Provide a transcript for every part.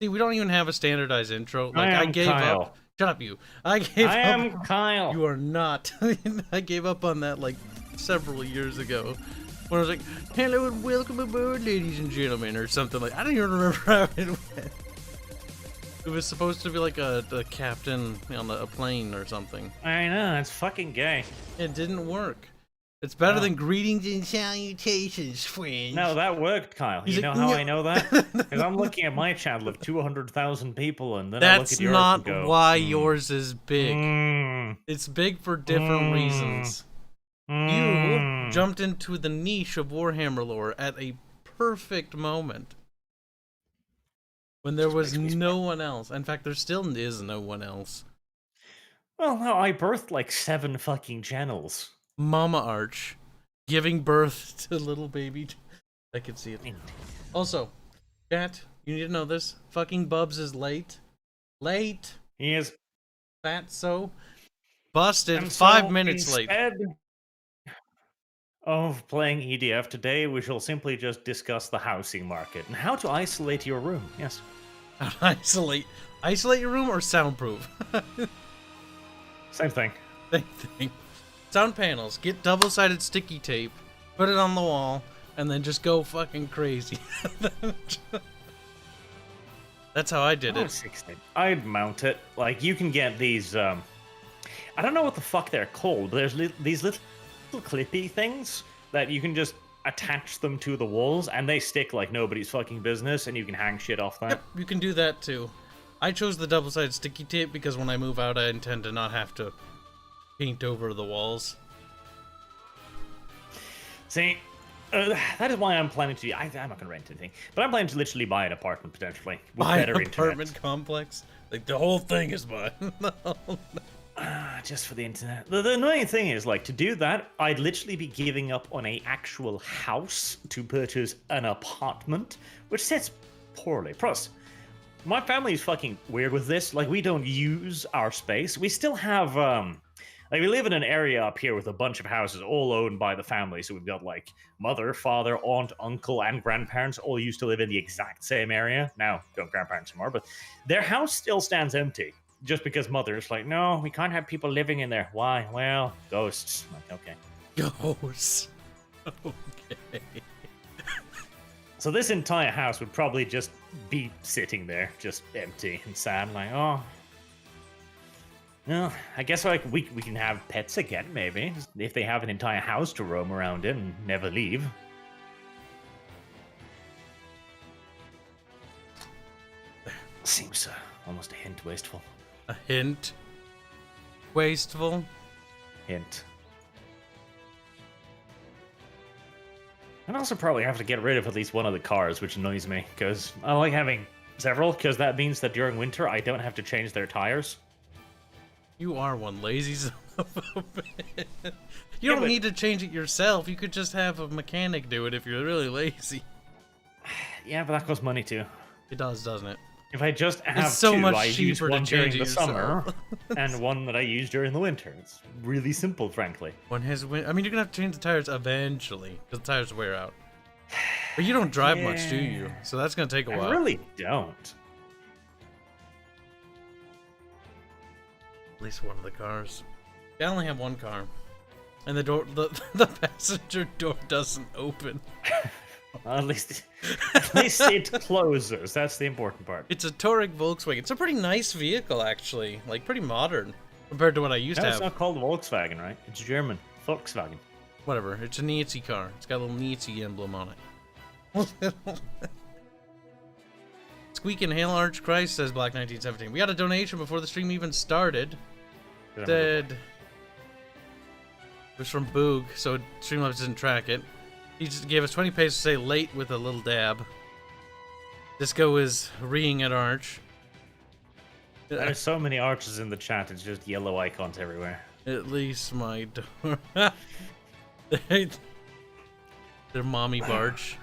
See, we don't even have a standardized intro. Like, I I am gave Kyle. up. Shut up, you. I gave I up. am Kyle. You are not. I gave up on that, like, several years ago. When I was like, hello and welcome aboard, ladies and gentlemen, or something like I don't even remember how it went. It was supposed to be like a captain on a plane or something. I know, it's fucking gay. It didn't work. It's better than greetings and salutations, friends. No, that worked, Kyle. He's you know like, how no. I know that? Because I'm looking at my channel of 200,000 people, and then I look That's at yours not and go, why yours is big. mm, It's big for different reasons. You jumped into the niche of Warhammer lore at a perfect moment. When there was no one else. In fact, there still is no one else. Well, no, I birthed like 7 fucking channels. Mama Arch. Giving birth to little baby. I can see it. Also, chat, you need to know this. Fucking Bubs is late. Late. He is. Fatso. Busted. And 5 so minutes late. Instead of playing EDF today, we shall simply just discuss the housing market and how to isolate your room. Yes. Isolate your room or soundproof? Same thing. Same thing. Sound panels. Get double-sided sticky tape. Put it on the wall. And then just go fucking crazy. That's how I did it. 16. I'd mount it. Like, you can get these, I don't know what the fuck they're called, but there's these little clippy things that you can just attach them to the walls, and they stick like nobody's fucking business, and you can hang shit off that. Yep, you can do that too. I chose the double-sided sticky tape because when I move out, I intend to not have to paint over the walls. See, that is why I'm planning to. I'm not gonna rent anything, but I'm planning to literally buy an apartment potentially with Buy better an internet. apartment complex. Like the whole thing is mine. Just for the internet. The annoying thing is, like, to do that, I'd literally be giving up on a actual house to purchase an apartment, which sits poorly. Plus, my family is fucking weird with this. Like, we don't use our space. We still have, like, we live in an area up here with a bunch of houses all owned by the family. So we've got, like, mother, father, aunt, uncle, and grandparents all used to live in the exact same area. Now, don't grandparents anymore, but their house still stands empty. Just because mother's like, no, we can't have people living in there. Why? Well, ghosts. I'm like, okay. Ghosts. Okay. So this entire house would probably just be sitting there, just empty and sad. Like, oh. Well, I guess like we can have pets again, maybe. If they have an entire house to roam around in and never leave. Seems almost a hint wasteful. A hint. Wasteful. Hint. I'd also probably have to get rid of at least one of the cars, which annoys me, because I like having several, because that means that during winter I don't have to change their tires. You are one lazy son of a bitch. You don't need to change it yourself. You could just have a mechanic do it if you're really lazy. Yeah, but that costs money too. It does, doesn't it? If I just have It's so two, much I use cheaper to one change during it the summer yourself. and one that I use during the winter. It's really simple, frankly. One has I mean, you're gonna have to change the tires eventually because the tires wear out. But you don't drive much, do you? So that's gonna take a while. I really don't. At least one of the cars. I only have one car, and the door, the passenger door doesn't open. Well, at least it closes. That's the important part. It's a Touareg Volkswagen. It's a pretty nice vehicle, actually. Like, pretty modern compared to what I used to have. It's not called Volkswagen, right? It's German. Volkswagen. Whatever. It's a Nazi car. It's got a little Nazi emblem on it. Squeak and Hail Arch Christ, says Black 1917. We got a donation before the stream even started. Said it was from Boog, so Streamlabs didn't track it. He just gave us 20 pesos to say late with a little dab. Disco is reeing at Arch. There's so many arches in the chat, it's just yellow icons everywhere. At least my door. They're mommy barge.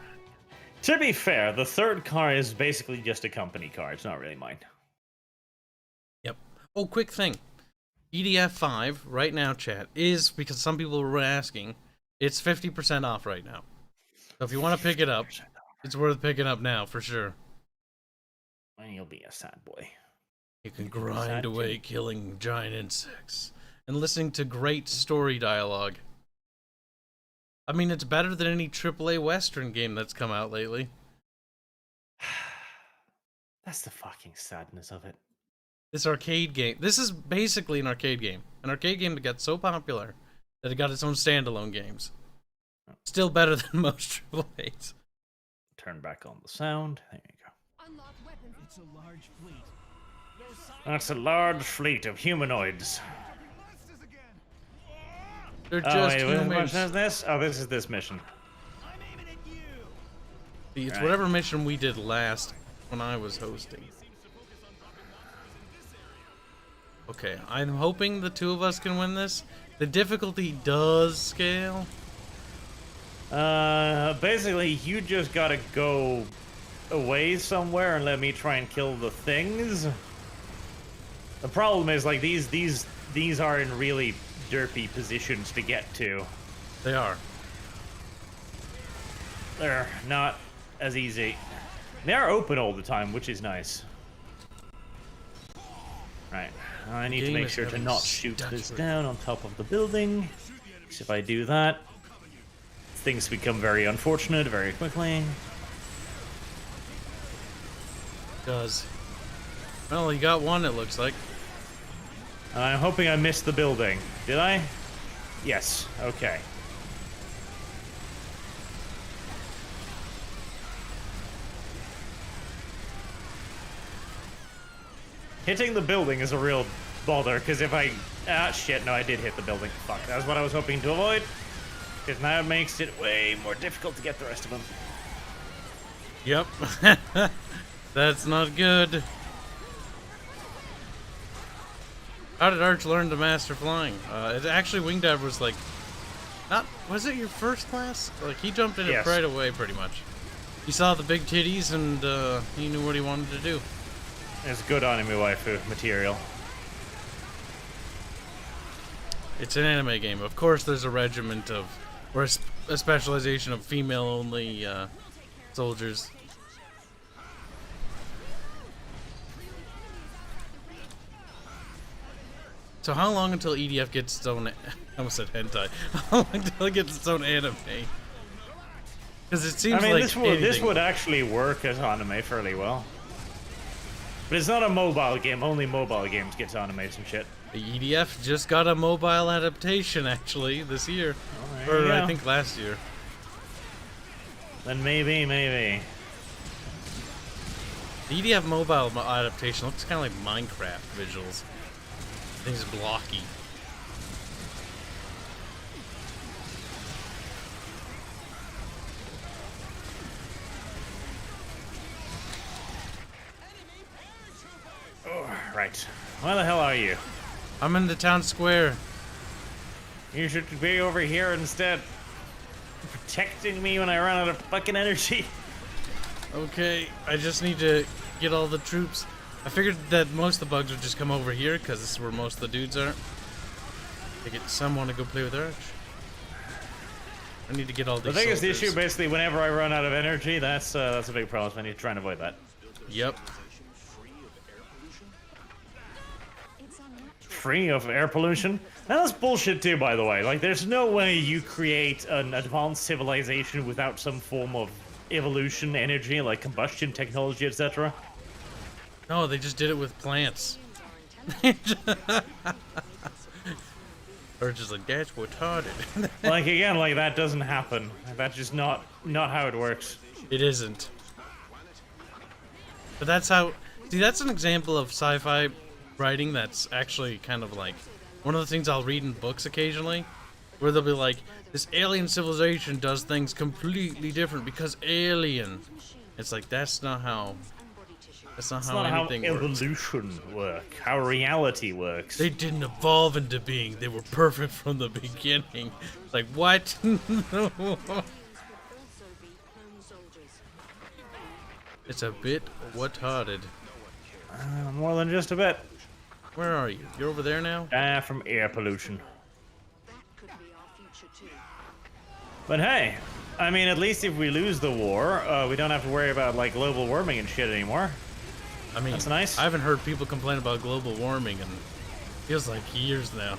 To be fair, the third car is basically just a company car. It's not really mine. Yep. Oh, quick thing. EDF 5 right now, chat, is, because some people were asking, it's 50% off right now. So if you want to pick it up, it's worth picking up now for sure. And you'll be a sad boy. You can grind away killing giant insects and listening to great story dialogue. I mean, it's better than any AAA Western game that's come out lately. That's the fucking sadness of it. This arcade game. This is basically an arcade game. An arcade game that got so popular that it got its own standalone games. Still better than most AAAs. Turn back on the sound. There you go. Unlock weapons. It's a large fleet. That's a large fleet of humanoids. They're just humans. What is this? Oh, this is this mission. It's whatever mission we did last when I was hosting. Okay, I'm hoping the two of us can win this. The difficulty does scale. Basically, you just gotta go away somewhere and let me try and kill the things. The problem is, like, these are in really derpy positions to get to. They are. They're not as easy. They are open all the time, which is nice. Right. I need to make sure to not shoot this down on top of the building. Because if I do that, things become very unfortunate very quickly. It does. Well, you got one, it looks like. I'm hoping I missed the building. Did I? Yes. Okay. Hitting the building is a real bother, because if I... Ah, shit, no, I did hit the building. Fuck, that was what I was hoping to avoid. Because now it makes it way more difficult to get the rest of them. Yep. That's not good. How did Arch learn to master flying? It actually, Wingdive was like... Not... Was it your first class? Like, he jumped in it right away, pretty much. He saw the big titties, and he knew what he wanted to do. It's good anime waifu material. It's an anime game. Of course, there's a regiment of... Or a specialization of female-only soldiers. So how long until EDF gets its own... I almost said hentai. How long until it gets its own anime? Because it seems like this would actually work as anime fairly well. But it's not a mobile game. Only mobile games get animes and shit. The EDF just got a mobile adaptation, actually, this year. Oh, or I think last year. Then maybe. The EDF mobile adaptation looks kind of like Minecraft visuals. Things blocky. Oh, right. Where the hell are you? I'm in the town square. You should be over here instead. Protecting me when I run out of fucking energy. Okay, I just need to get all the troops. I figured that most of the bugs would just come over here because this is where most of the dudes are. To get someone to go play with Arch. I need to get all these. The thing is, the soldiers. issue basically, whenever I run out of energy, that's a big problem. So I need to try and avoid that. Yep. Free of air pollution? And that's bullshit too, by the way. Like, there's no way you create an advanced civilization without some form of evolution energy, like combustion technology, etc. No, they just did it with plants. Or just like, that's retarded. Like, again, like, that doesn't happen. That's just not how it works. It isn't. But that's how... See, that's an example of sci-fi writing that's actually kind of like... One of the things I'll read in books occasionally, where they'll be like, this alien civilization does things completely different because alien. It's like, that's not how... That's not how anything works. Evolution works. How reality works. They didn't evolve into being. They were perfect from the beginning. Like, what? It's a bit retarded. More than just a bit. Where are you? You're over there now? From air pollution. But hey, I mean, at least if we lose the war, we don't have to worry about, like, global warming and shit anymore. I mean, That's nice. I haven't heard people complain about global warming in feels like years now.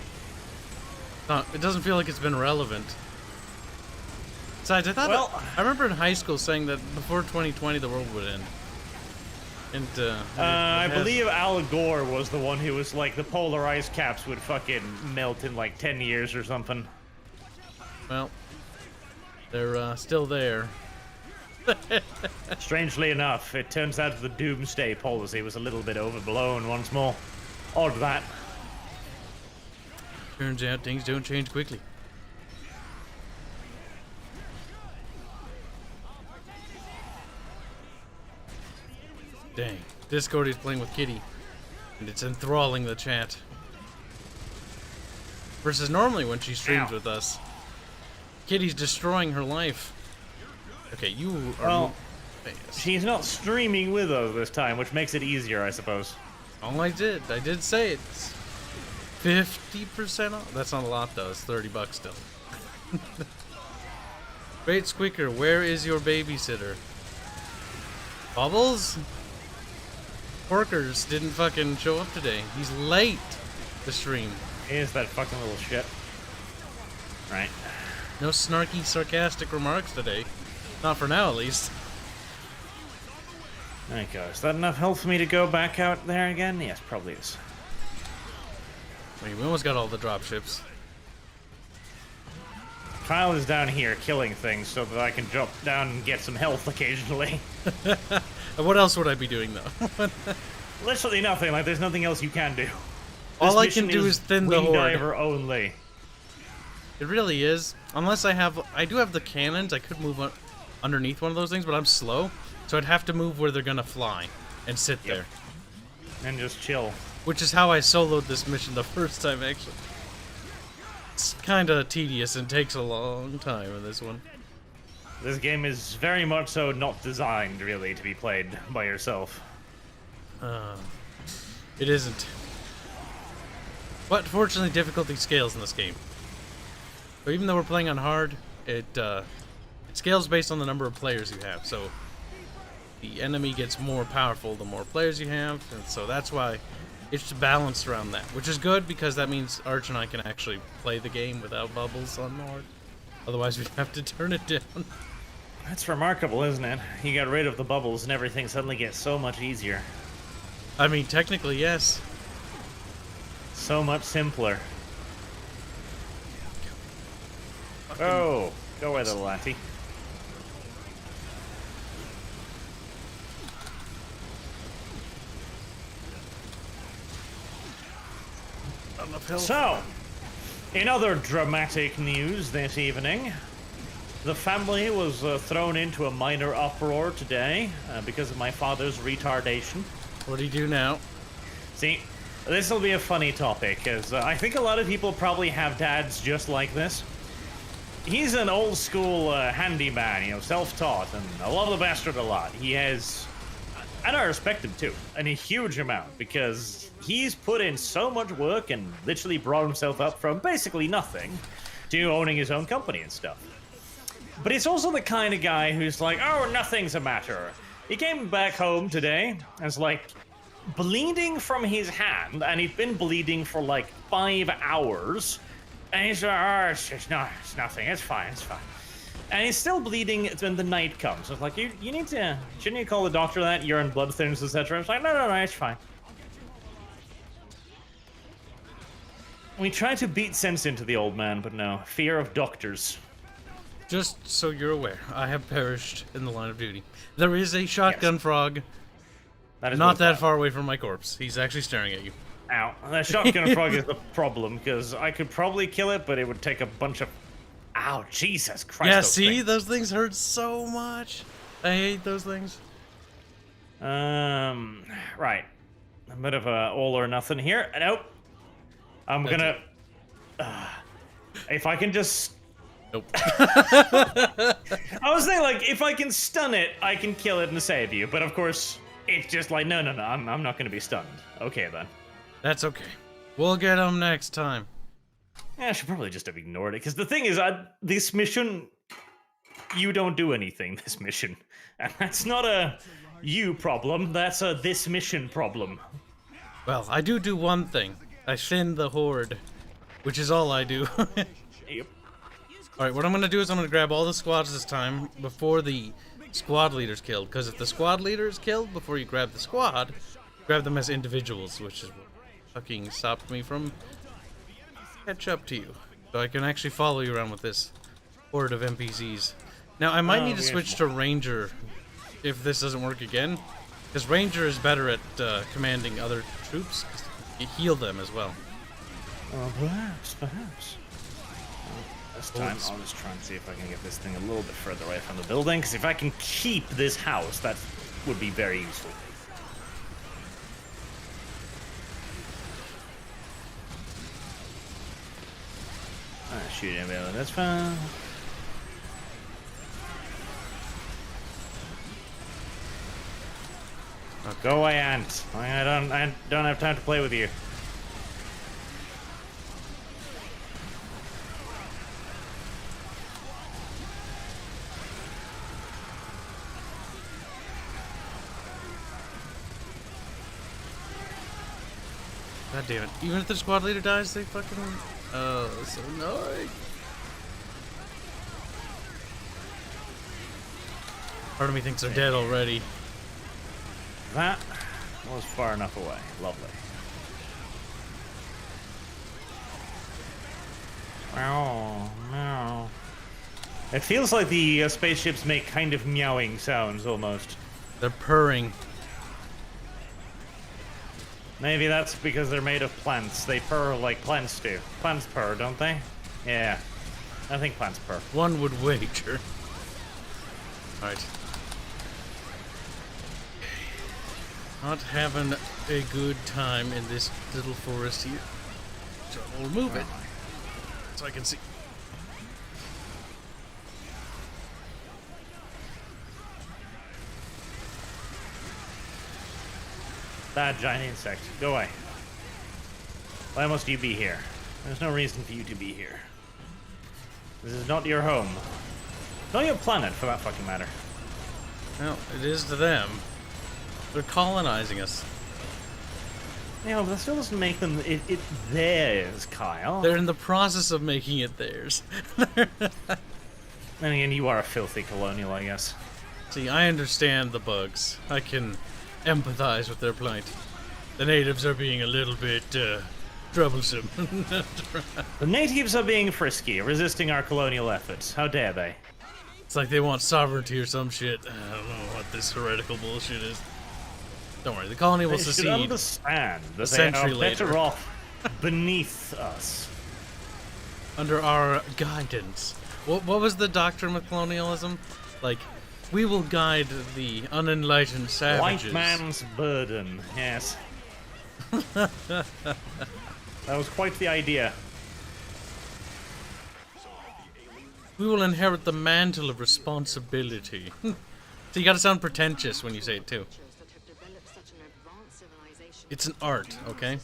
It doesn't feel like it's been relevant. Besides, I remember in high school saying that before 2020 the world would end. And I believe Al Gore was the one who was like the polar ice caps would fucking melt in like 10 years or something. Well, they're still there. Strangely enough, it turns out the doomsday policy was a little bit overblown once more. Odd that. Turns out things don't change quickly. Dang. Discord is playing with Kitty, and it's enthralling the chat. Versus normally when she streams with us, Kitty's destroying her life. Okay, you are... Well, she's not streaming with us this time, which makes it easier, I suppose. Oh, I did say it's 50% off. That's not a lot, though. It's $30 still. Great Squeaker, where is your babysitter? Bubbles? Porkers didn't fucking show up today. He's late to stream. Is that fucking little shit. Right. No snarky, sarcastic remarks today. Not for now, at least. There you go. Is that enough health for me to go back out there again? Yes, probably is. Wait, we almost got all the drop ships. Kyle is down here killing things so that I can jump down and get some health occasionally. What else would I be doing, though? Literally nothing. Like, there's nothing else you can do. All I can do is thin the horde. Diver only. It really is. Unless I do have the cannons. I could move underneath one of those things, but I'm slow. So I'd have to move where they're gonna fly and sit there. And just chill. Which is how I soloed this mission the first time, actually. It's kind of tedious and takes a long time in this one. This game is very much so not designed, really, to be played by yourself. It isn't. But fortunately, difficulty scales in this game. So even though we're playing on hard, it scales based on the number of players you have. So the enemy gets more powerful the more players you have, and so that's why it's balanced around that, which is good because that means Arch and I can actually play the game without bubbles on hard. Otherwise, we'd have to turn it down. That's remarkable, isn't it? You got rid of the bubbles and everything suddenly gets so much easier. I mean, technically, yes. So much simpler. Oh, go away, little laddie. So, in other dramatic news this evening, the family was thrown into a minor uproar today because of my father's retardation. What do you do now? See, this will be a funny topic, because I think a lot of people probably have dads just like this. He's an old school handyman, you know, self-taught, and I love the bastard a lot. He has, and I respect him too, and a huge amount, because he's put in so much work and literally brought himself up from basically nothing to owning his own company and stuff. But he's also the kind of guy who's like, oh, nothing's a matter. He came back home today and was like bleeding from his hand, and he'd been bleeding for like 5 hours. And he's like, oh, it's nothing, it's fine. And he's still bleeding when the night comes. It's like, you need to, shouldn't you call the doctor that? Urine, blood thinners, etc. It's like, no, it's fine. We try to beat sense into the old man, but no, fear of doctors. Just so you're aware, I have perished in the line of duty. There is a shotgun frog That is not that far away from my corpse. He's actually staring at you. Ow. That shotgun frog is the problem, because I could probably kill it, but it would take a bunch of... Ow, Jesus Christ. Yeah, see? Those things hurt so much. I hate those things. Right. A bit of a all or nothing here. Nope. I'm gonna... if I can just... Nope. I was thinking, like, if I can stun it, I can kill it and save you. But of course, it's just like, no, I'm not gonna be stunned. Okay, then. That's okay. We'll get him next time. Yeah, I should probably just have ignored it, because the thing is, this mission you don't do anything this mission. And that's not a you problem, that's a this mission problem. Well, I do one thing. I thin the horde, which is all I do. Yep. Alright, what I'm gonna do is I'm gonna grab all the squads this time before the squad leader's killed. Because if the squad leader is killed before you grab the squad, grab them as individuals, which is what fucking stopped me from catch up to you. So I can actually follow you around with this horde of NPCs. Now, I might need to switch to Ranger if this doesn't work again. Because Ranger is better at commanding other troops. You heal them as well. Perhaps. This time, I'll just try and see if I can get this thing a little bit further away from the building, because if I can keep this house, that would be very useful. Shoot him, that's fine. Oh, go away, Ant. I don't have time to play with you. God damn it. Even if the squad leader dies, they fucking... Oh, that's so annoying. Part of me thinks they're dead already. That was far enough away. Lovely. Meow, meow. It feels like the spaceships make kind of meowing sounds, almost. They're purring. Maybe that's because they're made of plants. They purr like plants do. Plants purr, don't they? Yeah. I think plants purr. One would wager. Alright. Not having a good time in this little forest here. So we'll move it so I can see. Bad giant insect. Go away. Why must you be here? There's no reason for you to be here. This is not your home. Not your planet, for that fucking matter. Well, it is to them. They're colonizing us. Yeah, but that still doesn't make them it theirs, Kyle. They're in the process of making it theirs. Then again, you are a filthy colonial, I guess. See, I understand the bugs. I can empathize with their plight. The natives are being a little bit troublesome. The natives are being frisky, resisting our colonial efforts. How dare they? It's like they want sovereignty or some shit. I don't know what this heretical bullshit is. Don't worry, the colony will They should secede. understand that a they century are later. better off beneath us. Under our guidance. What was the doctrine with colonialism? Like, we will guide the unenlightened savages. White man's burden, yes. That was quite the idea. We will inherit the mantle of responsibility. So you gotta sound pretentious when you say it too. It's an art, okay?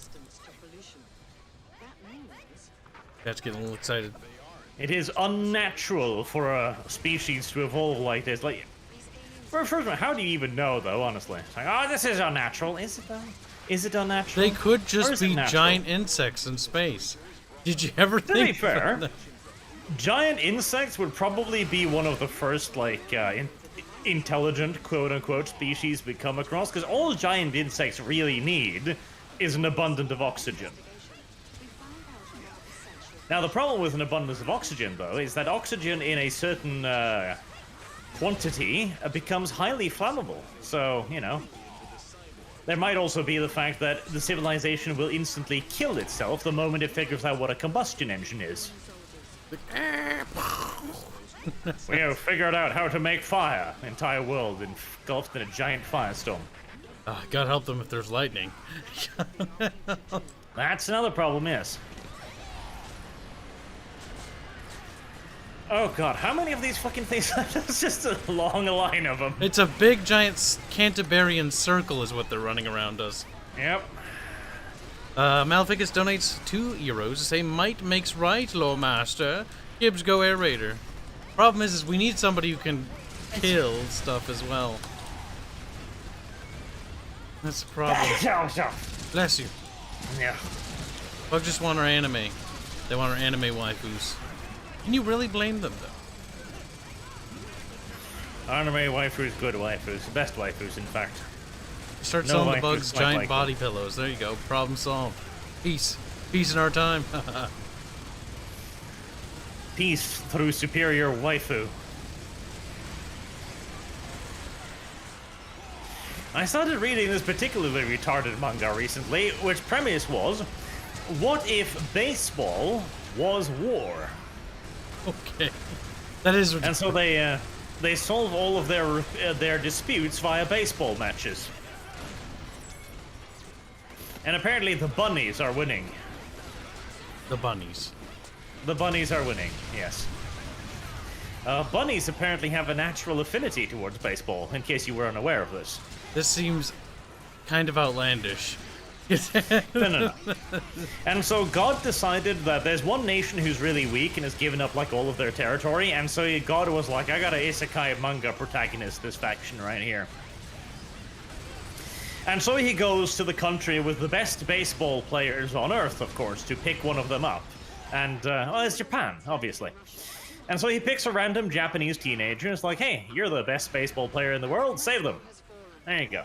That's getting a little excited. It is unnatural for a species to evolve like this. Like, first of all, how do you even know, though, honestly? It's like, oh, this is unnatural. Is it, though? Is it unnatural? They could Or just is it be natural? giant insects in space. Did you ever To think be fair, about that? giant insects would probably be one of the first, like, intelligent, quote-unquote, species we come across, because all giant insects really need is an abundance of oxygen. Now, the problem with an abundance of oxygen, though, is that oxygen in a certain quantity becomes highly flammable. So, you know, there might also be the fact that the civilization will instantly kill itself the moment it figures out what a combustion engine is. We have figured out how to make fire. The entire world engulfed in a giant firestorm. God help them if there's lightning. That's another problem, yes. Oh god, how many of these fucking things? There's just a long line of them. It's a big giant Canterburyan circle is what they're running around us. Yep. Maleficus donates €2 to say might makes right, Lord Master. Kibs go Air Raider. Problem is we need somebody who can kill stuff as well. That's the problem. Bless you. Yeah. Folks just want our anime. They want our anime waifus. Can you really blame them, though? Anime waifus, good waifus. The best waifus, in fact. Start No selling the waifus bugs quite giant like body pillows. There you go. Problem solved. Peace. Peace in our time. Peace through superior waifu. I started reading this particularly retarded manga recently, which premise was, what if baseball was war? Okay. That is And so they solve all of their disputes via baseball matches. And apparently the bunnies are winning. the bunnies. The bunnies are winning, yes. Bunnies apparently have a natural affinity towards baseball, in case you were unaware of this. This seems kind of outlandish. No. And so God decided that there's one nation who's really weak and has given up like all of their territory, and so God was like, I got an isekai manga protagonist, this faction right here. And so he goes to the country with the best baseball players on Earth, of course, to pick one of them up. And, well, it's Japan, obviously. And so he picks a random Japanese teenager and is like, hey, you're the best baseball player in the world, save them. There you go.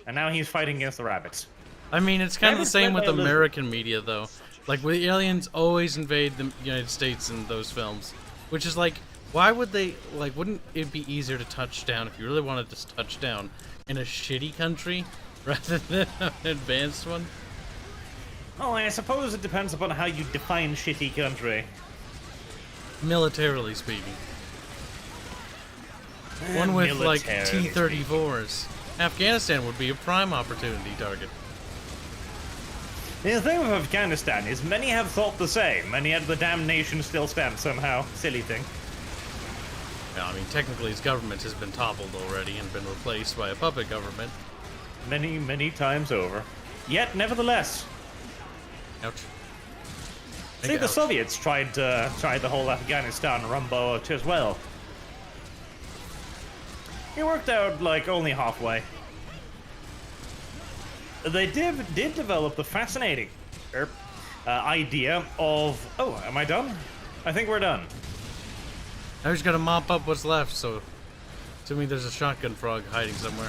And now he's fighting against the rabbits. I mean, it's kind of the Rabbits same led with by a American media, though. Like, the aliens always invade the United States in those films. Which is like, why would they, like, wouldn't it be easier to touch down if you really wanted to touch down in a shitty country rather than an advanced one? Oh, I suppose it depends upon how you define shitty country. Militarily speaking. One with, like, Militarily T-34s. Afghanistan would be a prime opportunity target. The thing with Afghanistan is many have thought the same, and yet the damn nation still stands somehow. Silly thing. Yeah, I mean, technically its government has been toppled already and been replaced by a puppet government. Many, many times over. Yet, nevertheless. Ouch. See, Big the ouch. Soviets tried the whole Afghanistan rumbo as well. It worked out, like, only halfway. They did develop the fascinating idea of... Oh, am I done? I think we're done. I just gotta mop up what's left, so... Assuming there's a shotgun frog hiding somewhere.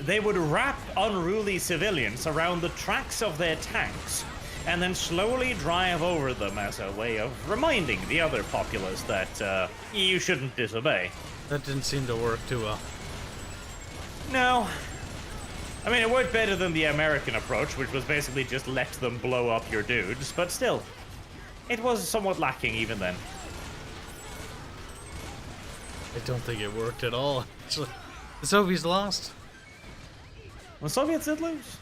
They would wrap unruly civilians around the tracks of their tanks and then slowly drive over them as a way of reminding the other populace that you shouldn't disobey. That didn't seem to work too well. No. I mean, it worked better than the American approach, which was basically just let them blow up your dudes, but still. It was somewhat lacking even then. I don't think it worked at all, actually. The Soviets lost. The Soviets did lose.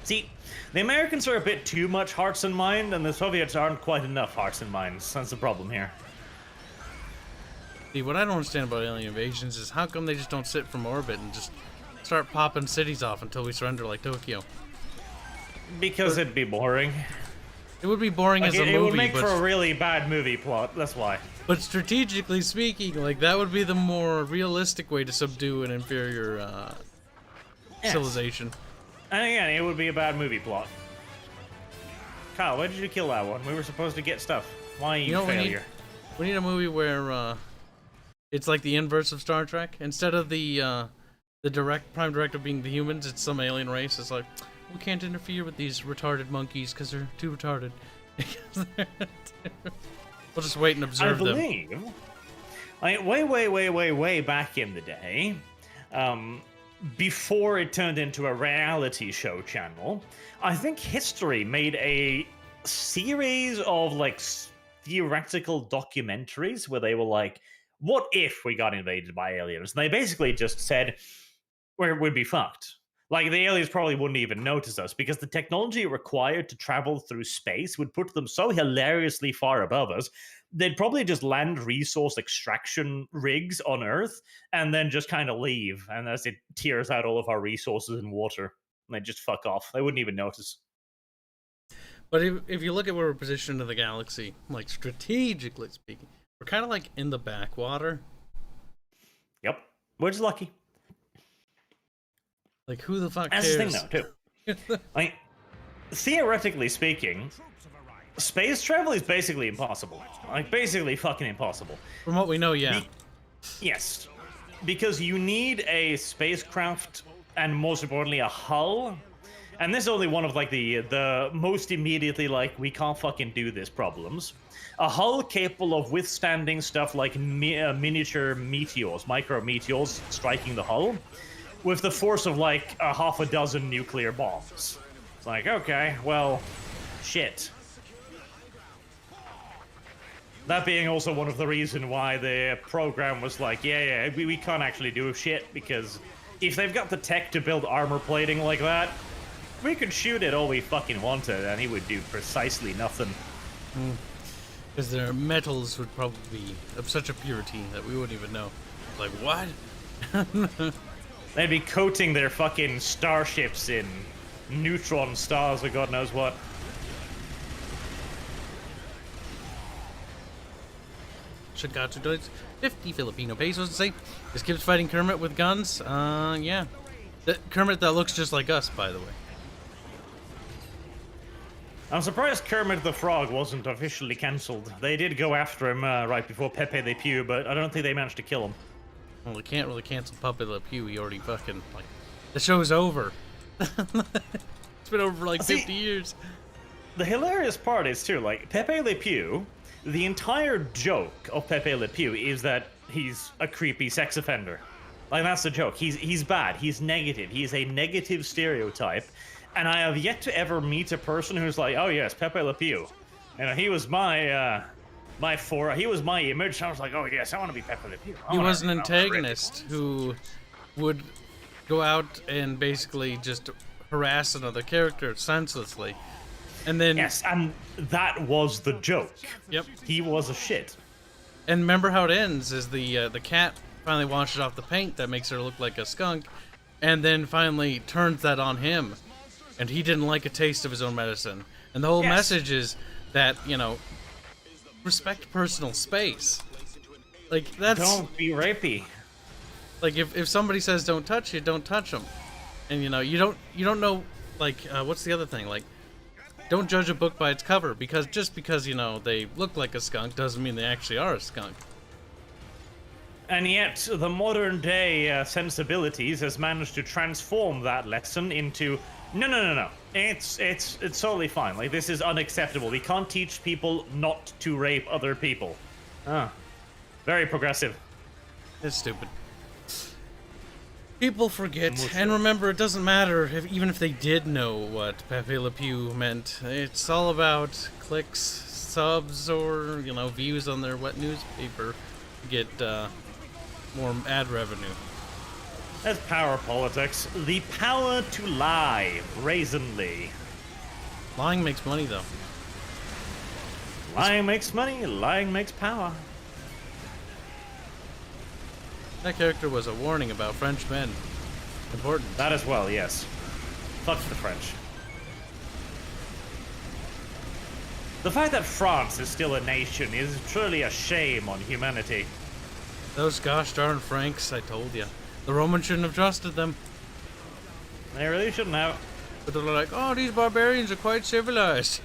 See, the Americans are a bit too much hearts and mind, and the Soviets aren't quite enough hearts and minds. That's the problem here. See, what I don't understand about alien invasions is how come they just don't sit from orbit and just start popping cities off until we surrender like Tokyo? Because it'd be boring. It would be boring Like, as a it movie, would make but, for a really bad movie plot, that's why. but strategically speaking, like, that would be the more realistic way to subdue an inferior Yes. civilization. And again, it would be a bad movie plot. Kyle, why did you kill that one? We were supposed to get stuff. Why You know what we need? failure? We need a movie where it's like the inverse of Star Trek. Instead of the prime directive being the humans, it's some alien race. It's like, we can't interfere with these retarded monkeys because they're too retarded. We'll just wait and observe them. believe, way back in the day, before it turned into a reality show channel, I think History made a series of like theoretical documentaries where they were like, what if we got invaded by aliens? And they basically just said, we'd be fucked. Like, the aliens probably wouldn't even notice us because the technology required to travel through space would put them so hilariously far above us, they'd probably just land resource extraction rigs on Earth and then just kind of leave. And as it tears out all of our resources and water, and they'd just fuck off. They wouldn't even notice. But if you look at where we're positioned in the galaxy, like strategically speaking, we're kind of like in the backwater. Yep. We're just lucky. Like, who the fuck That's cares? the thing, though, too. Like, theoretically speaking, space travel is basically impossible. Like, basically fucking impossible. From what we know, yeah. Yes. Because you need a spacecraft and, most importantly, a hull. And this is only one of, like, the most immediately, like, we can't fucking do this problems. A hull capable of withstanding stuff like miniature meteors, micro meteors striking the hull, with the force of, like, a half a dozen nuclear bombs. It's like, okay, well, shit. That being also one of the reasons why the program was like, yeah, we can't actually do shit, because if they've got the tech to build armor plating like that, we could shoot it all we fucking wanted, and he would do precisely nothing. Because their metals would probably be of such a purity that we wouldn't even know. Like, what? They'd be coating their fucking starships in neutron stars or God knows what. Should got to donate 50 Filipino pesos to say, is Kibs fighting Kermit with guns? Yeah. Kermit that looks just like us, by the way. I'm surprised Kermit the Frog wasn't officially cancelled. They did go after him right before Pepe Le Pew, but I don't think they managed to kill him. Well, they can't really cancel Pepe Le Pew. He already fucking, like, the show's over. It's been over for like 50 years. The hilarious part is, too, like, Pepe Le Pew, the entire joke of Pepe Le Pew is that he's a creepy sex offender. Like, that's the joke. He's bad. He's negative. He's a negative stereotype. And I have yet to ever meet a person who's like, oh yes, Pepe Le Pew. You know, he was he was my image. I was like, oh yes, I want to be Pepe Le Pew. He was an antagonist who would go out and basically just harass another character senselessly. And then... Yes, and that was the joke. Yep. He was a shit. And remember how it ends, is the cat finally washes off the paint that makes her look like a skunk, and then finally turns that on him. And he didn't like a taste of his own medicine. And the whole message is that, you know, respect personal space. Like, that's... Don't be rapey. Like, if somebody says don't touch you, don't touch them. And, you know, you don't know, like, what's the other thing? Like, don't judge a book by its cover, because just because, you know, they look like a skunk doesn't mean they actually are a skunk. And yet, the modern day sensibilities has managed to transform that lesson into... No. It's totally fine. Like, this is unacceptable. We can't teach people not to rape other people. Very progressive. It's stupid. People forget, and remember, it doesn't matter even if they did know what Pepe Le Pew meant. It's all about clicks, subs, or, you know, views on their wet newspaper to get more ad revenue. That's power politics. The power to lie, brazenly. Lying makes money, though. Lying makes money, lying makes power. That character was a warning about French men. Important. That as well, yes. Fuck the French. The fact that France is still a nation is truly a shame on humanity. Those gosh darn Franks, I told you. The Romans shouldn't have trusted them. They really shouldn't have. But they're like, oh, these barbarians are quite civilized.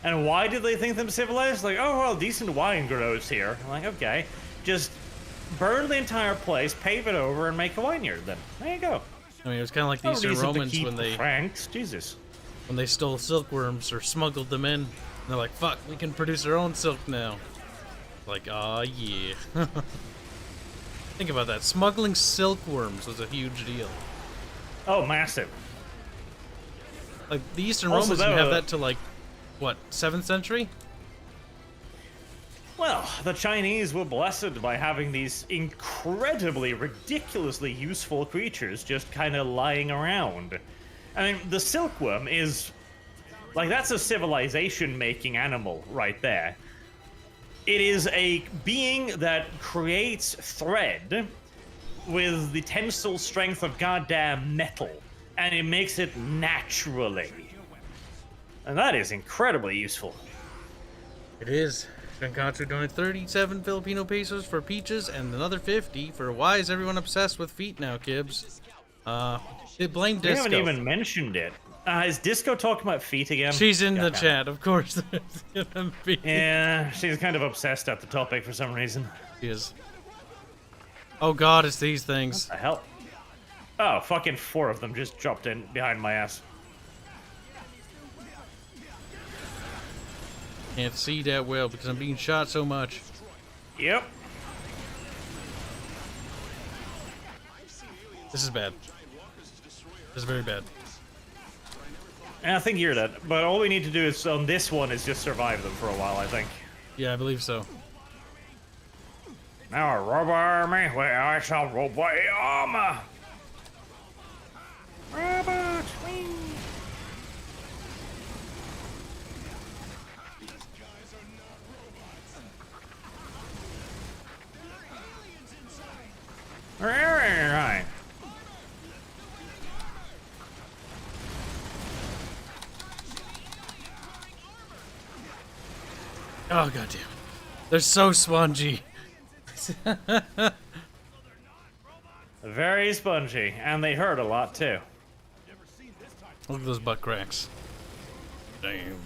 And why did they think them civilized? Like, oh, well, decent wine grows here. I'm like, okay. Just burn the entire place, pave it over, and make a vineyard then. There you go. I mean, it was kind of like the No Eastern reason to Romans keep when they... Franks, Jesus. When they stole silkworms or smuggled them in. And they're like, fuck, we can produce our own silk now. Like, aw, yeah. Think about that. Smuggling silkworms was a huge deal. Oh, massive. Like, the Eastern Also, Romans didn't have that till, like, what, 7th century? Well, the Chinese were blessed by having these incredibly, ridiculously useful creatures just kind of lying around. I mean, the silkworm is... Like, that's a civilization-making animal right there. It is a being that creates thread with the tensile strength of goddamn metal, and it makes it naturally. And that is incredibly useful. It is. Shankatsu donated 37 Filipino pesos for peaches and another 50 for why is everyone obsessed with feet now, Kibs? They blame We Disco. haven't even mentioned it. Is Disco talking about feet again? She's in the Goddammit. chat, of course. There's gonna be. Yeah, she's kind of obsessed at the topic for some reason. She is. Oh god, it's these things. The hell? Oh, fucking 4 of them just dropped in behind my ass. Can't see that well because I'm being shot so much. Yep. This is bad. This is very bad. And I think you're dead. But all we need to do is on this one is just survive them for a while, I think. Yeah, I believe so. Now a robot army where I shall robot armor. Robot wing. Right. Oh god damn it. They're so spongy. Very spongy, and they hurt a lot too. Look at those butt cracks. Damn.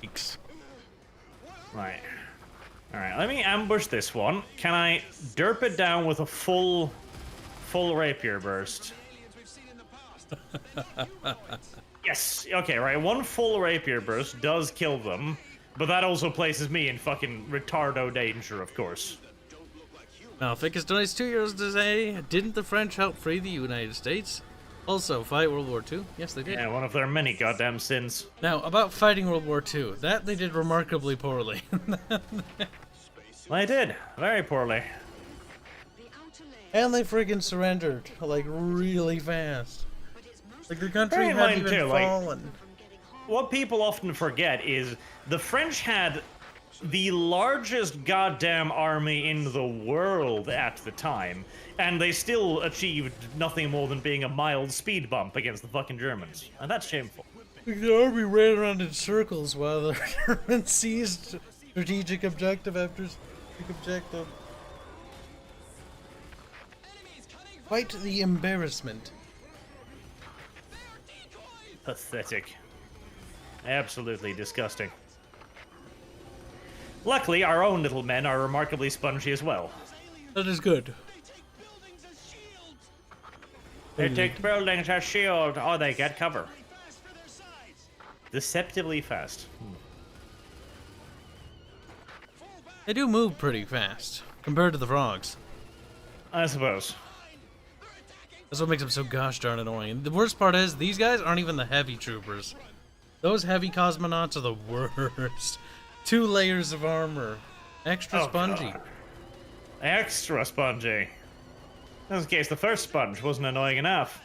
Eeks. Right. Alright, let me ambush this one. Can I derp it down with a full rapier burst? Yes, okay, right. 1 full rapier burst does kill them, but that also places me in fucking retardo danger, of course. Now, Ficus donates €2 to say, didn't the French help free the United States? Also, fight World War II? Yes, they did. Yeah, one of their many goddamn sins. Now, about fighting World War II, that they did remarkably poorly. They did, very poorly. And they friggin' surrendered, like, really fast. Like, the country Bear in hadn't mind, even too, like- fallen. What people often forget is the French had the largest goddamn army in the world at the time, and they still achieved nothing more than being a mild speed bump against the fucking Germans. And that's shameful. The army ran around in circles while the Germans seized strategic objective after strategic objective. Quite the embarrassment. Pathetic. Absolutely disgusting. Luckily, our own little men are remarkably spongy as well. That is good. They take buildings as shield, or they get cover. Deceptively fast. They do move pretty fast, compared to the frogs. I suppose. That's what makes them so gosh darn annoying. The worst part is, these guys aren't even the heavy troopers. Those heavy cosmonauts are the worst. 2 layers of armor. Extra spongy. God. Extra spongy. In this case, the first sponge wasn't annoying enough.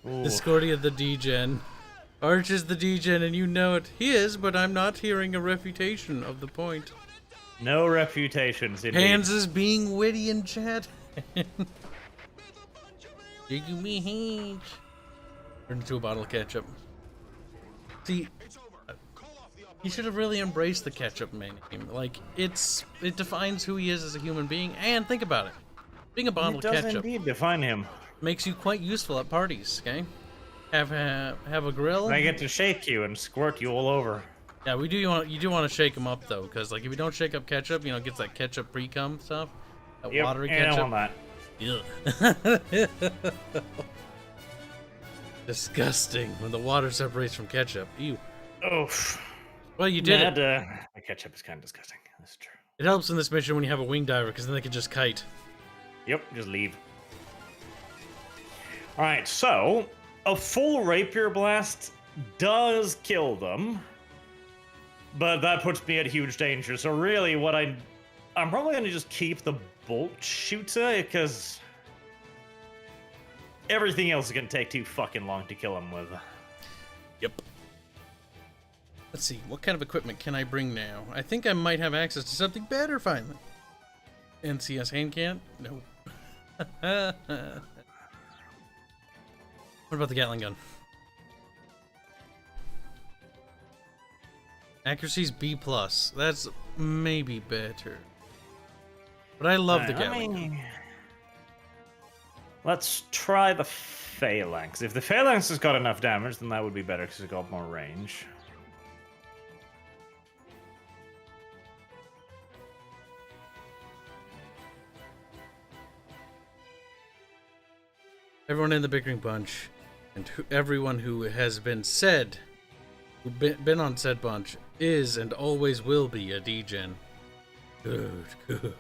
Ooh. Discordia the D-Gen. Arch is the D-Gen and you know it. He is, but I'm not hearing a refutation of the point. No reputations, indeed. Hands is being witty in chat. Give me hands. Turn into a bottle of ketchup. See, he should have really embraced the ketchup name. Like, it defines who he is as a human being. And think about it. Being a bottle It of does ketchup indeed define him. makes you quite useful at parties, okay? Have a grill. And I get to shake you and squirt you all over. Yeah, you do want to shake them up though, because like if you don't shake up ketchup, you know, it gets that ketchup pre-cum stuff, that Yep, watery and I ketchup. want Ugh. Disgusting when the water separates from ketchup. Ew. that. Oof. Well, you did it. The ketchup is kind of disgusting. That's true. It helps in this mission when you have a wing diver, because then they can just kite. Yep, just leave. Alright, so a full rapier blast does kill them, but that puts me at huge danger. So really what I'm probably going to just keep the bolt shooter, because everything else is going to take too fucking long to kill him with. Yep. Let's see, what kind of equipment can I bring now? I think I might have access to something better finally. NCS hand cannon? No. What about the Gatling gun? Accuracy's B+. That's maybe better. But I love the Gatling gun. Let's try the Phalanx. If the Phalanx has got enough damage, then that would be better because it's got more range. Everyone in the Bickering bunch, and everyone who has been said, been on said bunch, is and always will be a degen. Good, good.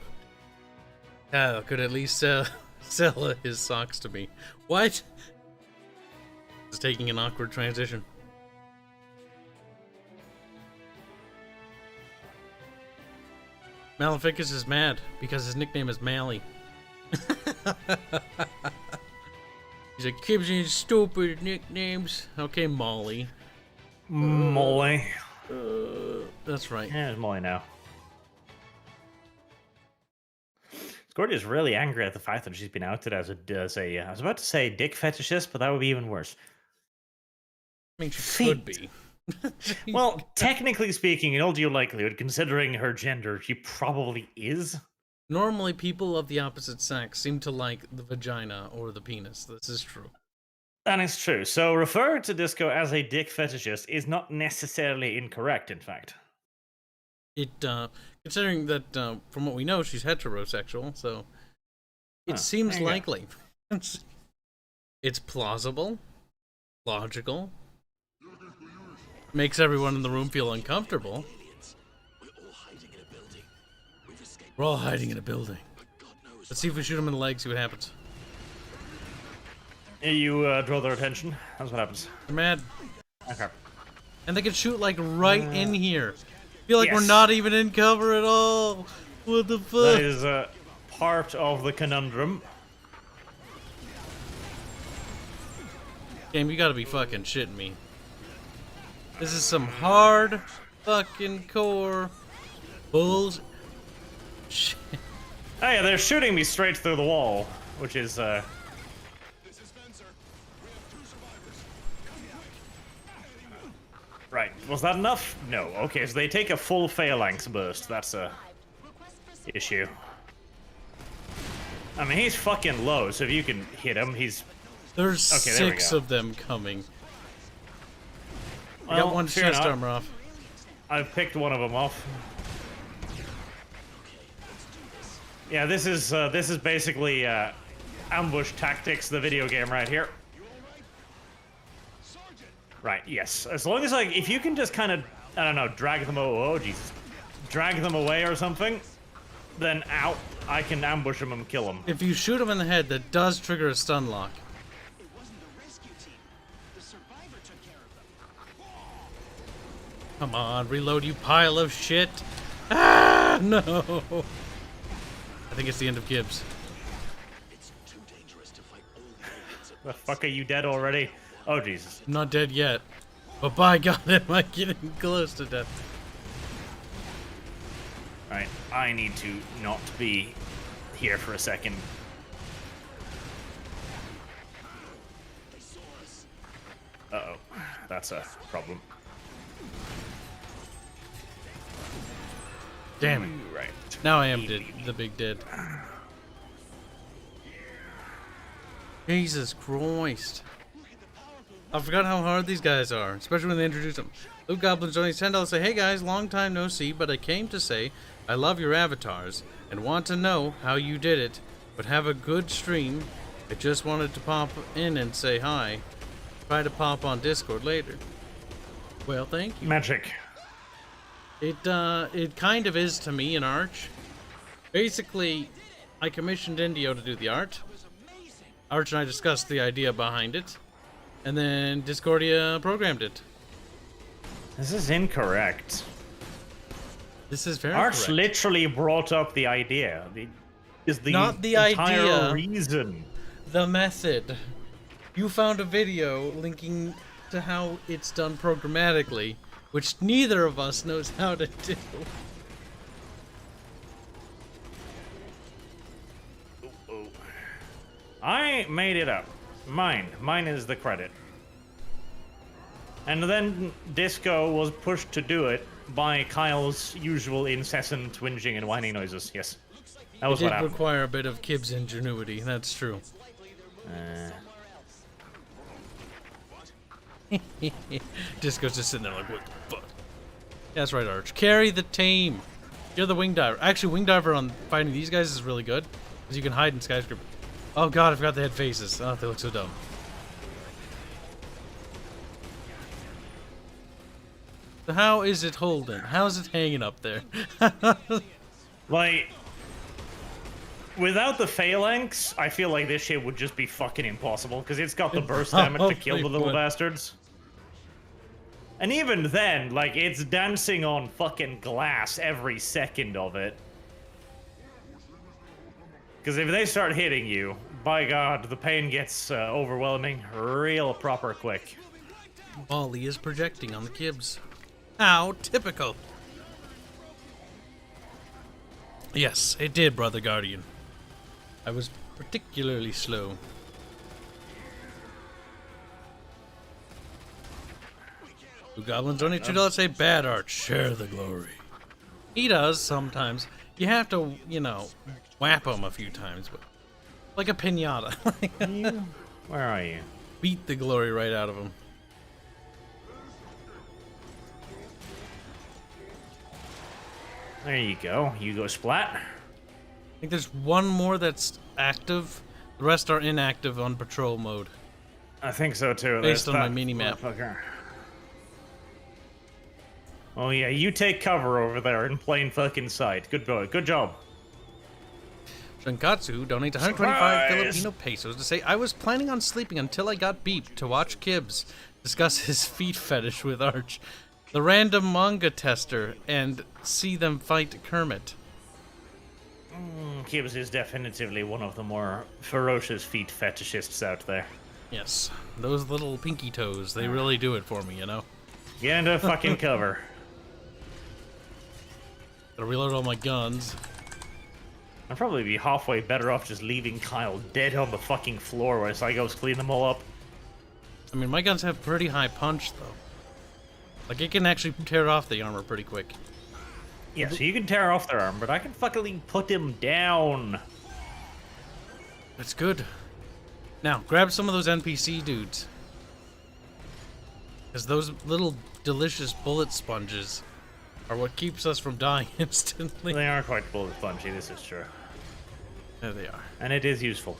Kyle could at least sell his socks to me. What? It's taking an awkward transition. Maleficus is mad because his nickname is Mally. He's like, Kibs and his stupid nicknames. Okay, Molly. Molly. That's right. Yeah, it's Molly now. Scordia's really angry at the fact that she's been outed as a I was about to say dick fetishist, but that would be even worse. I mean, she could be. Well, technically speaking, in all due likelihood, considering her gender, she probably is. Normally, people of the opposite sex seem to like the vagina or the penis. This is true. That is true. So referring to Disco as a dick fetishist is not necessarily incorrect, in fact. It, considering that, from what we know, she's heterosexual, so it seems likely. It's plausible, logical, makes everyone in the room feel uncomfortable. We're all hiding in a building. Let's see if we shoot them in the leg, see what happens. You draw their attention. That's what happens. They're mad. Okay. And they can shoot like right in here. Feel like we're not even in cover at all. What the fuck? That is part of the conundrum. Game, you gotta be fucking shitting me. This is some hard fucking core bullshit. Shit. Oh yeah, they're shooting me straight through the wall, which is right. Was that enough? No. Okay, so they take a full phalanx burst. That's a issue. I mean, he's fucking low, so if you can hit him, he's... There's okay, there we 6 go. of them coming. I Well, got one fair chest enough. armor off. I've picked one of them off. Yeah, this is basically ambush tactics, the video game right here. Right, yes. As long as, like, if you can just kind of, I don't know, drag them, oh Jesus, drag them away or something, then out, I can ambush them and kill them. If you shoot him in the head, that does trigger a stun lock. Come on, reload, you pile of shit. Ah, no. I think it's the end of Kibs. The fuck, are you dead already? Oh, Jesus. I'm not dead yet. But by God, am I getting close to death. Right, I need to not be here for a second. Uh-oh, that's a problem. Damn it. Right. Now I am dead, the big dead. Jesus Christ. I forgot how hard these guys are, especially when they introduce them. Luke Goblin's donates $10 to say, hey guys, long time no see, but I came to say I love your avatars and want to know how you did it, but have a good stream. I just wanted to pop in and say hi. Try to pop on Discord later. Well, thank you. Magic. It kind of is to me an Arch. Basically, I commissioned Indio to do the art. Arch and I discussed the idea behind it. And then Discordia programmed it. This is incorrect. This is very Arch correct. literally brought up the idea. Is the Not the entire idea. reason. The method. You found a video linking to how it's done programmatically, which neither of us knows how to do. I made it up. Mine is the credit. And then Disco was pushed to do it by Kyle's usual incessant whinging and whining noises. Yes. That was It what did happened. require a bit of Kibs ingenuity, that's true. Disco's just sitting there like, what the fuck? Yeah, that's right, Arch. Carry the team. You're the wing diver. Actually, wing diver on fighting these guys is really good, because you can hide in skyscraper. Oh god, I forgot they had faces. Oh, they look so dumb. So how is it holding? How is it hanging up there? Like, without the phalanx, I feel like this shit would just be fucking impossible, because it's got the burst damage to kill the little would. bastards. And even then, like, it's dancing on fucking glass every second of it. Because if they start hitting you, by god, the pain gets overwhelming real proper quick. Ollie is projecting on the Kibs. How typical. Yes, it did, Brother Guardian. I was particularly slow. Do goblins only $2 say bad art? Share the glory. He does sometimes. You have to, you know, whap him a few times, but like a pinata. Where are you? Beat the glory right out of him. There you go. You go splat. I think there's one more that's active. The rest are inactive on patrol mode. I think so too. Based There's on my that mini-map. motherfucker. Oh yeah, you take cover over there in plain fucking sight. Good boy. Good job. Shankatsu donates 125 Surprise! Filipino pesos to say, I was planning on sleeping until I got beeped to watch Kibs discuss his feet fetish with Arch, the random manga tester, and see them fight Kermit. Kibs is definitively one of the more ferocious feet fetishists out there. Yes, those little pinky toes, they really do it for me, you know? Get into fucking cover. Gotta reload all my guns. I'd probably be halfway better off just leaving Kyle dead on the fucking floor while I go clean them all up. I mean, my guns have pretty high punch, though. Like, it can actually tear off the armor pretty quick. Yeah, so you can tear off their arm, but I can fucking put him down. That's good. Now, grab some of those NPC dudes. Because those little delicious bullet sponges are what keeps us from dying instantly. They are quite bullet spongy, this is true. There they are. And it is useful.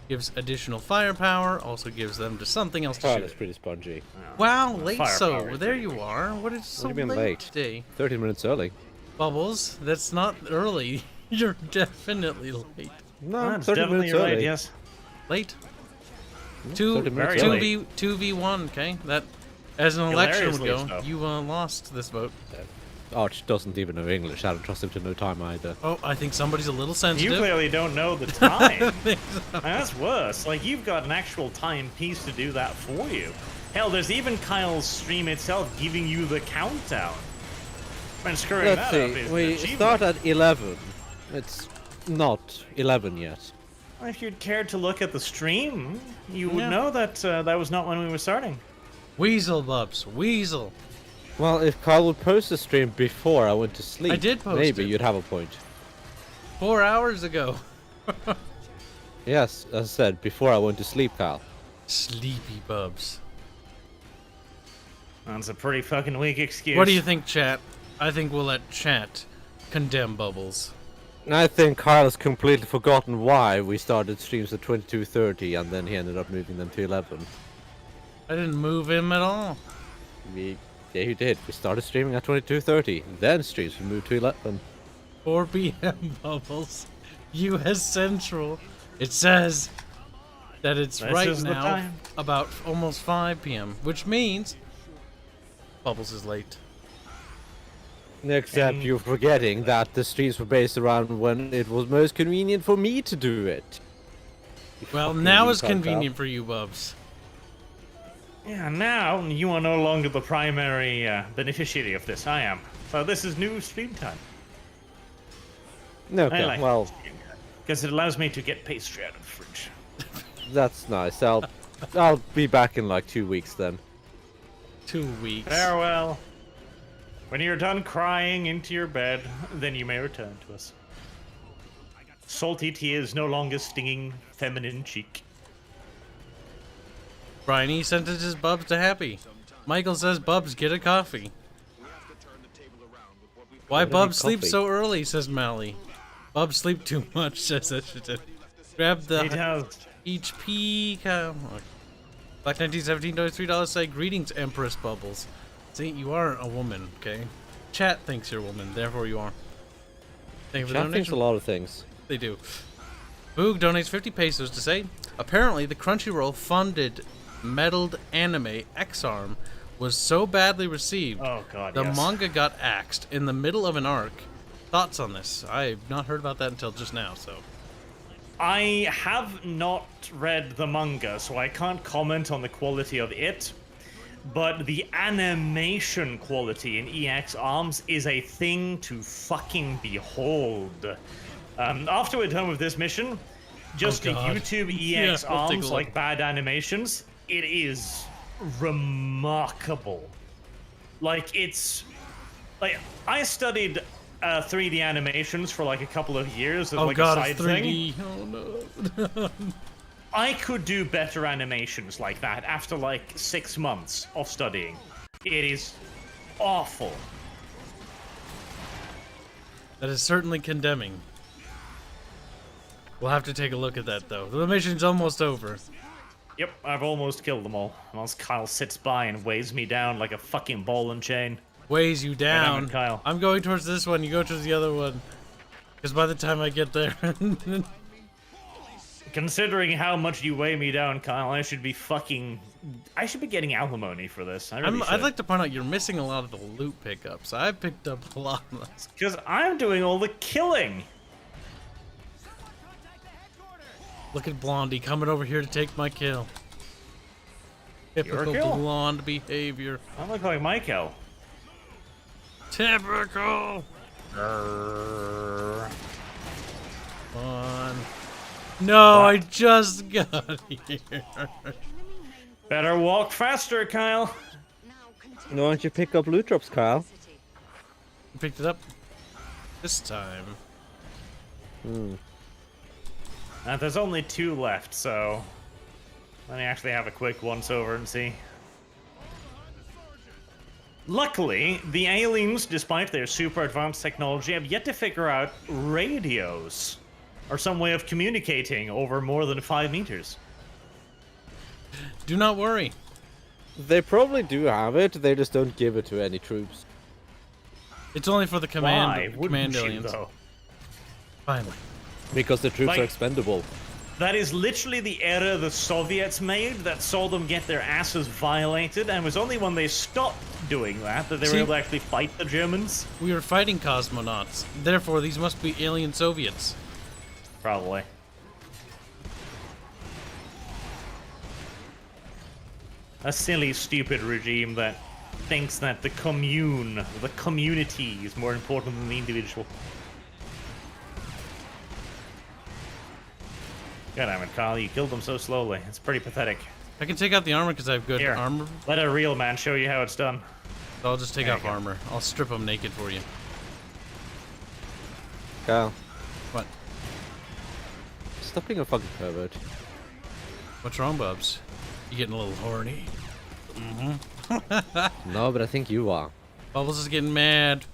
Gives additional firepower, also gives them to something else to Oh, shoot. that's pretty spongy. Wow, late Firepower so. is There pretty you are. What is so do you mean late late? today? 30 minutes early. Bubbles, that's not early. You're definitely late. No, That's 30 definitely minutes right, early. yes. Late? 30 minutes early. 2v1, okay? That, as an election would Hilariously go, so. you lost this vote. Arch doesn't even know English. I don't trust him to know time either. Oh, I think somebody's a little You sensitive. clearly don't know the time. And that's worse. Like, you've got an actual timepiece to do that for you. Hell, there's even Kyle's stream itself giving you the countdown. And screwing Let's that up see. is We an achievement. start at 11. It's not 11 yet. If you'd cared to look at the stream, you would Yeah. know that that was not when we were starting. Weasel, Bubs, weasel. Well, if Kyle would post the stream before I went to sleep, I did post maybe it. you'd have a point. 4 hours ago. Yes, as I said, before I went to sleep, Kyle. Sleepy Bubs. That's a pretty fucking weak excuse. What do you think, chat? I think we'll let chat condemn Bubbles. I think Kyle has completely forgotten why we started streams at 22:30 and then he ended up moving them to 11. I didn't move him at all. Yeah, you did. We started streaming at 22:30. Then streams we moved to 11. 4 p.m. Bubbles. U.S. Central. It says that it's This right is the now time. about almost 5 p.m., which means Bubbles is late. Except And- you're forgetting that the streams were based around when it was most convenient for me to do it. You Well, fucking now it's retard, convenient for you, Bubs. Yeah, now you are no longer the primary beneficiary of this. I am. So this is new stream time. Pal. Okay, I like well, because it allows me to get pastry out of the fridge. That's nice. I'll be back in like 2 weeks then. 2 weeks. Farewell. When you're done crying into your bed, then you may return to us. Salty tears no longer stinging feminine cheek. Bryony sentences Bubs to happy. Michael says, Bubs, get a coffee. Why Bubs sleep so early, says Mally. Bubs sleep too much, says Edgerton. Grab the HP. Black 1917 $3 say, greetings, Empress Bubbles. See, you are a woman, okay? Chat thinks you're a woman, therefore you are. Thank you for the Chat donation. thinks a lot of things. They do. Boog donates 50 pesos to say, apparently the Crunchyroll funded meddled anime X-Arm was so badly received, Oh god, the yes. manga got axed in the middle of an arc. Thoughts on this? I've not heard about that until just now, so. I have not read the manga, so I can't comment on the quality of it. But the animation quality in EX Arms is a thing to fucking behold. After we're done with this mission, just to God. YouTube Yeah, EX we'll take a Arms look. like bad animations, it is remarkable. Like it's like I studied 3D animations for like a couple of years as Oh like god, a side it's thing. 3D. Oh no. I could do better animations like that after like 6 months of studying. It is awful. That is certainly condemning. We'll have to take a look at that, though. The mission's almost over. Yep, I've almost killed them all. Once Kyle sits by and weighs me down like a fucking ball and chain. Weighs you down. it, Kyle. I'm going towards this one, you go towards the other one. Because by the time I get there... Considering how much you weigh me down, Kyle, I should be getting alimony for this. I really I'd should. like to point out you're missing a lot of the loot pickups. I picked up a lot of those. Because I'm doing all the killing. Look at Blondie coming over here to take my kill. Typical kill? blonde behavior. I look like Michael. Typical! Grrr. On. No, I just got here. Better walk faster, Kyle. Why don't you pick up loot drops, Kyle? Picked it up this time. There's only 2 left, so let me actually have a quick once-over and see. Luckily, the aliens, despite their super advanced technology, have yet to figure out radios, or some way of communicating over more than 5 meters. Do not worry. They probably do have it, they just don't give it to any troops. It's only for the Why command wouldn't you, aliens. though? Finally. Because the troops Like- are expendable. That is literally the error the Soviets made that saw them get their asses violated, and it was only when they stopped doing that they were See- able to actually fight the Germans. We are fighting cosmonauts. Therefore, these must be alien Soviets. Probably. A silly, stupid regime that thinks that the community is more important than the individual. God damn it, Kyle, you killed them so slowly. It's pretty pathetic. I can take out the armor because I have good Here, armor. let a real man show you how it's done. So I'll just take There off you go. armor. I'll strip them naked for you. Kyle, What? stop being a fucking pervert. What's wrong, Bubs? You getting a little horny? No, but I think you are. Bubbles is getting mad.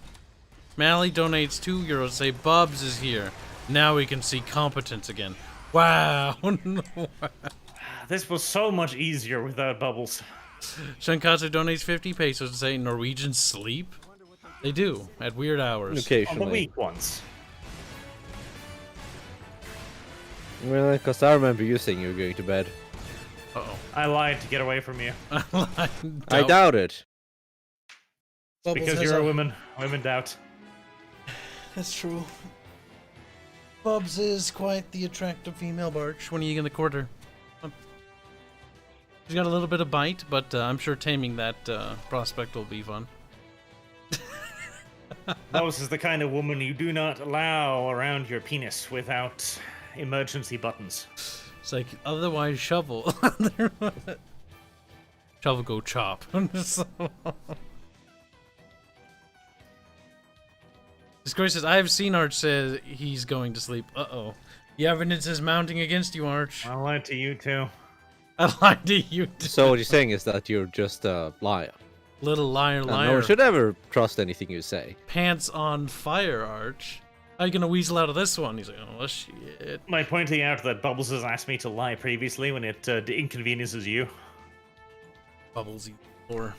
Mally donates €2 to say Bubs is here. Now we can see competence again. Wow. No. This was so much easier without bubbles. Shankatsu donates 50 pesos to say Norwegians sleep. They do, at weird hours. On the Occasionally. weak ones. Well, because I remember you saying you were going to bed. Uh-oh. I lied to get away from you. I doubt it. Bubbles Because has you're a woman. Women doubt. That's true. Bubs is quite the attractive female barge. When are you in the quarter? She's got a little bit of bite, but I'm sure taming that prospect will be fun. Those is the kind of woman you do not allow around your penis without emergency buttons. It's like, otherwise shovel. Shovel go chop. Discord says, I have seen Arch says he's going to sleep. Uh-oh. The evidence is mounting against you, Arch. I lied to you too. I lied to you too. So what you're saying is that you're just a liar. Little liar, liar. No one should ever trust anything you say. Pants on fire, Arch. How you gonna weasel out of this one? He's like, oh shit. By pointing out that Bubbles has asked me to lie previously when it inconveniences you. Bubbles, you poor.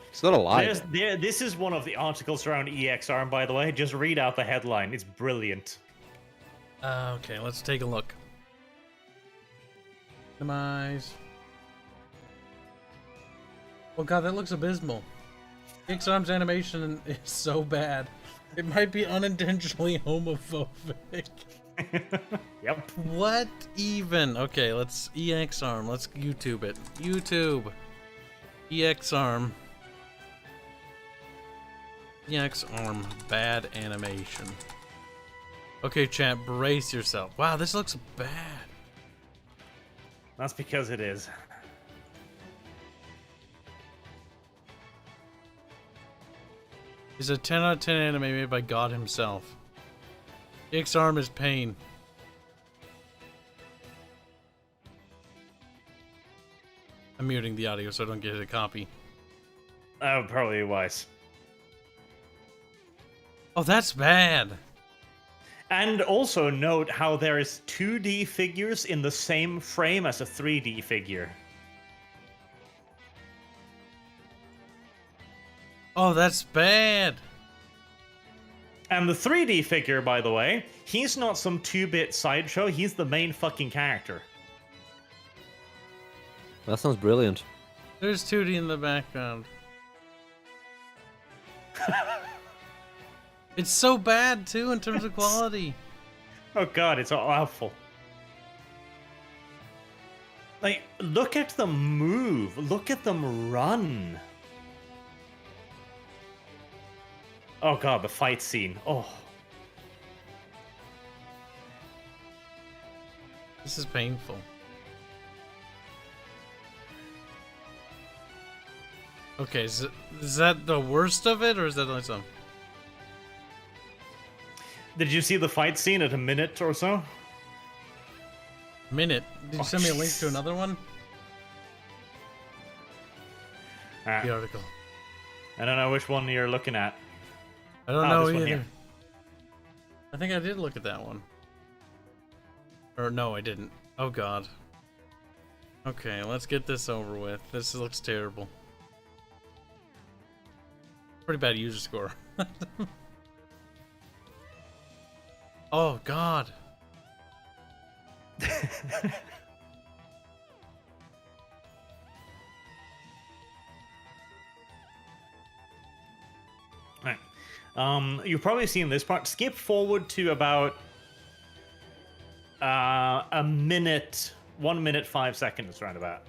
It's not a lie. This is one of the articles around EXARM, by the way. Just read out the headline. It's brilliant. Okay, let's take a look. Minimize. Oh god, that looks abysmal. EXARM's animation is so bad. It might be unintentionally homophobic. Yep. What even? Okay, let's EXARM. Let's YouTube it. YouTube. EXARM. EXARM. Bad animation. Okay, chat, brace yourself. Wow, this looks bad. That's because it is. It's a 10 out of 10 anime made by God himself. EXARM is pain. I'm muting the audio so I don't get a copy. That would probably be wise. Oh, that's bad. And also note how there is 2D figures in the same frame as a 3D figure. Oh, that's bad. And the 3D figure, by the way, he's not some 2-bit sideshow, he's the main fucking character. That sounds brilliant. There's 2D in the background. It's so bad, too, in terms of quality. Oh god, it's awful. Like, look at them move. Look at them run. Oh god, the fight scene. Oh. This is painful. Okay, is that the worst of it, or is that only some? Did you see the fight scene at a minute or so? Minute? Did you send me a link to another one? The article. I don't know which one you're looking at. I don't know this one either. here. I think I did look at that one. Or no, I didn't. Oh god. Okay, let's get this over with. This looks terrible. Pretty bad user score. Oh god. Right. You've probably seen this part. Skip forward to about a minute, 1 minute 5 seconds, roundabout.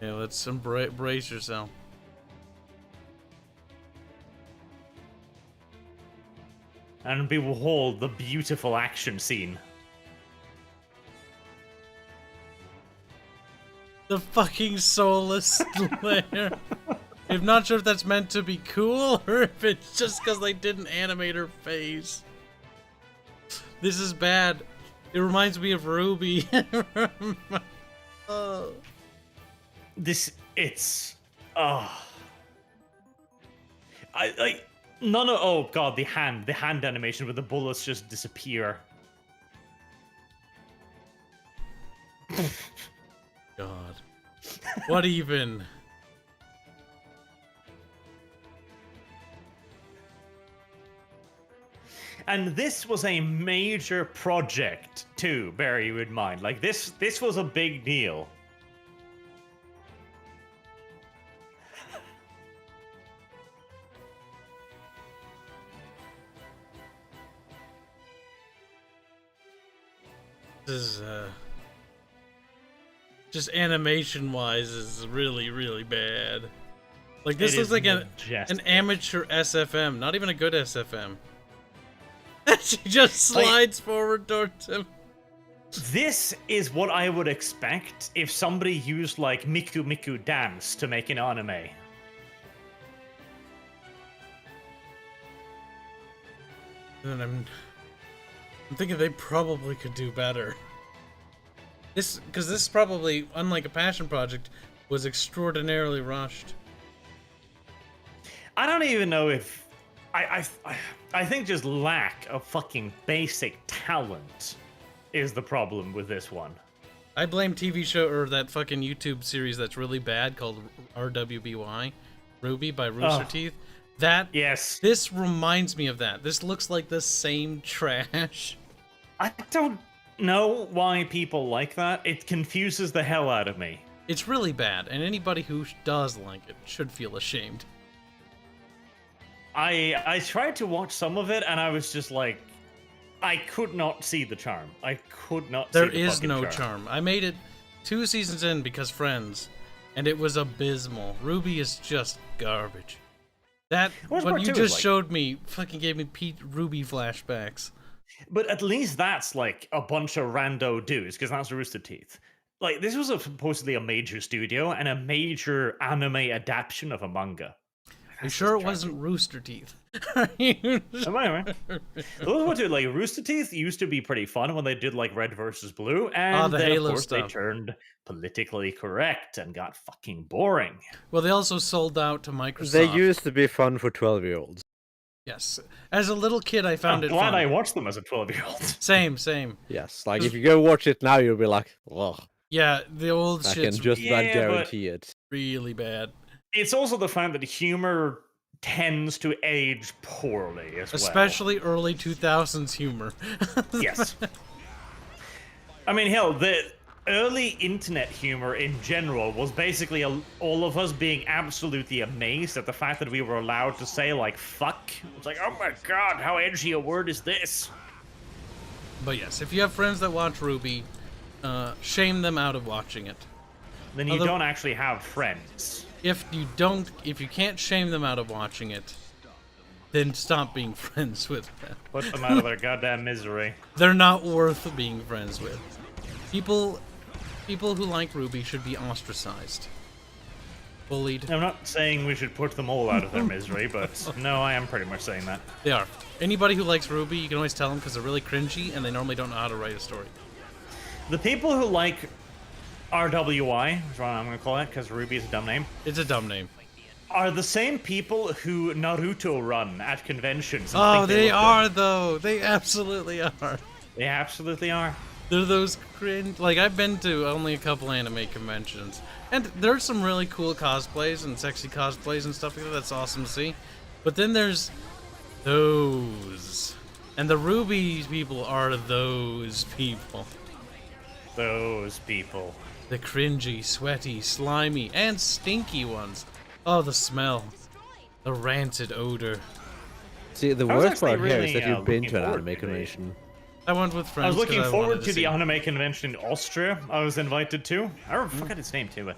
Yeah, let's brace yourself. And behold the beautiful action scene. The fucking soulless slayer. I'm not sure if that's meant to be cool or if it's just because they didn't animate her face. This is bad. It reminds me of Ruby. Oh. None of, oh god, the hand animation where the bullets just disappear. God. What even? And this was a major project too, bear you in mind. Like this was a big deal. This is just animation wise is really, really bad. Like this looks like an amateur SFM, not even a good SFM. She just slides forward towards him. This is what I would expect if somebody used like Miku Miku Dance to make an anime. And I'm thinking they probably could do better. Because this probably, unlike a passion project, was extraordinarily rushed. I don't even know if I think just lack of fucking basic talent is the problem with this one. I blame TV show or that fucking YouTube series that's really bad called RWBY, Ruby by Rooster Teeth. That Yes. This reminds me of that. This looks like the same trash. I don't know why people like that. It confuses the hell out of me. It's really bad, and anybody who does like it should feel ashamed. I tried to watch some of it, and I was just like, I could not see the charm. I could not see There the is fucking no charm. I made it 2 seasons in because friends, and it was abysmal. Ruby is just garbage. That, Worst what part you too is, just like- showed me, fucking gave me Pete Ruby flashbacks. But at least that's like a bunch of rando dudes, because that's Rooster Teeth. Like, this was supposedly a major studio and a major anime adaptation of a manga. Are you sure it wasn't Rooster Teeth? Are you Anyway, those were two, like Rooster Teeth used to be pretty fun when they did like Red versus Blue, and the then Halo of course they stuff. turned politically correct and got fucking boring. Well, they also sold out to Microsoft. They used to be fun for 12-year-olds. Yes. As a little kid, I found I'm it glad fun. I watched them as a 12-year-old. Same. Yes, like if you go watch it now, you'll be like, ugh. Yeah, the old I can shit's just about Yeah, but- guarantee it. really bad. It's also the fact that humor tends to age poorly as well. Especially early 2000s humor. Yes. I mean, hell, the early internet humor in general was basically all of us being absolutely amazed at the fact that we were allowed to say, like, fuck. It's like, oh my god, how edgy a word is this? But yes, if you have friends that watch Ruby, shame them out of watching it. Then you don't actually have friends. If you can't shame them out of watching it, then stop being friends with them. Put them out of their goddamn misery. They're not worth being friends with. People who like Ruby should be ostracized. Bullied. I'm not saying we should put them all out of their misery, but no, I am pretty much saying that. They are. Anybody who likes Ruby, you can always tell them because they're really cringy and they normally don't know how to write a story. The people who like RWI, is what I'm going to call it, because Ruby is a dumb name, It's a dumb name. are the same people who Naruto run at conventions. And Oh, think they look are though. They absolutely are. good. They absolutely are. They're those cringe. Like, I've been to only a couple anime conventions, and there's some really cool cosplays and sexy cosplays and stuff like that. That's awesome to see. But then there's those, and the Ruby people are those people. Those people. The cringy, sweaty, slimy, and stinky ones. Oh, the smell. The rancid odor. See, the I was worst part actually here really, is that you've been looking to an forward anime to convention. I went with friends. I was looking 'cause forward wanted to the see. anime convention in Austria. I was invited to. I forgot its name too,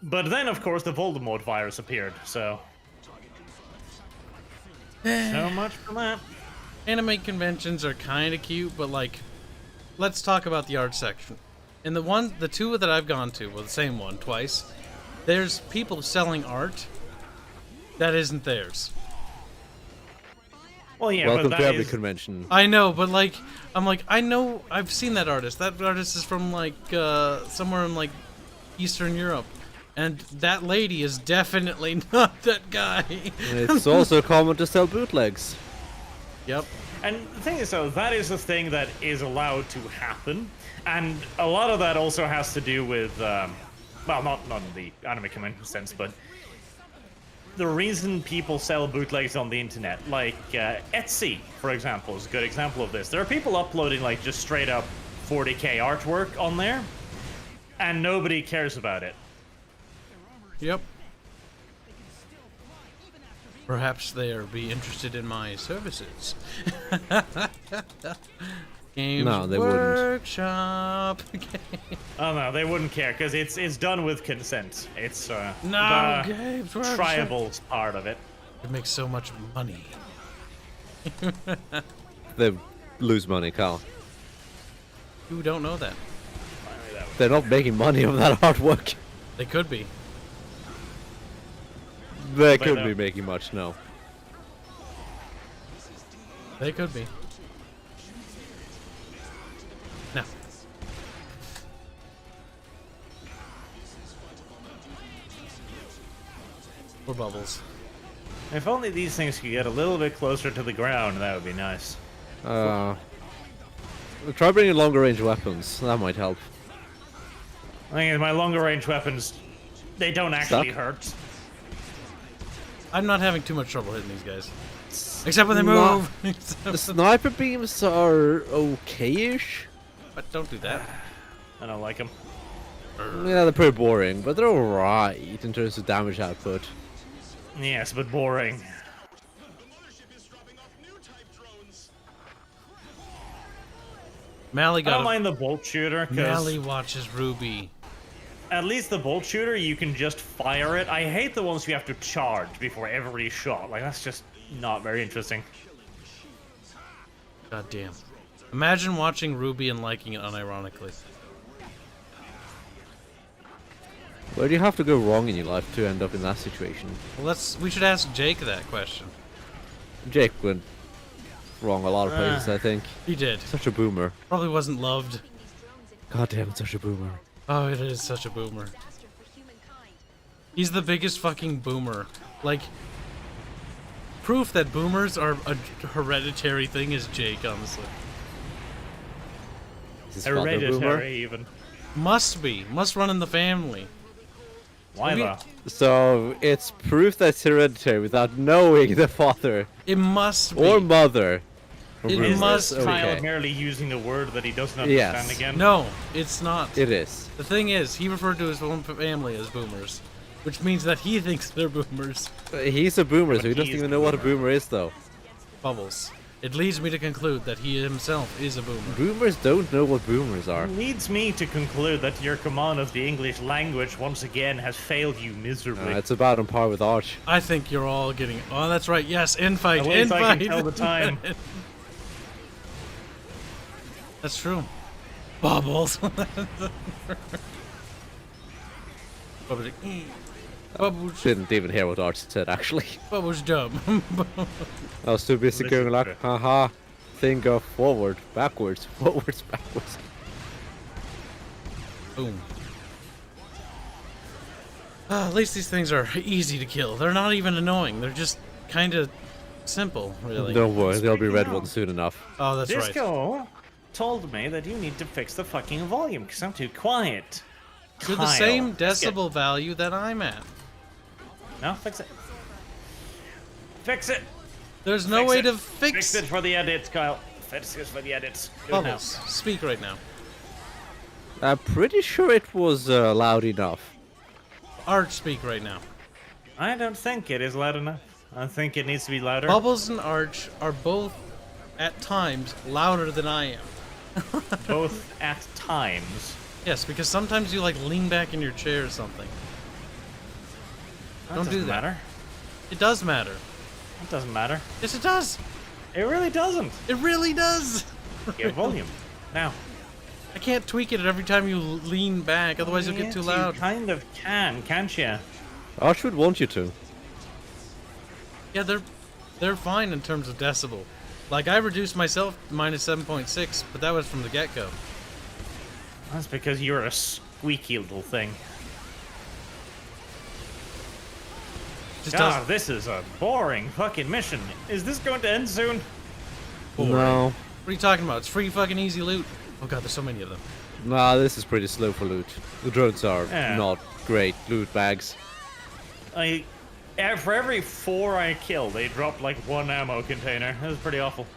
but then of course the Voldemort virus appeared. So much for that. Anime conventions are kind of cute, but like, let's talk about the art section. And the two that I've gone to, well, the same one twice. There's people selling art that isn't theirs. Well, yeah, Welcome but to that every is, convention. I know, but like, I'm like, I know, I've seen that artist. That artist is from like somewhere in like Eastern Europe, and that lady is definitely not that guy. It's also common to sell bootlegs. Yep. And the thing is, though, that is a thing that is allowed to happen, and a lot of that also has to do with, well, not in the anime convention sense, but the reason people sell bootlegs on the internet, like Etsy, for example, is a good example of this. There are people uploading like just straight up 40k artwork on there, and nobody cares about it. Yep. Perhaps they'll be interested in my services. Games No, they wouldn't. Workshop. Oh no, they wouldn't care because it's done with consent. It's No, the Games Workshop. tribal's part of it. It makes so much money. They lose money, Carl. You don't know that. They're not making money off that artwork. They could be. They But, could be making much, no. They could be. No. Or bubbles. If only these things could get a little bit closer to the ground, that would be nice. Try bringing longer range weapons. That might help. I think my longer range weapons, they don't actually hurt. I'm not having too much trouble hitting these guys. Except when they No. move. The sniper beams are okay-ish. But don't do that. I don't like them. Yeah, they're pretty boring, but they're alright in terms of damage output. Yes, but boring. Mally I got don't a... mind the bolt shooter, Mally because watches Ruby. at least the bolt shooter, you can just fire it. I hate the ones you have to charge before every shot. Like, that's just not very interesting. God damn. Imagine watching Ruby and liking it unironically. Where do you have to go wrong in your life to end up in that situation? Well, we should ask Jake that question. Jake went wrong a lot of places, I think. He did. Such a boomer. Probably wasn't loved. God damn, it's such a boomer. Oh, it is such a boomer. He's the biggest fucking boomer. Like, proof that boomers are a hereditary thing is Jake, honestly. Is his father a boomer? Hereditary, even. Must be. Must run in the family. Why We- though? So, it's proof that it's hereditary without knowing the father It must be. or mother. of It boomers. Is must this Kyle Okay. merely using a word that he doesn't Yes. understand again? No, it's not. It is. The thing is, he referred to his own family as boomers, which means that he thinks they're boomers. He's a boomer, so he But doesn't he's even the know what a boomer. boomer is, though. Bubbles. It leads me to conclude that he himself is a boomer. Boomers don't know what boomers are. Leads me to conclude that your command of the English language once again has failed you miserably. It's about on par with Arch. I think you're all getting. Oh, that's right. Yes, infight. At least I Infight. can tell the time. That's true. Bubbles. Bubbles. Didn't even hear what Arch said, actually. Bubbles dumb. I was too busy Listen going to like, it. haha, thing go forward, backwards, forwards, backwards. Boom. At least these things are easy to kill. They're not even annoying. They're just kind of simple, really. Don't worry, there'll be Speaking red of- ones soon enough. Oh, that's right. Disco told me that you need to fix the fucking volume because I'm too quiet. You're the Kyle, same let's get- decibel value that I'm at. No, fix it. Fix it. There's no Fix way it. to Fix it for the edits, Kyle. Fix it for the edits. Do it now. Bubbles, speak right now. I'm pretty sure it was loud enough. Arch, speak right now. I don't think it is loud enough. I think it needs to be louder. Bubbles and Arch are both, at times, louder than I am. Both at times. Yes, because sometimes you like lean back in your chair or something. That Don't do doesn't that. matter. It does matter. It doesn't matter. Yes, it does. It really doesn't. It really does. Get volume. Now. I can't tweak it every time you lean back, otherwise you'll get Yes, too loud. You kind of can, can't you? Arch would want you to. Yeah, they're fine in terms of decibel. Like I reduced myself minus 7.6, but that was from the get-go. That's because you're a squeaky little thing. Just God, does. this is a boring fucking mission. Is this going to end soon? No. What are you talking about? It's free fucking easy loot. Oh god, there's so many of them. Nah, this is pretty slow for loot. The drones are Yeah. not great loot bags. For every 4 I kill, they drop like 1 ammo container. That was pretty awful.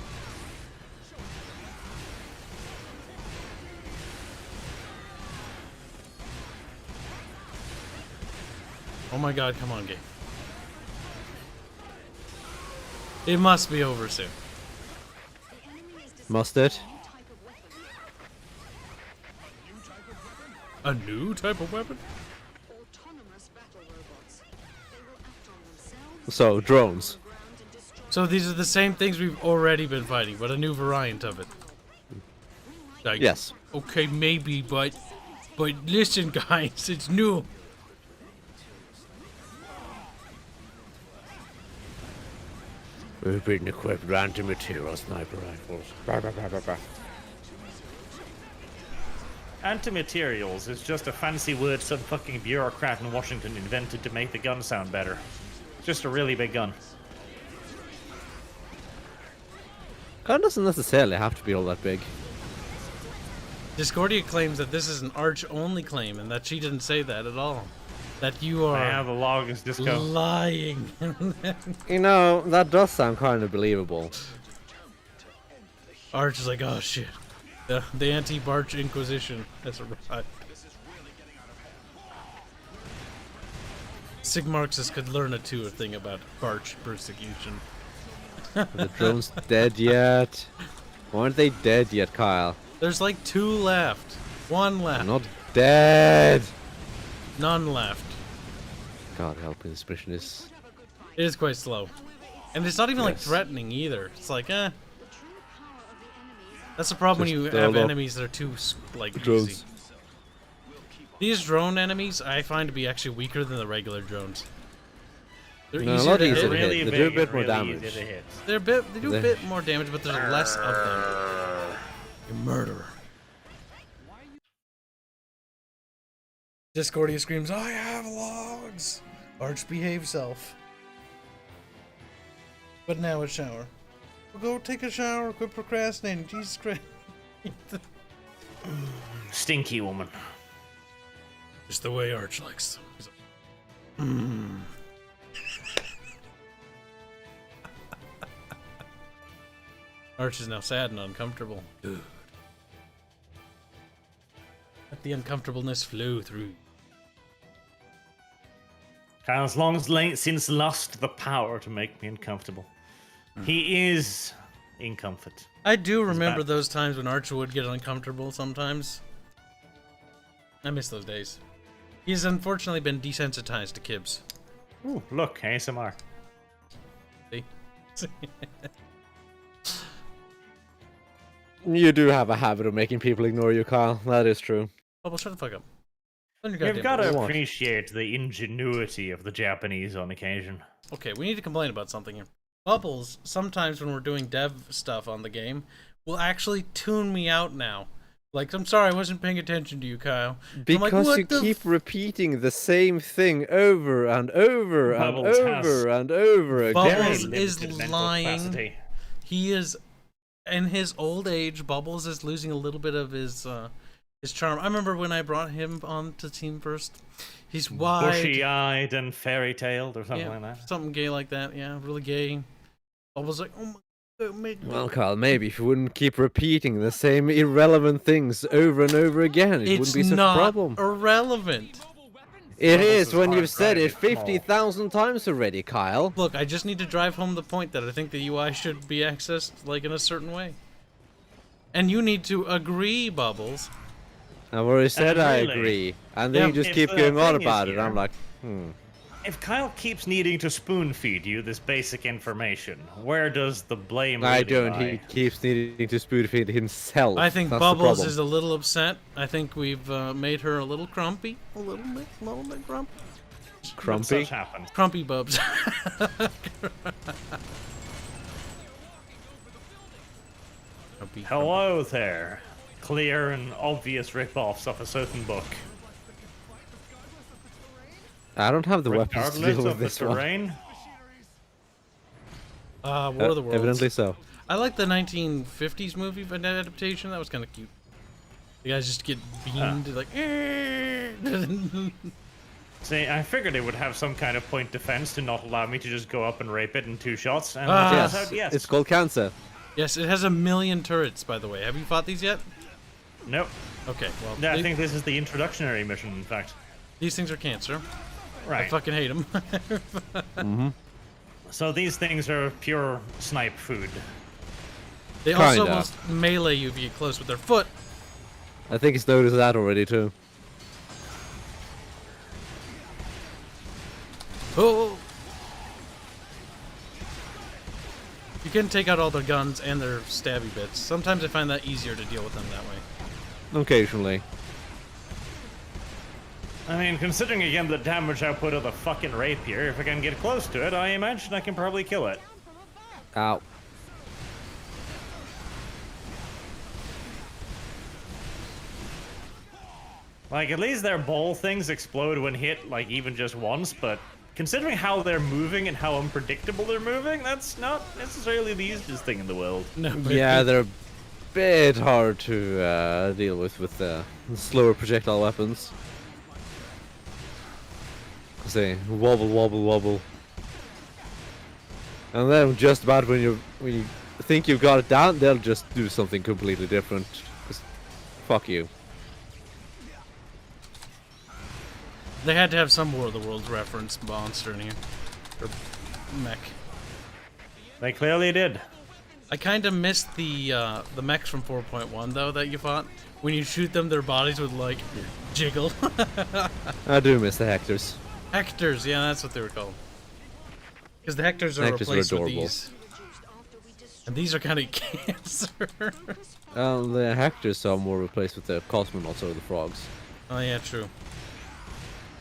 Oh my god, come on, game. It must be over soon. Must it? A new type of weapon? Autonomous battle robots. They will act on themselves. So, drones. So these are the same things we've already been fighting, but a new variant of it. Like, Yes. okay, maybe, but listen, guys, it's new. We've been equipped with anti-material sniper rifles. Bah, bah, bah, bah, bah. Anti-materials is just a fancy word some fucking bureaucrat in Washington invented to make the gun sound better. Just a really big gun. Gun doesn't necessarily have to be all that big. Discordia claims that this is an Arch-only claim, and that she didn't say that at all. That you are I have a log as disco. lying. You know, that does sound kind of believable. Arch is like, oh shit. The anti-Barch Inquisition has arrived. Sig Marxists could learn a thing about Barch persecution. Are the drones dead yet? Why aren't they dead yet, Kyle? There's like 2 left. 1 left. They're not dead! None left. God help me, this mission is... It is quite slow. And it's not even like Yes. threatening either. It's like, eh. That's the problem when Just you throw have them up. enemies that are too, like, Drones. easy. These drone enemies I find to be actually weaker than the regular drones. They're No, a easier lot to easier hit. to hit. Really They big do a bit and more really damage. easy to hit. They do a bit more damage, but there's less of them. You murderer. Discordia screams, I have logs! Arch behave self. But now a shower. Well, go take a shower, quit procrastinating, Jesus Christ. Stinky woman. Just the way Arch likes them. He's like, Arch is now sad and uncomfortable. Good. Let the uncomfortableness flow through. Has long since lost the power to make me uncomfortable. He is in comfort. I do remember bad. those times when Arch would get uncomfortable sometimes. I miss those days. He's unfortunately been desensitized to Kibs. Ooh, look, ASMR. See? You do have a habit of making people ignore you, Kyle. That is true. Bubble, shut the fuck up. Learn your You've goddamn got voice. to What? appreciate the ingenuity of the Japanese on occasion. Okay, we need to complain about something here. Bubbles, sometimes when we're doing dev stuff on the game, will actually tune me out now. Like, I'm sorry, I wasn't paying attention to you, Kyle. I'm like, Because "What you the keep repeating the same thing over and over and Bubbles has over and over Bubbles again. is Limited mental lying. capacity. He is, in his old age, Bubbles is losing a little bit of his charm. I remember when I brought him on to team first. He's wide, Bushy-eyed and fairy-tailed or something yeah, like that. something gay like that. Yeah, really gay. Bubbles like, oh my god, Well, Kyle, maybe if you wouldn't keep repeating the same irrelevant things over and over again, it it's wouldn't be such not a problem. irrelevant. It Bubbles is is when hard you've said it grinded, come on. 50,000 times already, Kyle. Look, I just need to drive home the point that I think the UI should be accessed like in a certain way. And you need to agree, Bubbles. I've already said I really? agree. And then Yeah, you just if keep the going on thing is about it. here- I'm like, If Kyle keeps needing to spoon-feed you this basic information, where does the blame I really don't. lie? He keeps needing to spoon feed himself. I think That's Bubbles the is a little upset. I think we've made her a little crumpy. A little bit grumpy. Crumpy. Such happens. Crumpy Bubs. Crumpy. Hello there. Clear and obvious rip-offs of a certain book. I don't have the weapons to Regardless deal with of the this one. terrain. War of the Worlds. Evidently so. I like the 1950s movie adaptation. That was kind of cute. The guys just get beamed like. See, I figured it would have some kind of point defense to not allow me to just go up and rape it in 2 shots, and Ah. it Yes, turns out yes. it's called cancer. Yes, it has 1,000,000 turrets. By the way, have you fought these yet? Nope. Okay, well, No, I think this is the introductionary mission, in fact. these things are cancer. I Right. fucking hate them. So these things are pure snipe food. They also Kinda. will melee you if you get close with their foot. I think he's noticed that already too. Oh! You can take out all their guns and their stabby bits. Sometimes I find that easier to deal with them that way. Occasionally. I mean, considering again the damage output of the fucking rapier, if I can get close to it, I imagine I can probably kill it. Ow. Like, at least their ball things explode when hit, like, even just once, but considering how they're moving and how unpredictable they're moving, that's not necessarily the easiest thing in the world. No, Yeah, they're a bit hard to deal with slower projectile weapons. Cause they wobble, wobble, wobble. And then just about when you think you've got it down, they'll just do something completely different. Just fuck you. They had to have some War of the Worlds reference monster in here. Or mech. They clearly did. I kind of missed the mechs from 4.1 though that you fought. When you shoot them, their bodies would like jiggle. I do miss the Hectors. Hectors, yeah, that's what they were called. Because the Hectors are Hectors are replaced with adorable. these. And these are kind of cancer. The Hectors are more replaced with the cosmonauts or the frogs. Oh yeah, true.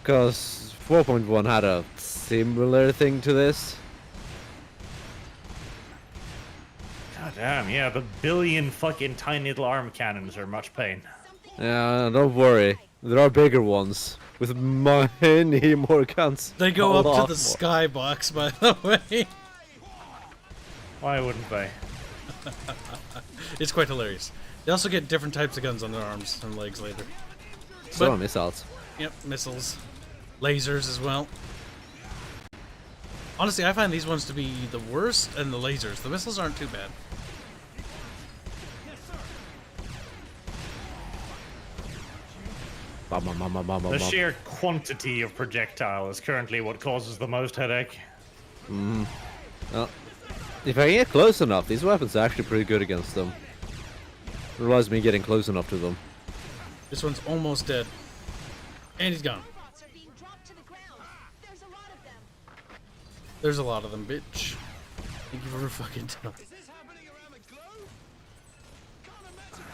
Because 4.1 had a similar thing to this. God damn, yeah, the billion fucking tiny little arm cannons are much pain. Yeah, don't worry. There are bigger ones with many more guns. They go A up to lot the more. skybox, by the way. Why wouldn't they? It's quite hilarious. They also get different types of guns on their arms and legs later. So But- are missiles. Yep, missiles. Lasers as well. Honestly, I find these ones to be the worst, and the lasers. The missiles aren't too bad. Bum, bum, bum, bum, bum, The bum. sheer quantity of projectile is currently what causes the most headache. Well, if I get close enough, these weapons are actually pretty good against them. It relies on me getting close enough to them. This one's almost dead. And he's gone. Robots are being dropped to the ground. There's a lot of them. There's a lot of them, bitch. Thank you for fucking telling.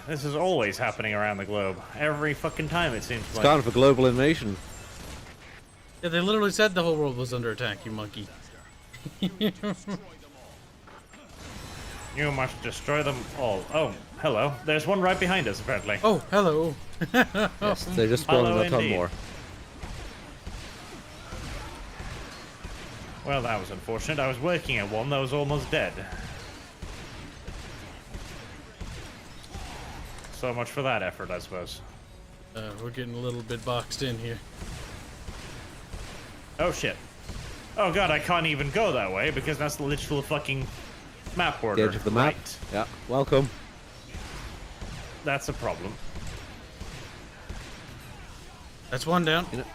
This is always happening around the globe. Every fucking time it seems It's like. kind of a global invasion. Yeah, they literally said the whole world was under attack, you monkey. You must destroy them all. Oh, hello. There's one right behind us, apparently. Oh, hello. Yes, they just spawned Hello a ton indeed. more. Well, that was unfortunate. I was working at one that was almost dead. So much for that effort, I suppose. We're getting a little bit boxed in here. Oh, shit. Oh, God, I can't even go that way because that's the literal fucking map border. The edge of the map. Right. Yeah, welcome. That's a problem. That's one down. You know-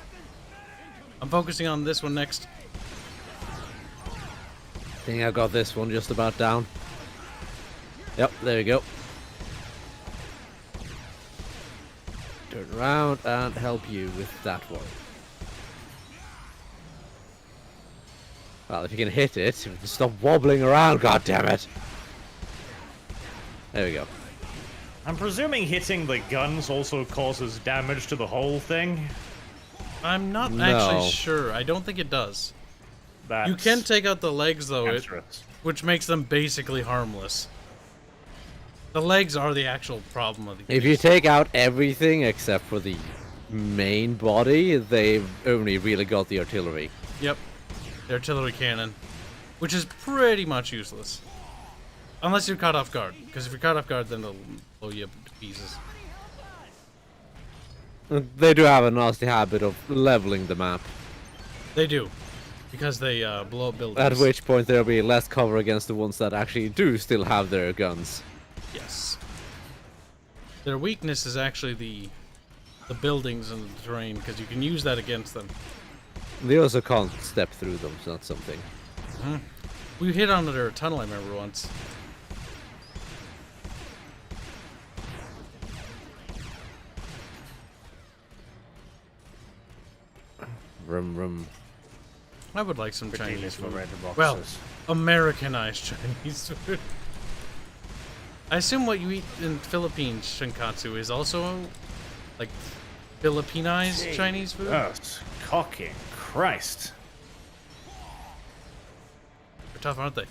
I'm focusing on this one next. I think I got this one just about down. Yep, there you go. Turn around and help you with that one. Well, if you can hit it, you can stop wobbling around, God damn it! There we go. I'm presuming hitting the guns also causes damage to the whole thing. I'm not No. actually sure. I don't think it does. That's You can take out the legs, though, cancerous. which makes them basically harmless. The legs are the actual problem of the If you take out everything except for the main body, they've only really got the artillery. Yep. The artillery cannon. Which is pretty much useless. Unless you're caught off guard. Because if you're caught off guard, then they'll blow you up to pieces. They do have a nasty habit of leveling the map, They do. Because they blow up buildings. at which point there'll be less cover against the ones that actually do still have their guns. Yes. Their weakness is actually the buildings and the terrain, because you can use that against them. They also can't step through them, so that's something. We hit on their tunnel, I remember once. Vroom, vroom. I would like some Pretty Chinese little food. red boxes. Well, Americanized Chinese food. I assume what you eat in Philippines, Shinkatsu, is also like Filipinized Chinese food. Oh, cocking Christ. They're tough, aren't they?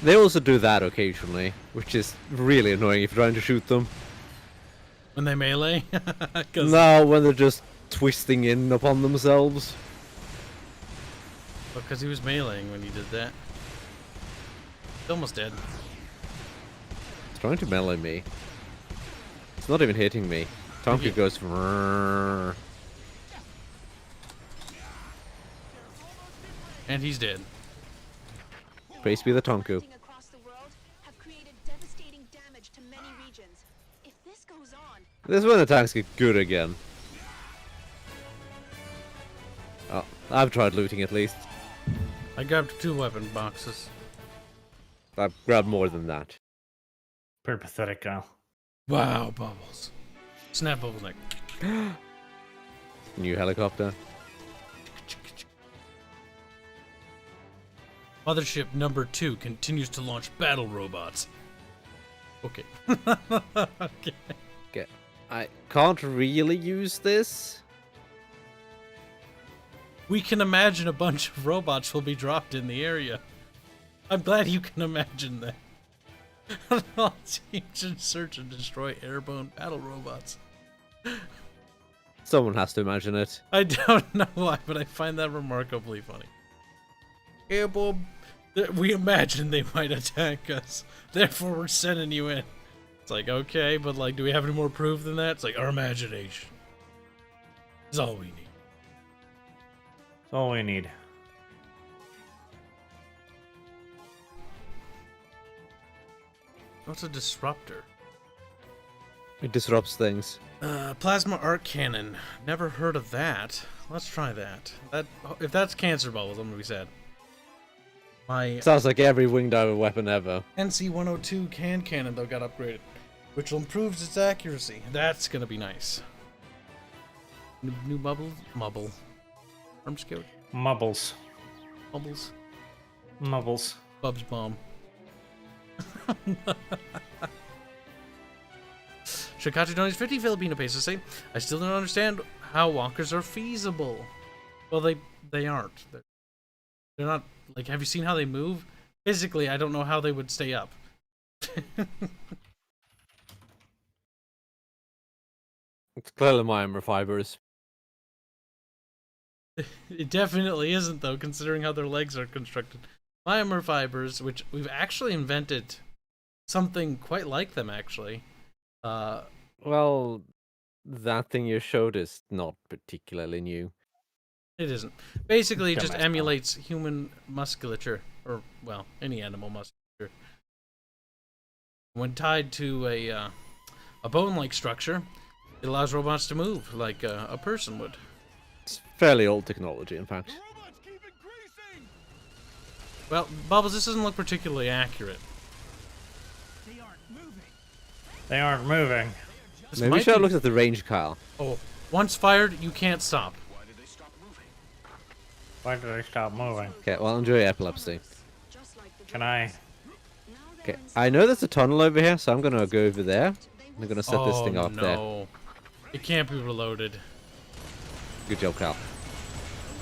They also do that occasionally, which is really annoying if you're trying to shoot them. When they melee? 'Cause No, when they're just twisting in upon themselves. Because he was meleeing when he did that. He's almost dead. It's trying to melee me. It's not even hitting me. Tonka goes from. And he's dead. Praise be the Tonku. Across the world have created devastating damage to many regions. If this goes on, This is when the tanks get good again. Oh, I've tried looting at least. I grabbed 2 weapon boxes. I've grabbed more than that. Pretty pathetic, Kyle. Wow, bubbles. Snap bubbles like. New helicopter. Mothership number 2 continues to launch battle robots. Okay. Okay. Okay. I can't really use this. We can imagine a bunch of robots will be dropped in the area. I'm glad you can imagine that. All teams in search and destroy airborne battle robots. Someone has to imagine it. I don't know why, but I find that remarkably funny. Airborne. We imagine they might attack us. Therefore, we're sending you in. It's like, okay, but like, do we have any more proof than that? It's like, our imagination is all we need. That's all we need. What's a disruptor? It disrupts things. Plasma arc cannon. Never heard of that. Let's try that. If that's cancer bubbles, I'm gonna be sad. My Sounds like every winged diver weapon ever. NC-102 cannon though got upgraded, which will improve its accuracy. That's gonna be nice. New mubble. I'm scared. Mubbles. Bubbles. Mubbles. Bubs bomb. Shikachi donates 50 Filipino pesos say, I still don't understand how walkers are feasible. Well, they aren't. They're not, like, have you seen how they move? Physically, I don't know how they would stay up. It's clearly myomer fibers. It definitely isn't, though, considering how their legs are constructed. Myomer fibers, which we've actually invented something quite like them, actually. Well, that thing you showed is not particularly new. It isn't. Basically, it just Dumbass emulates human musculature, or, well, any animal musculature. When tied to a bone-like structure, it allows robots to move like a person would. It's fairly old technology, in fact. Well, Bubbles, this doesn't look particularly accurate. They aren't moving. This Maybe might we should have be- looked at the range, Kyle. Oh, once fired, you can't stop. Why did they stop moving? Okay, well, enjoy your epilepsy. just like the Can I? Okay, I know there's a tunnel over here, so I'm gonna go over there. I'm gonna set this thing Oh, up there. no. It can't be reloaded. Good job, Kyle.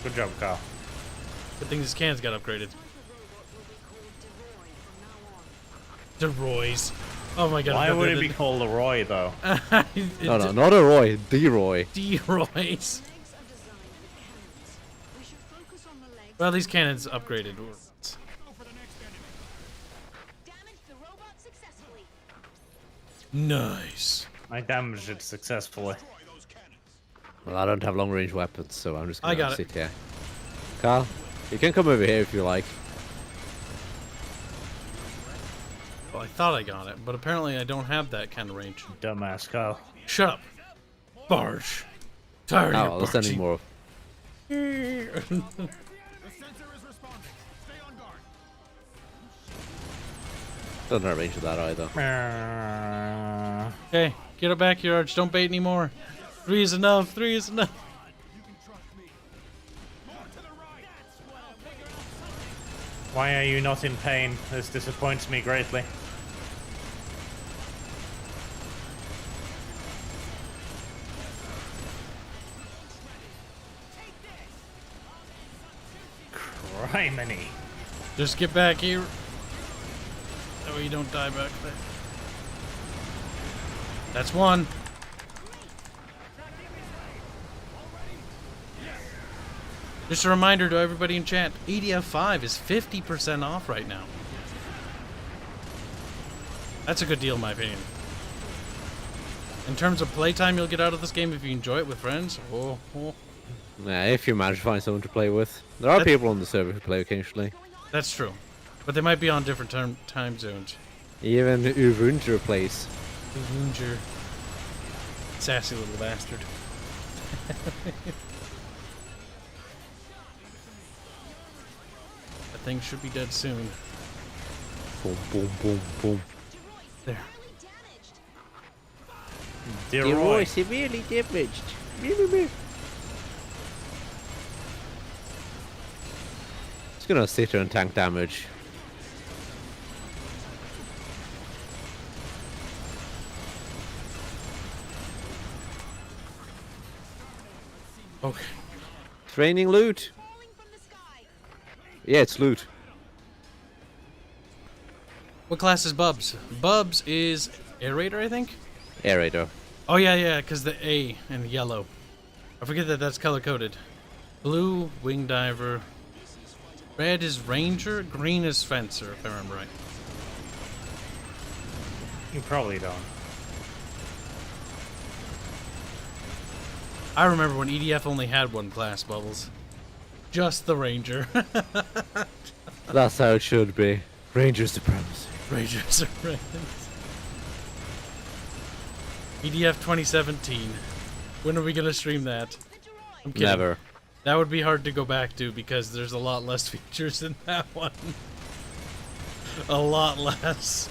Good job, Kyle. Good thing this cannon's got upgraded. robot will be called Deroy from now on. DeRoy's. Oh my god. Why I've would got it be called Leroy, though? No, no, not a Roy, D-Roy. DeRoy's. Legs are designed with cannons. We should focus on the legs. Well, these cannons upgraded. Damage the robot successfully. Nice. I damaged it successfully. Well, I don't have long-range weapons, so I'm just I gonna got sit here. Kyle, you can come over here if you like. Well, I thought I got it, but apparently I don't have that kind of range. Dumbass Kyle. Shut up. Barge. Tired Oh, of well, your there's any barging. more. Doesn't have range of that either. Okay, get it back here, Arch. Don't bait anymore. 3 is enough. 3 is enough. Why are you not in pain? This disappoints me greatly. Criminy. Just get back here. That way you don't die back there. That's one. Just a reminder to everybody in chat, EDF 5 is 50% off right now. That's a good deal in my opinion. In terms of playtime you'll get out of this game if you enjoy it with friends, oh. Nah, if you manage to find someone to play with. There are people on the server who play occasionally. That's true. But they might be on different time zones. Even Ubuntu plays. Ubuntu. Sassy little bastard. That thing should be dead soon. Boom, boom, boom, boom. There. Deroy. Severely damaged. It's gonna sit here and tank damage. Okay. It's raining loot. Falling from the sky. Yeah, it's loot. What class is Bubs? Bubs is Aerator, I think? Aerator. Oh, yeah, because the A and yellow. I forget that that's color-coded. Blue, Wing Diver. Red is Ranger. Green is Fencer, if I remember right. You probably don't. I remember when EDF only had one class, Bubbles. Just the Ranger. That's how it should be. Ranger supremacy. Rangers are friends. EDF 2017. When are we gonna stream that? I'm kidding. Never. That would be hard to go back to because there's a lot less features in that one. A lot less.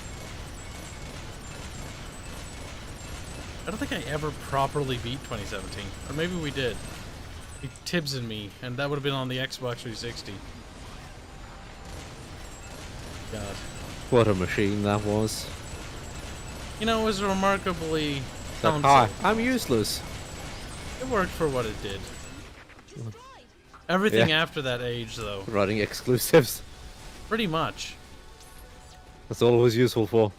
I don't think I ever properly beat 2017. Or maybe we did. Tibbs and me, and that would have been on the Xbox 360. God. What a machine that was. You know, it was remarkably Hi, console. I'm useless. It worked for what it did. Everything Yeah. after that age, though, Running exclusives. pretty much. That's all it was useful for.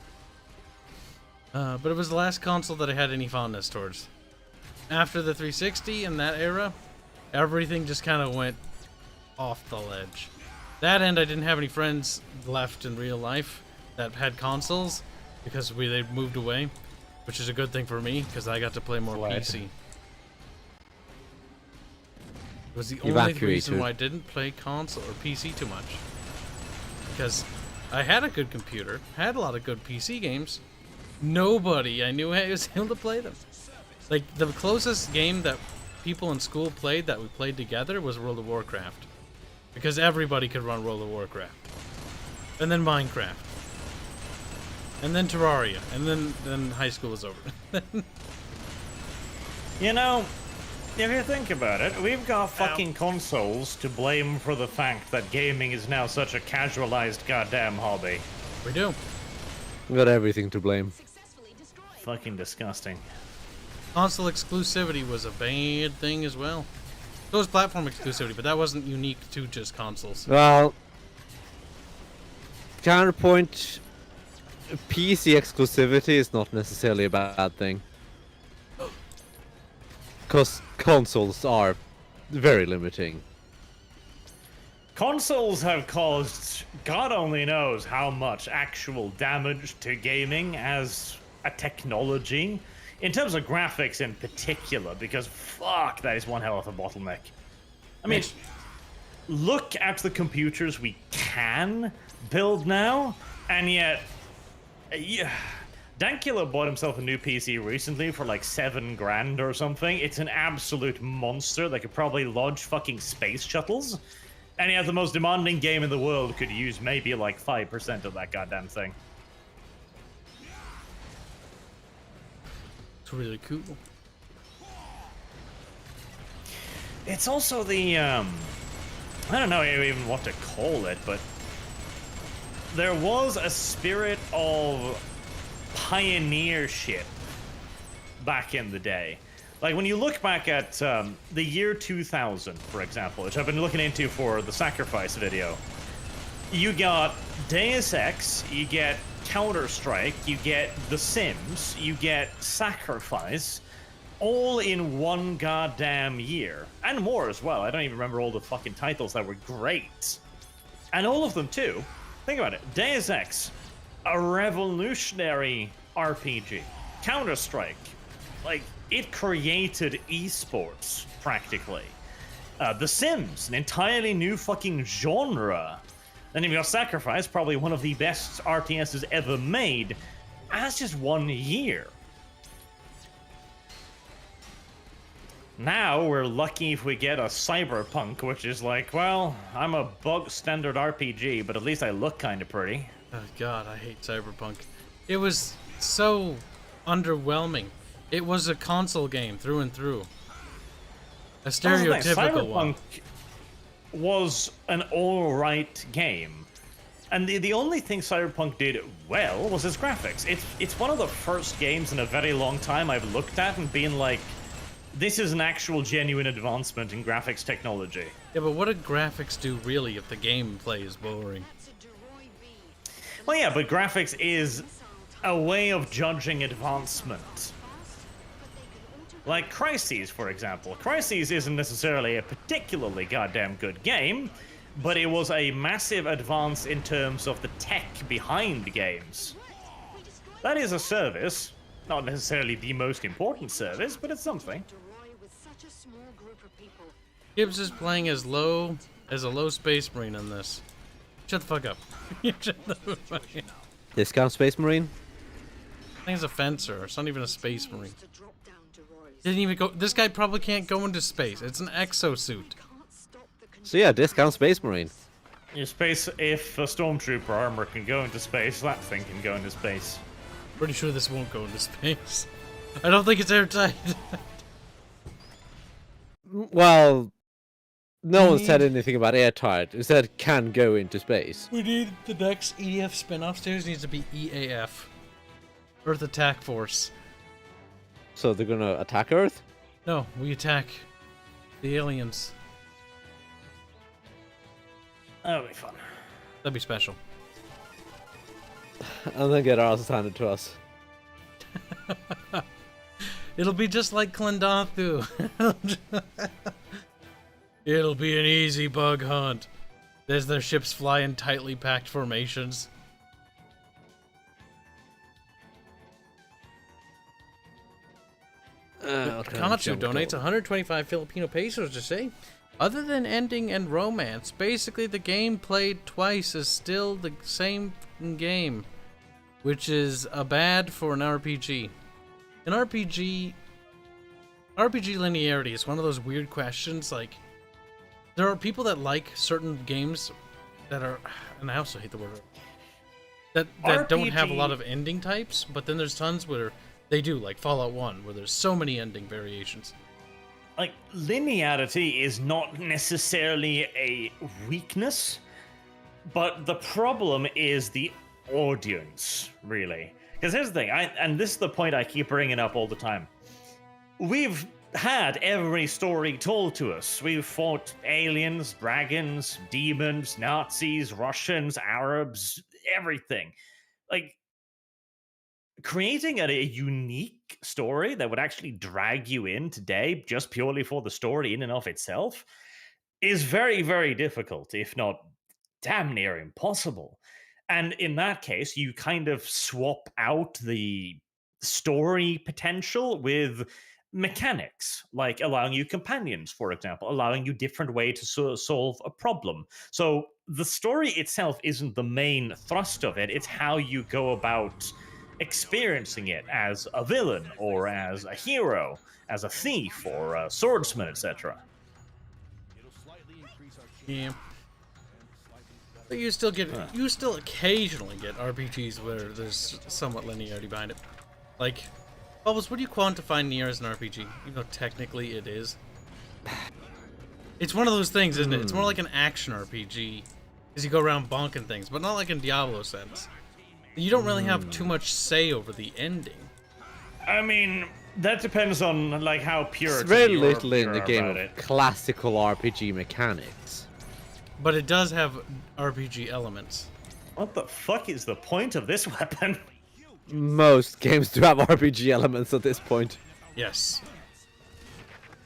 But it was the last console that I had any fondness towards. After the 360 and that era, everything just kind of went off the ledge. That end, I didn't have any friends left in real life that had consoles because they moved away, which is a good thing for me because I got to play more Glad. PC. It was the only Evacuated. reason why I didn't play console or PC too much. Because I had a good computer, had a lot of good PC games. Nobody I knew was able to play them. Like, the closest game that people in school played that we played together was World of Warcraft. Because everybody could run World of Warcraft. And then Minecraft. And then Terraria. And then high school was over. You know, if you think about it, we've got fucking consoles to blame for the fact that gaming is now such a casualized goddamn hobby. We do. We got everything to blame. Successfully destroyed. Fucking disgusting. Console exclusivity was a bad thing as well. So was platform exclusivity, but that wasn't unique to just consoles. Well, counterpoint, PC exclusivity is not necessarily a bad thing. Because consoles are very limiting. Consoles have caused God only knows how much actual damage to gaming as a technology. In terms of graphics in particular, because fuck, that is one hell of a bottleneck. I mean, look at the computers we can build now, and yet, yeah, Dankula bought himself a new PC recently for like $7,000 or something. It's an absolute monster that could probably launch fucking space shuttles, and yet the most demanding game in the world could use maybe like 5% of that goddamn thing. It's really cool. It's also the, I don't know even what to call it, but there was a spirit of pioneership back in the day. Like, when you look back at the year 2000, for example, which I've been looking into for the Sacrifice video, you got Deus Ex, you get Counter-Strike, you get The Sims, you get Sacrifice, all in one goddamn year. And more as well. I don't even remember all the fucking titles that were great. And all of them, too. Think about it. Deus Ex, a revolutionary RPG. Counter-Strike, like, it created esports, practically. The Sims, an entirely new fucking genre. Then you've got Sacrifice, probably one of the best RTSs ever made. And that's just 1 year. Now we're lucky if we get a Cyberpunk, which is like, well, I'm a bug standard RPG, but at least I look kind of pretty. Oh god, I hate Cyberpunk. It was so underwhelming. It was a console game through and through. A stereotypical one. Cyberpunk was an alright game. And the only thing Cyberpunk did well was its graphics. It's one of the first games in a very long time I've looked at and been like, this is an actual genuine advancement in graphics technology. Yeah, but what do graphics do really if the gameplay is boring? Well, yeah, but graphics is a way of judging advancement. Like Crises, for example. Crises isn't necessarily a particularly goddamn good game, but it was a massive advance in terms of the tech behind the games. That is a service. Not necessarily the most important service, but it's something. Kibs is playing as a low space marine in this. Shut the fuck up. Discount Space Marine? I think it's a fencer. It's not even a space marine. Didn't even go. This guy probably can't go into space. It's an exosuit. So yeah, discount Space Marine. Your space, if a stormtrooper armor can go into space, that thing can go into space. Pretty sure this won't go into space. I don't think it's airtight. Well, no one said anything about airtight. It said can go into space. We need the next EDF spin-off series needs to be EAF. Earth Attack Force. So they're gonna attack Earth? No, we attack the aliens. That'll be fun. That'd be special. And then get ours handed to us. It'll be just like Klendathu. It'll be an easy bug hunt. As their ships fly in tightly packed formations. Kanatsu donates 125 Filipino pesos to say, other than ending and romance, basically the game played twice is still the same game, which is a bad for an RPG. An RPG linearity is one of those weird questions. Like, there are people that like certain games that are, and I also hate the word, that don't have a lot of ending types, but then there's tons where they do, like Fallout 1, where there's so many ending variations. Like, linearity is not necessarily a weakness, but the problem is the audience, really. Because here's the thing, and this is the point I keep bringing up all the time. We've had every story told to us. We've fought aliens, dragons, demons, Nazis, Russians, Arabs, everything. Like, creating a unique story that would actually drag you in today just purely for the story in and of itself is very, very difficult, if not damn near impossible. And in that case, you kind of swap out the story potential with mechanics, like allowing you companions, for example, allowing you different way to solve a problem. So the story itself isn't the main thrust of it, it's how you go about experiencing it as a villain, or as a hero, as a thief, or a swordsman, etc. Yeah. But you still occasionally get RPGs where there's somewhat linearity behind it. Like, Bubbles, would you quantify Nier as an RPG? Even though technically it is. It's one of those things, isn't it? It's more like an action RPG. Because you go around bonking things, but not like in Diablo sense. You don't really have too much say over the ending. I mean, that depends on like how pure. It's very little in the game of classical RPG mechanics. But it does have RPG elements. What the fuck is the point of this weapon? Most games do have RPG elements at this point. Yes.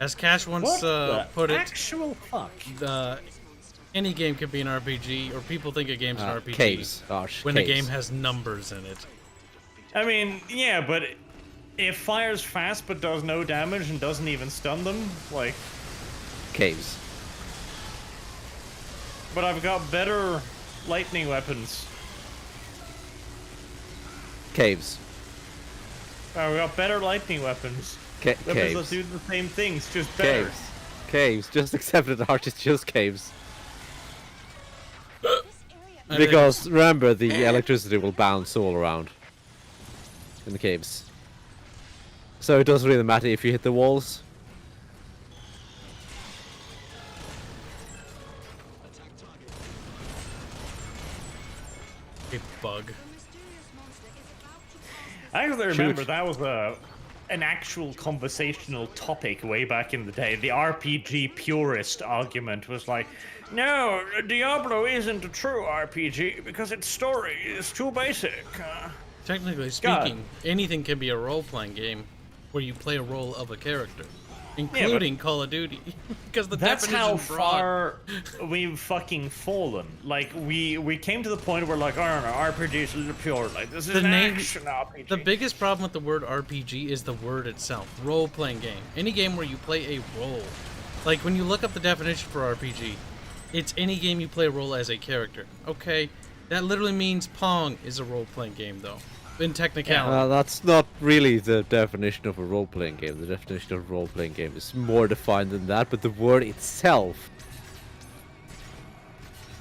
As Cash once What the put it, actual fuck? any game can be an RPG, or people think a game's an RPG Caves. when the game has numbers in it. I mean, yeah, but it fires fast but does no damage and doesn't even stun them, like. Caves. But I've got better lightning weapons. Caves. I've got better lightning weapons. Weapons that Caves. do the same things, just better. Caves. Caves. Just accept it, Arch. It's just caves. Because remember, the electricity will bounce all around in the caves. So it doesn't really matter if you hit the walls. A bug. I actually remember that was an actual conversational topic way back in the day. The RPG purist argument was like, no, Diablo isn't a true RPG because its story is too basic. Technically speaking, anything can be a role-playing game where you play a role of a character, including Call of Duty, because the That's how definition's broad. far we've fucking fallen. Like, we came to the point where, like, I don't know, RPG is a little pure. Like, this is an action RPG. The biggest problem with the word RPG is the word itself. Role-playing game. Any game where you play a role. Like, when you look up the definition for RPG, it's any game you play a role as a character. Okay, that literally means Pong is a role-playing game, though. In technicality. That's not really the definition of a role-playing game. The definition of a role-playing game is more defined than that, but the word itself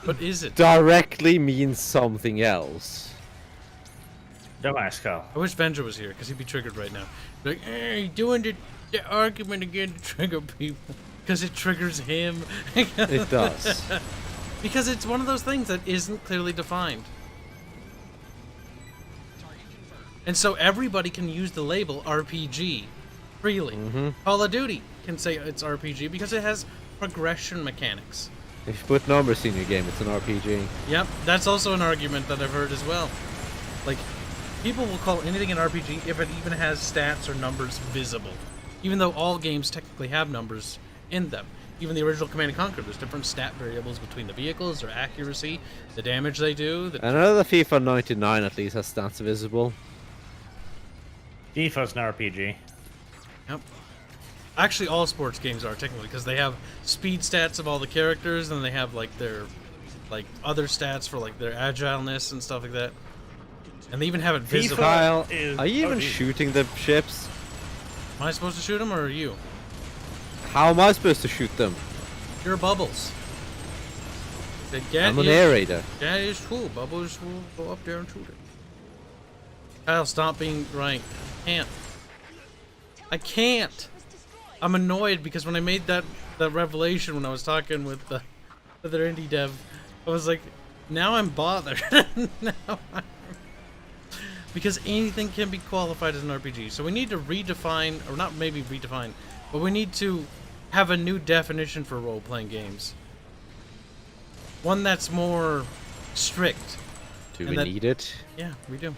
But is it? directly means something else. Don't ask how. I wish Vendra was here, because he'd be triggered right now. Like, hey, doing the argument again to trigger people. Because it triggers him. It does. Because it's one of those things that isn't clearly defined. And so everybody can use the label RPG freely. Call of Duty can say it's RPG because it has progression mechanics. If you put numbers in your game, it's an RPG. Yep, that's also an argument that I've heard as well. Like, people will call anything an RPG if it even has stats or numbers visible. Even though all games technically have numbers in them. Even the original Command & Conquer, there's different stat variables between the vehicles, their accuracy, the damage they do. I know the FIFA 99 at least has stats visible. FIFA's an RPG. Yep. Actually, all sports games are technically because they have speed stats of all the characters, and they have like their other stats for like their agileness and stuff like that. And they even have it visible. Kyle, is- are you even oh, geez. shooting the ships? Am I supposed to shoot them or are you? How am I supposed to shoot them? You're Bubbles. I'm an aerator. That is true. Bubbles will go up there and shoot it. Kyle, stop being right. I can't. I'm annoyed because when I made that revelation when I was talking with the other indie dev, I was like, now I'm bothered. Because anything can be qualified as an RPG. So we need to redefine, or not maybe redefine, but we need to have a new definition for role-playing games. One that's more strict. Do we need it? Yeah, we do.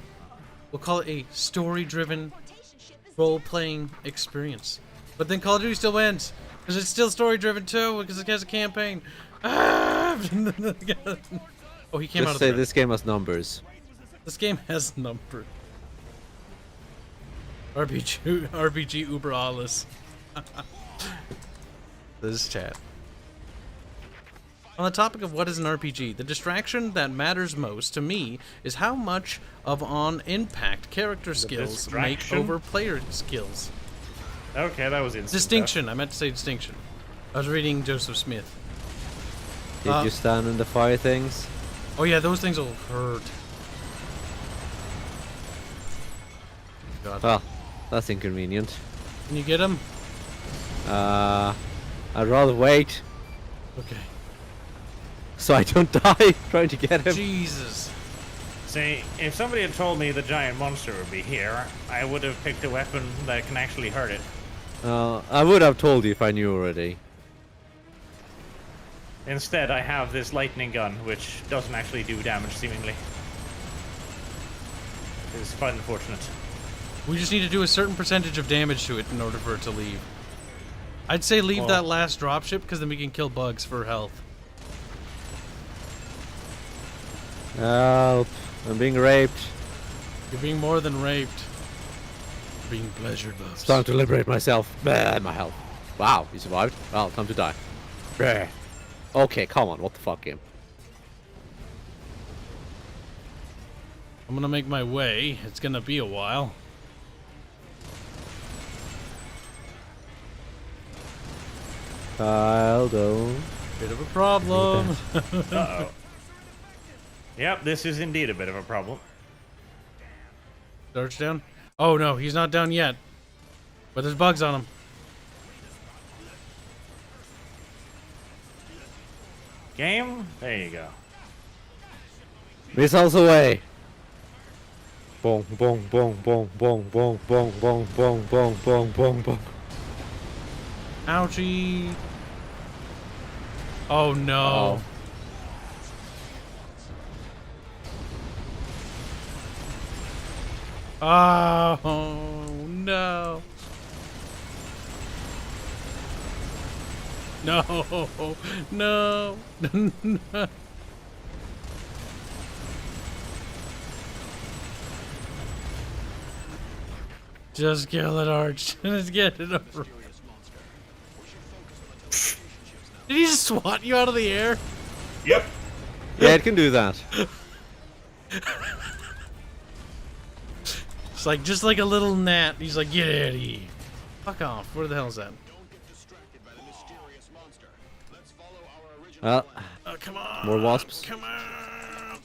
We'll call it a story-driven role-playing experience. But then Call of Duty still wins, because it's still story-driven too, because it has a campaign. Ah! Oh, he came out Let's of say the this game has numbers. This game has number. RPG Uber Alles. This is chat. On the topic of what is an RPG, the distraction that matters most to me is how much of an impact character skills make distraction? over player skills. Okay, that was instant. Distinction. I meant to say distinction. I was reading Joseph Smith. Did you stand in the fire things? Oh yeah, those things will hurt. God. Well, That's inconvenient. Can you get him? I'd rather wait Okay. so I don't die trying to get him. Jesus. See, if somebody had told me the giant monster would be here, I would have picked a weapon that can actually hurt it. I would have told you if I knew already. Instead, I have this lightning gun, which doesn't actually do damage, seemingly. It's quite unfortunate. We just need to do a certain percentage of damage to it in order for it to leave. I'd say leave that last dropship, because then we can kill bugs for health. Help. I'm being raped. You're being more than raped. You're being pleasured, Bubs. It's time to liberate myself. My health. Wow, you survived? Well, time to die. Okay, come on. What the fuck, game? I'm gonna make my way. It's gonna be a while. Aldo. Bit of a problem. Uh-oh. Yep, this is indeed a bit of a problem. Darch down? Oh no, he's not down yet. But there's bugs on him. Game? There you go. Missiles away. Boom, boom, boom, boom, boom, boom, boom, boom, boom, boom, boom, boom, boom. Ouchie. Oh no. Oh no. No. No. No. Just kill it, Arch. Just get it over. Did he just swat you out of the air? Yep. Yeah, it can do that. It's like just like a little gnat. He's like, get out of here. Fuck off. Where the hell is that? Well, Oh, come on. more wasps. Come on.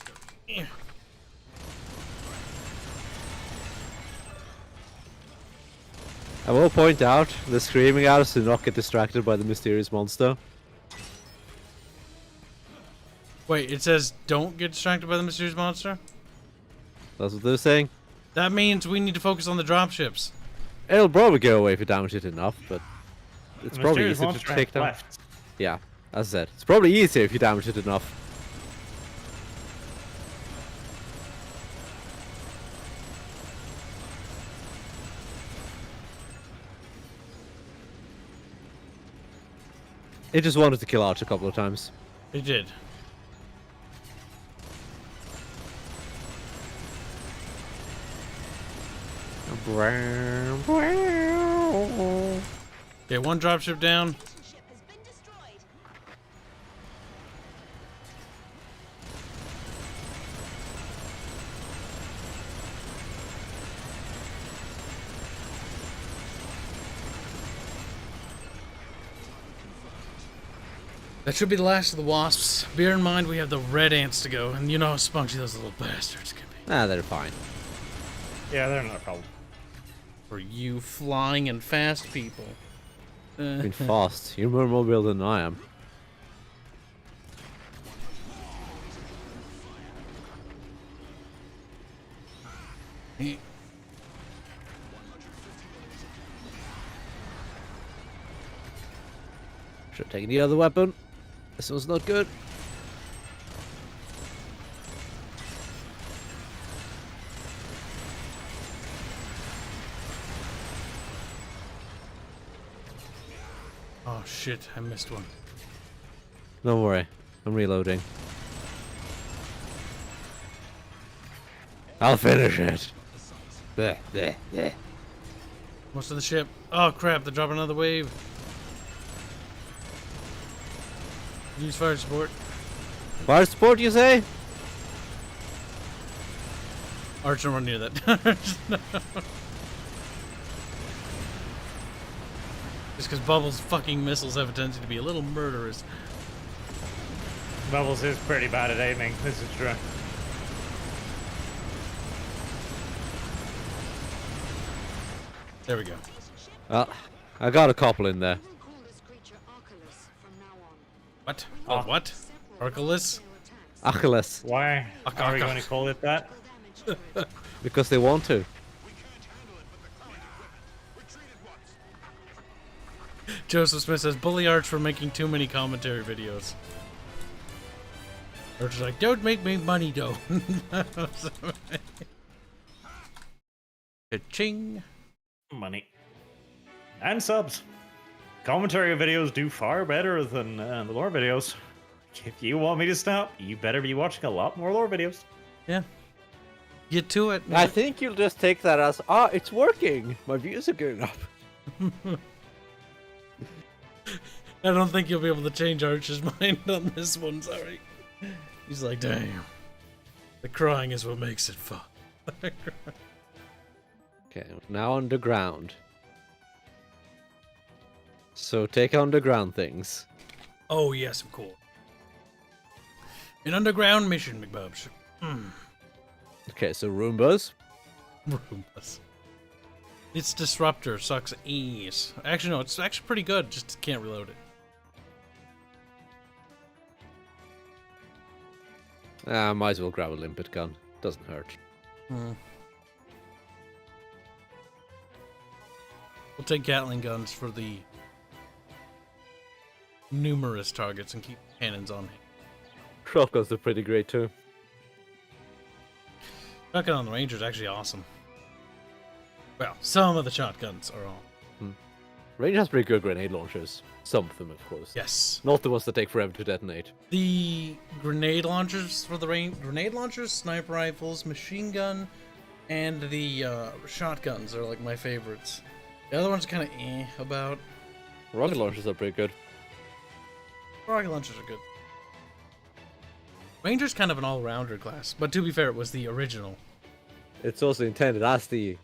Yeah. I will point out, the screaming at us to not get distracted by the mysterious monster. Wait, it says don't get distracted by the mysterious monster? That's what they're saying. That means we need to focus on the dropships. It'll probably go away if you damage it enough, but it's The probably mysterious easier to monster take down. left. Yeah, as I said, it's probably easier if you damage it enough. It just wanted to kill Arch a couple of times. It did. Okay, one dropship down. Ship has been destroyed. That should be the last of the wasps. Bear in mind we have the red ants to go, and you know how spunky those little bastards can be. Ah, they're fine. Yeah, they're not a problem. For you flying and fast people. I mean, fast. You're more mobile than I am. Should have taken the other weapon. This one's not good. Oh shit, I missed one. Don't worry. I'm reloading. I'll finish it. Bleh, bleh, bleh. Most of the ship. Oh crap, they're dropping another wave. Use fire support. Fire support, you say? Archer, run near that. No. Just because Bubbles' fucking missiles have a tendency to be a little murderous. Bubbles is pretty bad at aiming, this is true. There we go. I got a couple in there. What? Oh, what? Arculus? Achilles. Why are we going to call it that? Because they want to. Joseph Smith says, bully Arch for making too many commentary videos. Arch is like, don't make me money, though. Ka-ching. Money. And subs. Commentary videos do far better than the lore videos. If you want me to stop, you better be watching a lot more lore videos. Yeah. Get to it. I think you'll just take that as, it's working. My views are going up. I don't think you'll be able to change Arch's mind on this one, sorry. He's like, damn. The crying is what makes it fun. Okay, now underground. So take underground things. Oh, yes, of course. An underground mission, McBubs. Okay, so Roombas. Roombas. Its disruptor sucks ass. Actually, no, it's actually pretty good, just can't reload it. Might as well grab a limpet gun. Doesn't hurt. We'll take Gatling guns for the numerous targets and keep cannons on hand. Shotguns are pretty great too. Shotgun on the Ranger is actually awesome. Well, some of the shotguns are on. Ranger has pretty good grenade launchers. Some of them, of course. Yes. Not the ones that take forever to detonate. The grenade launchers for the grenade launchers, sniper rifles, machine gun, and the shotguns are like my favorites. The other ones are kind of about. Rocket launchers are pretty good. Rocket launchers are good. Ranger's kind of an all-rounder class, but to be fair, it was the original. It's also intended as the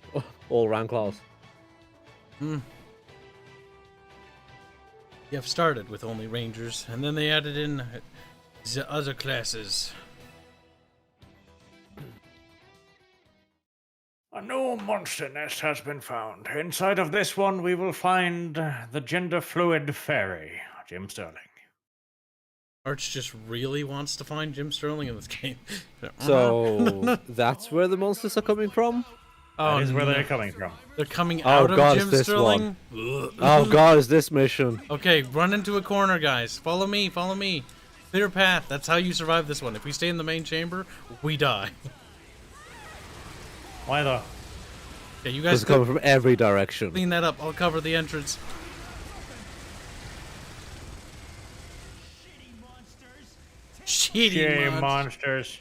all-round class. You have started with only Rangers, and then they added in the other classes. A new monster nest has been found. Inside of this one, we will find the gender-fluid fairy, Jim Sterling. Arch just really wants to find Jim Sterling in this game. So that's where the monsters are coming from? That is where they're coming from. They're coming out of Jim Sterling? Oh god, is this mission? Okay, run into a corner, guys. Follow me, follow me. Clear path. That's how you survive this one. If we stay in the main chamber, we die. Why though? Okay, you guys It's coming from every direction. clean that up. I'll cover the entrance. Shitty monsters.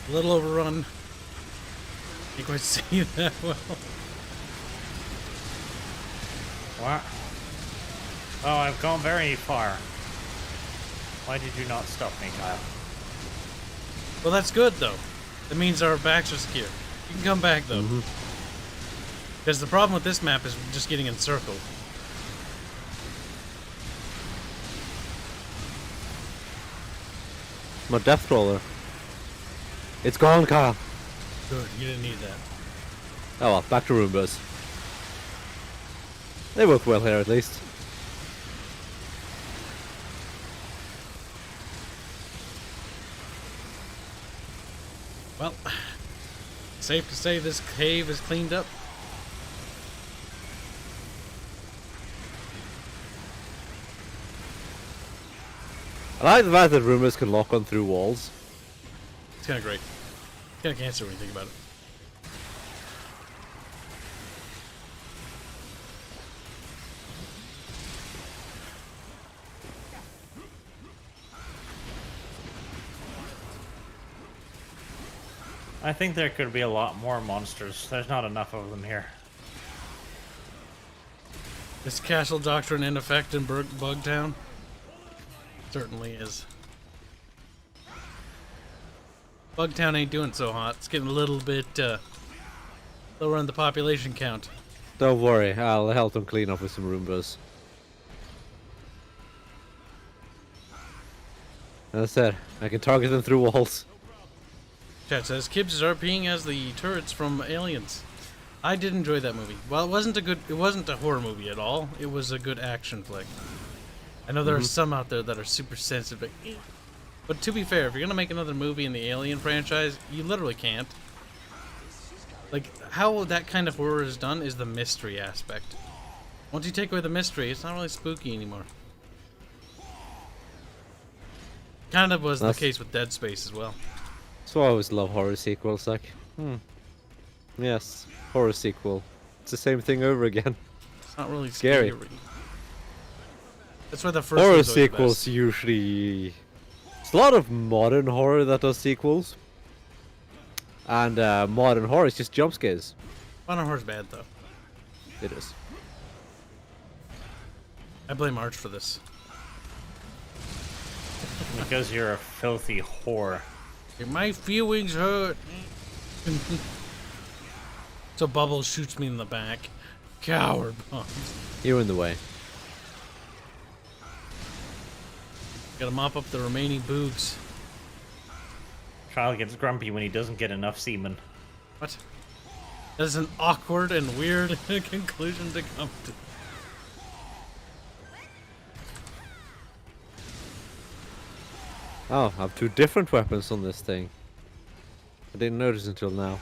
A little overrun. Can't quite see that well. What? Oh, I've gone very far. Why did you not stop me, Kyle? Well, that's good, though. That means our backs are secure. You can come back, though. Because the problem with this map is just getting encircled. My death roller. It's gone, Kyle. Good, you didn't need that. Oh well, back to Roombas. They work well here at least. Well, safe to say this cave is cleaned up. I like the fact that Roombas can lock on through walls. It's kind of great. Kind of can't say anything about it. I think there could be a lot more monsters. There's not enough of them here. Is Castle Doctrine in effect in Bugtown? Certainly is. Bugtown ain't doing so hot. It's getting a little bit lower on the population count. Don't worry, I'll help them clean up with some Roombas. As I said, I can target them through walls. Chat says Kibs is RPing as the turrets from Aliens. I did enjoy that movie. Well, it wasn't a horror movie at all. It was a good action flick. I know there are some out there that are super sensitive, but to be fair, if you're gonna make another movie in the Alien franchise, you literally can't. Like, how that kind of horror is done is the mystery aspect. Once you take away the mystery, it's not really spooky anymore. Kind of was the case with Dead Space as well. So I always love horror sequels, like, yes, horror sequel. It's the same thing over again. It's not really Scary. scary. That's why the first Horror one's always the sequels best. usually... It's a lot of modern horror that does sequels. And modern horror is just jump scares. Modern horror's bad though. It is. I blame Arch for this. Because you're a filthy whore. My feelings hurt. So Bubbles shoots me in the back. Coward bombs. You're in the way. Gotta mop up the remaining boogs. Child gets grumpy when he doesn't get enough semen. What? That is an awkward and weird conclusion to come to. Oh, I have two different weapons on this thing. I didn't notice until now.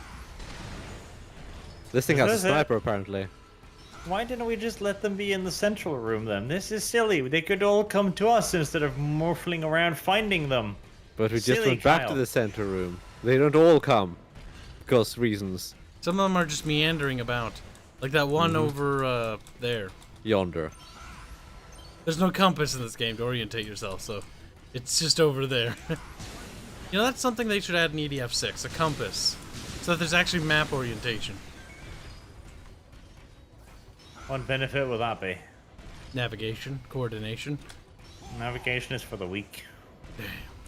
This thing has a Is it? sniper, apparently. Why didn't we just let them be in the central room then? This is silly. They could all come to us instead of morphling around finding them. But we just Silly went back to Kyle. the center room. They don't all come. Because reasons. Some of them are just meandering about. Like that one over there. Yonder. There's no compass in this game to orientate yourself, so it's just over there. You know, that's something they should add in EDF 6, a compass. So that there's actually map orientation. What benefit will that be? Navigation, coordination. Navigation is for the weak.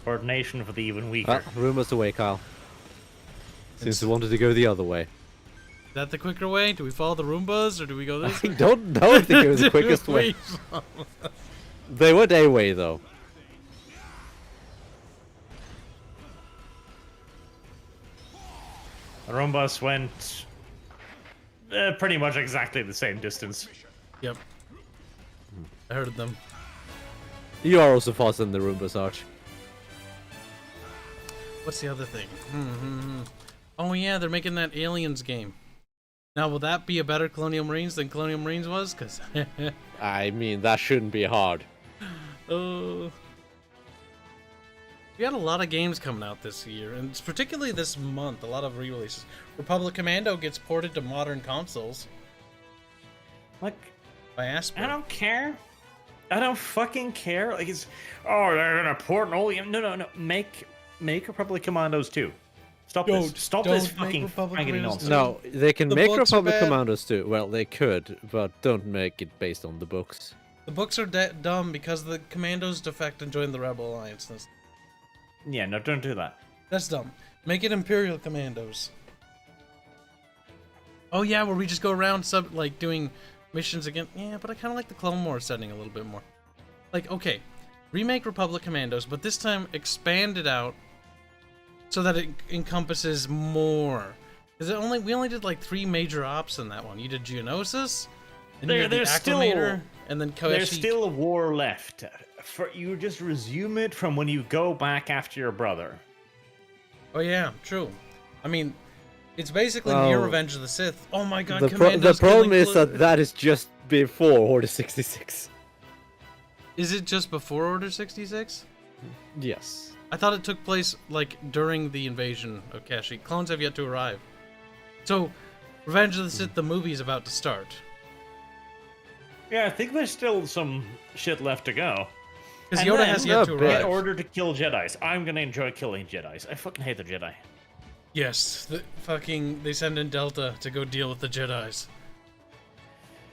Coordination for the even weaker. Ah, rumors away, Kyle. Seems they wanted to go the other way. Is that the quicker way? Do we follow the Roombas, or do we go this I way? don't know if they go the quickest way. They went a way, though. The Rumbus went pretty much exactly the same distance. Yep. I heard them. You are also faster than the Roombas, Arch. What's the other thing? Oh yeah, they're making that Aliens game. Now, will that be a better Colonial Marines than Colonial Marines was? Because... I mean, that shouldn't be hard. We got a lot of games coming out this year, and it's particularly this month, a lot of re-releases. Republic Commando gets ported to modern consoles Like, by Asper. I don't care. I don't fucking care. Like, it's... Oh, they're gonna port all the... No. Make Republic Commandos too. Stop this. Stop this don't make fucking Republic faggoty Commandos nonsense. No, they can The make books are Republic bad. Commandos too. Well, they could, but don't make it based on the books. The books are dumb because the Commandos defect and join the Rebel Alliance. Yeah, no, don't do that. That's dumb. Make it Imperial Commandos. Oh yeah, where we just go around doing missions again. Yeah, but I kind of like the Clone Wars setting a little bit more. Like, okay, remake Republic Commandos, but this time expand it out so that it encompasses more. Because we only did like 3 major ops in that one. You did Geonosis, and you did the There's still- Acclimator, and then Koeshi. There's still a war left. You just resume it from when you go back after your brother. Oh yeah, true. I mean, it's basically Well, near Revenge of the Sith. Oh my god, The Commandos problem killing is Blue- that that is just before Order 66. Is it just before Order 66? Yes. I thought it took place, like, during the invasion of Kashyyyk. Clones have yet to arrive. So, Revenge of the Sith, the movie, is about to start. Yeah, I think there's still some shit left to go. Because And Yoda then- has yet to No, arrive. In order to kill Jedis. I'm gonna enjoy killing Jedis. I fucking hate the Jedi. Yes, they send in Delta to go deal with the Jedis.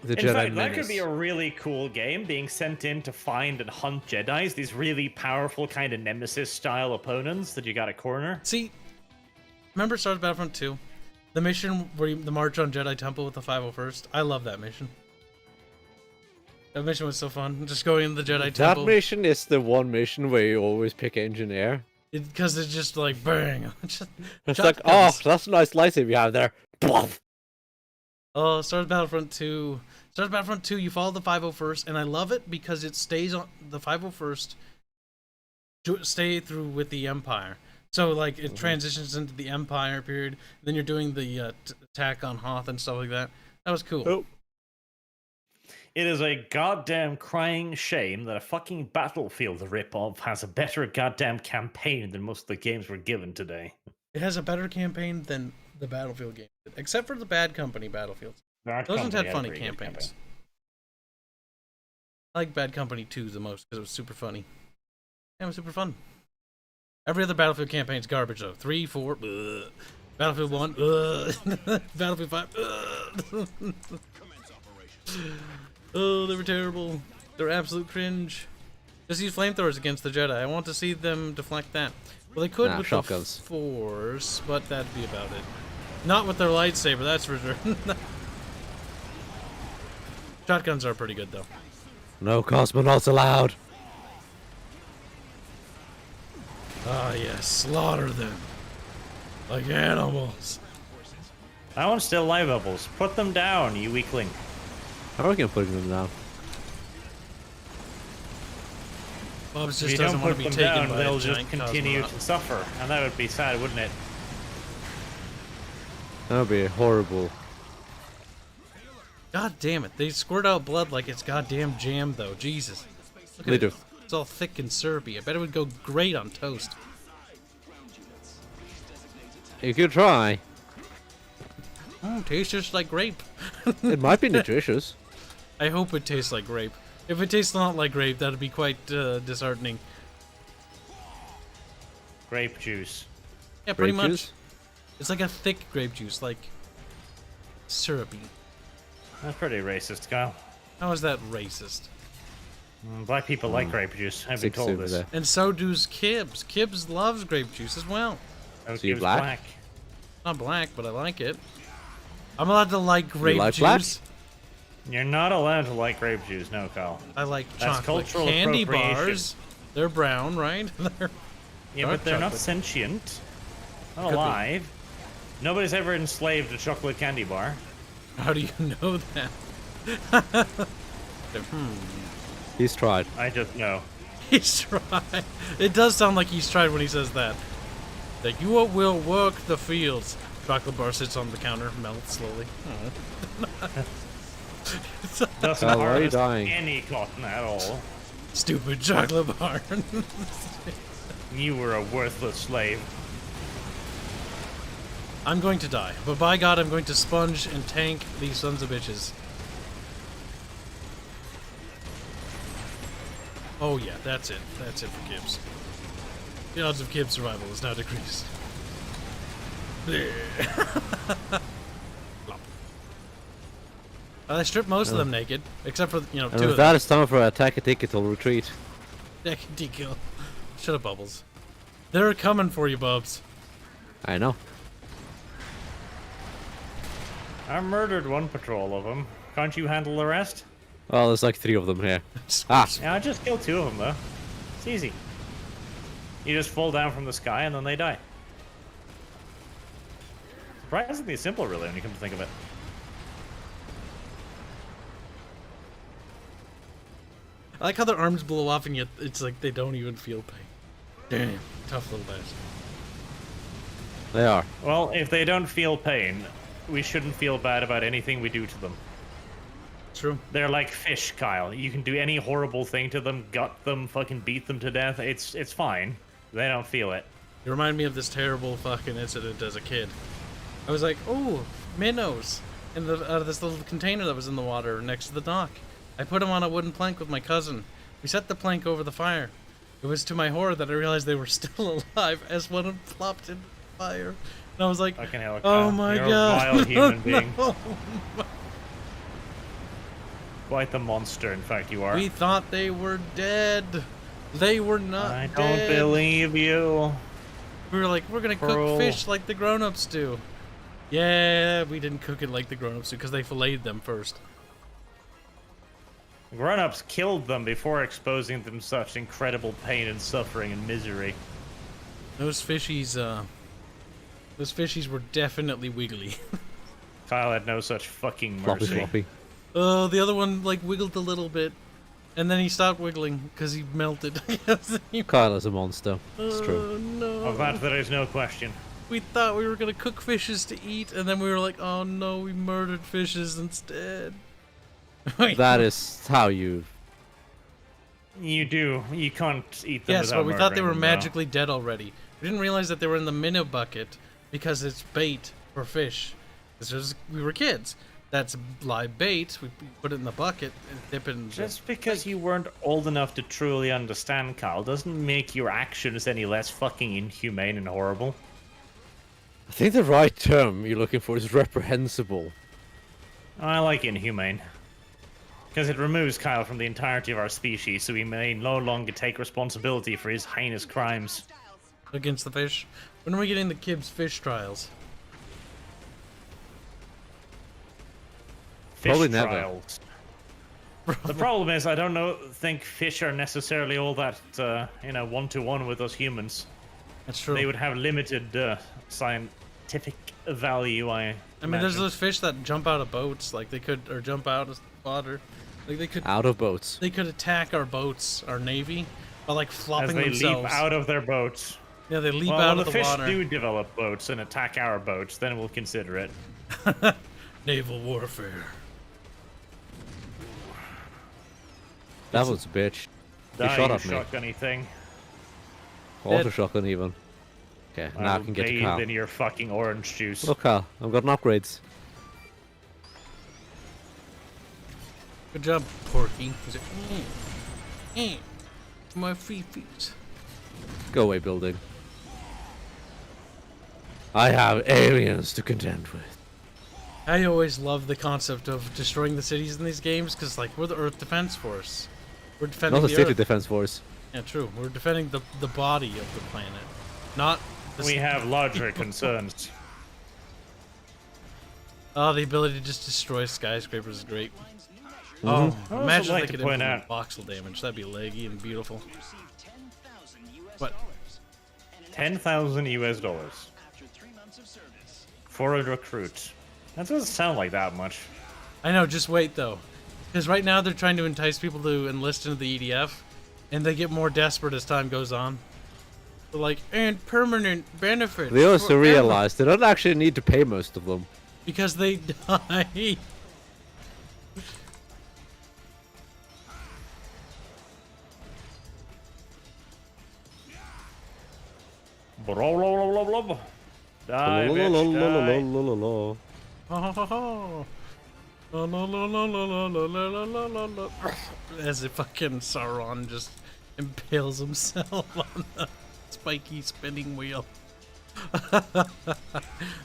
The In Jedi fact, that Menace. could be a really cool game, being sent in to find and hunt Jedis, these really powerful kind of Nemesis-style opponents that you gotta corner. See, remember Star Wars Battlefront 2? The mission where the march on Jedi Temple with the 501st. I love that mission. That mission was so fun. Just going in the Jedi Temple. That mission is the one mission where you always pick engineer. Because it's just like bang. It's like, oh, that's a nice lightsaber you have there. Oh, Star Wars Battlefront 2. Star Wars Battlefront 2, you follow the 501st, and I love it because it stays on the 501st. Stay through with the Empire. So like it transitions into the Empire period. Then you're doing the attack on Hoth and stuff like that. That was cool. Oh. It is a goddamn crying shame that a fucking Battlefield ripoff has a better goddamn campaign than most of the games we're given today. It has a better campaign than the Battlefield game, except for the Bad Company Battlefields. Those ones had funny campaigns. I like Bad Company 2 the most because it was super funny. Yeah, it was super fun. Every other Battlefield campaign is garbage though. 3, 4, Battlefield 1, Battlefield 5, Oh, they were terrible. They're absolute cringe. Just use flamethrowers against the Jedi. I want to see them deflect that. Well, they could with shotguns. The Force, but that'd be about it. Not with their lightsaber, that's for sure. Shotguns are pretty good, though. No cosmonauts allowed. Ah, yes. Slaughter them. Like animals. That one's still live bubbles. Put them down, you weakling. How are we putting them down? Bob's just doesn't want to be taken down, by they'll a just continue to suffer, and that would be sad, wouldn't it? That would be horrible. God damn it. They squirt out blood like it's goddamn jam, though. Jesus. Look at it. It's all thick and syrupy. I bet it would go great on toast. You could try. Tastes just like grape. It might be nutritious. I hope it tastes like grape. If it tastes not like grape, that'd be quite disheartening. Grape juice. Yeah, pretty Grape much. juice? It's like a thick grape juice, like syrupy. That's pretty racist, Kyle. How is that racist? Black people like grape juice. I've been told this. And so does Kibs. Kibs loves grape juice as well. So you black? Not black, but I like it. I'm allowed to like grape juice. Black? You're not allowed to like grape juice, no, Kyle. I like That's chocolate cultural candy appropriation. bars. They're brown, right? Yeah, but they're not sentient. Not alive. Nobody's ever enslaved a chocolate candy bar. How do you know that? He's tried. I just know. He's tried. It does sound like he's tried when he says that. That you will work the fields. Chocolate bar sits on the counter, melts slowly. Doesn't Kyle, why are you harvest dying? any cotton at all. Stupid chocolate bar. You were a worthless slave. I'm going to die, but by God, I'm going to sponge and tank these sons of bitches. Oh yeah, that's it. That's it for Kibs. The odds of Kibs survival is now decreased. I stripped most of them naked, except for, you know, And 2 with of that, them. it's time for attack a tactical retreat. Dekill. Shut up, Bubbles. They're coming for you, Bubs. I know. I murdered one patrol of them. Can't you handle the rest? Well, there's like 3 of them here. Yeah, I just killed 2 of them, though. It's easy. You just fall down from the sky and then they die. Surprisingly simple, really, when you come to think of it. I like how their arms blow off and yet it's like they don't even feel pain. Damn, tough little guys. They are. Well, if they don't feel pain, we shouldn't feel bad about anything we do to them. True. They're like fish, Kyle. You can do any horrible thing to them, gut them, fucking beat them to death. It's fine. They don't feel it. You remind me of this terrible fucking incident as a kid. I was like, oh, minnows, out of this little container that was in the water next to the dock. I put them on a wooden plank with my cousin. We set the plank over the fire. It was to my horror that I realized they were still alive as one of them plopped in the fire. And I was like, Fucking hell, oh Kyle. my You're God. a vile human being. No. Quite the monster, in fact, you are. We thought they were dead. They were not I dead. don't believe you. We were like, we're gonna cook Cruel. fish like the grown-ups do. Yeah, we didn't cook it like the grown-ups because they filleted them first. Grown-ups killed them before exposing them to such incredible pain and suffering and misery. Those fishies were definitely wiggly. Kyle had no such fucking Floppy, mercy. floppy. Oh, the other one like wiggled a little bit, and then he stopped wiggling because he melted. Kyle is a monster. It's Oh true. no! Of that there is no question. We thought we were gonna cook fishes to eat, and then we were like, oh no, we murdered fishes instead. That is how you. You do. You can't eat them Yes, without but we thought they murdering were them, though. magically dead already. We didn't realize that they were in the minnow bucket because it's bait for fish. We were kids. That's live bait. We put it in the bucket and dip it in. Just because you weren't old enough to truly understand, Kyle, doesn't make your actions any less fucking inhumane and horrible. I think the right term you're looking for is reprehensible. I like inhumane. Because it removes Kyle from the entirety of our species, so he may no longer take responsibility for his heinous crimes. Against the fish. When are we getting the Kibs fish trials? Fish Probably never. trials. The problem is, I don't think fish are necessarily all that, one-to-one with us humans. That's true. They would have limited scientific value, I mean, there's imagine. those fish that jump out of boats, like they could, or jump out of water, like they could. Out of boats. They could attack our boats, our navy, by like flopping As they themselves. leap out of their boats. Yeah, they leap Well, out when of the the fish water. do develop boats and attack our boats, then we'll consider it. Naval warfare. That was a bitch. He Die, shot you at me. shotgunny thing. Auto shotgun even. Okay, now I will can get to bathe Kyle. in your fucking orange juice. Look, Kyle, I've got upgrades. Good job, Porky. He's like, my feet. Go away, building. I have aliens to contend with. I always love the concept of destroying the cities in these games because, like, we're the Earth Defense Force. We're defending Not the the city Earth. defense force. Yeah, true. We're defending the body of the planet, not the We have larger concerns. Oh, the ability to just destroy skyscrapers is great. Mm-hmm. Oh, I would imagine like they to could point implement out- voxel damage. That'd be leggy and beautiful. What? 10,000 US dollars. For a recruit. That doesn't sound like that much. I know, just wait though. Because right now they're trying to entice people to enlist into the EDF, and they get more desperate as time goes on. They're like, and permanent benefits. They also forever." realize they don't actually need to pay most of them. Because they die. Blah, blah, blah, blah, blah. Die, bitch, die. La-la-la-la-la-la-la-la. As if fucking Sauron just impales himself on the spiky spinning wheel.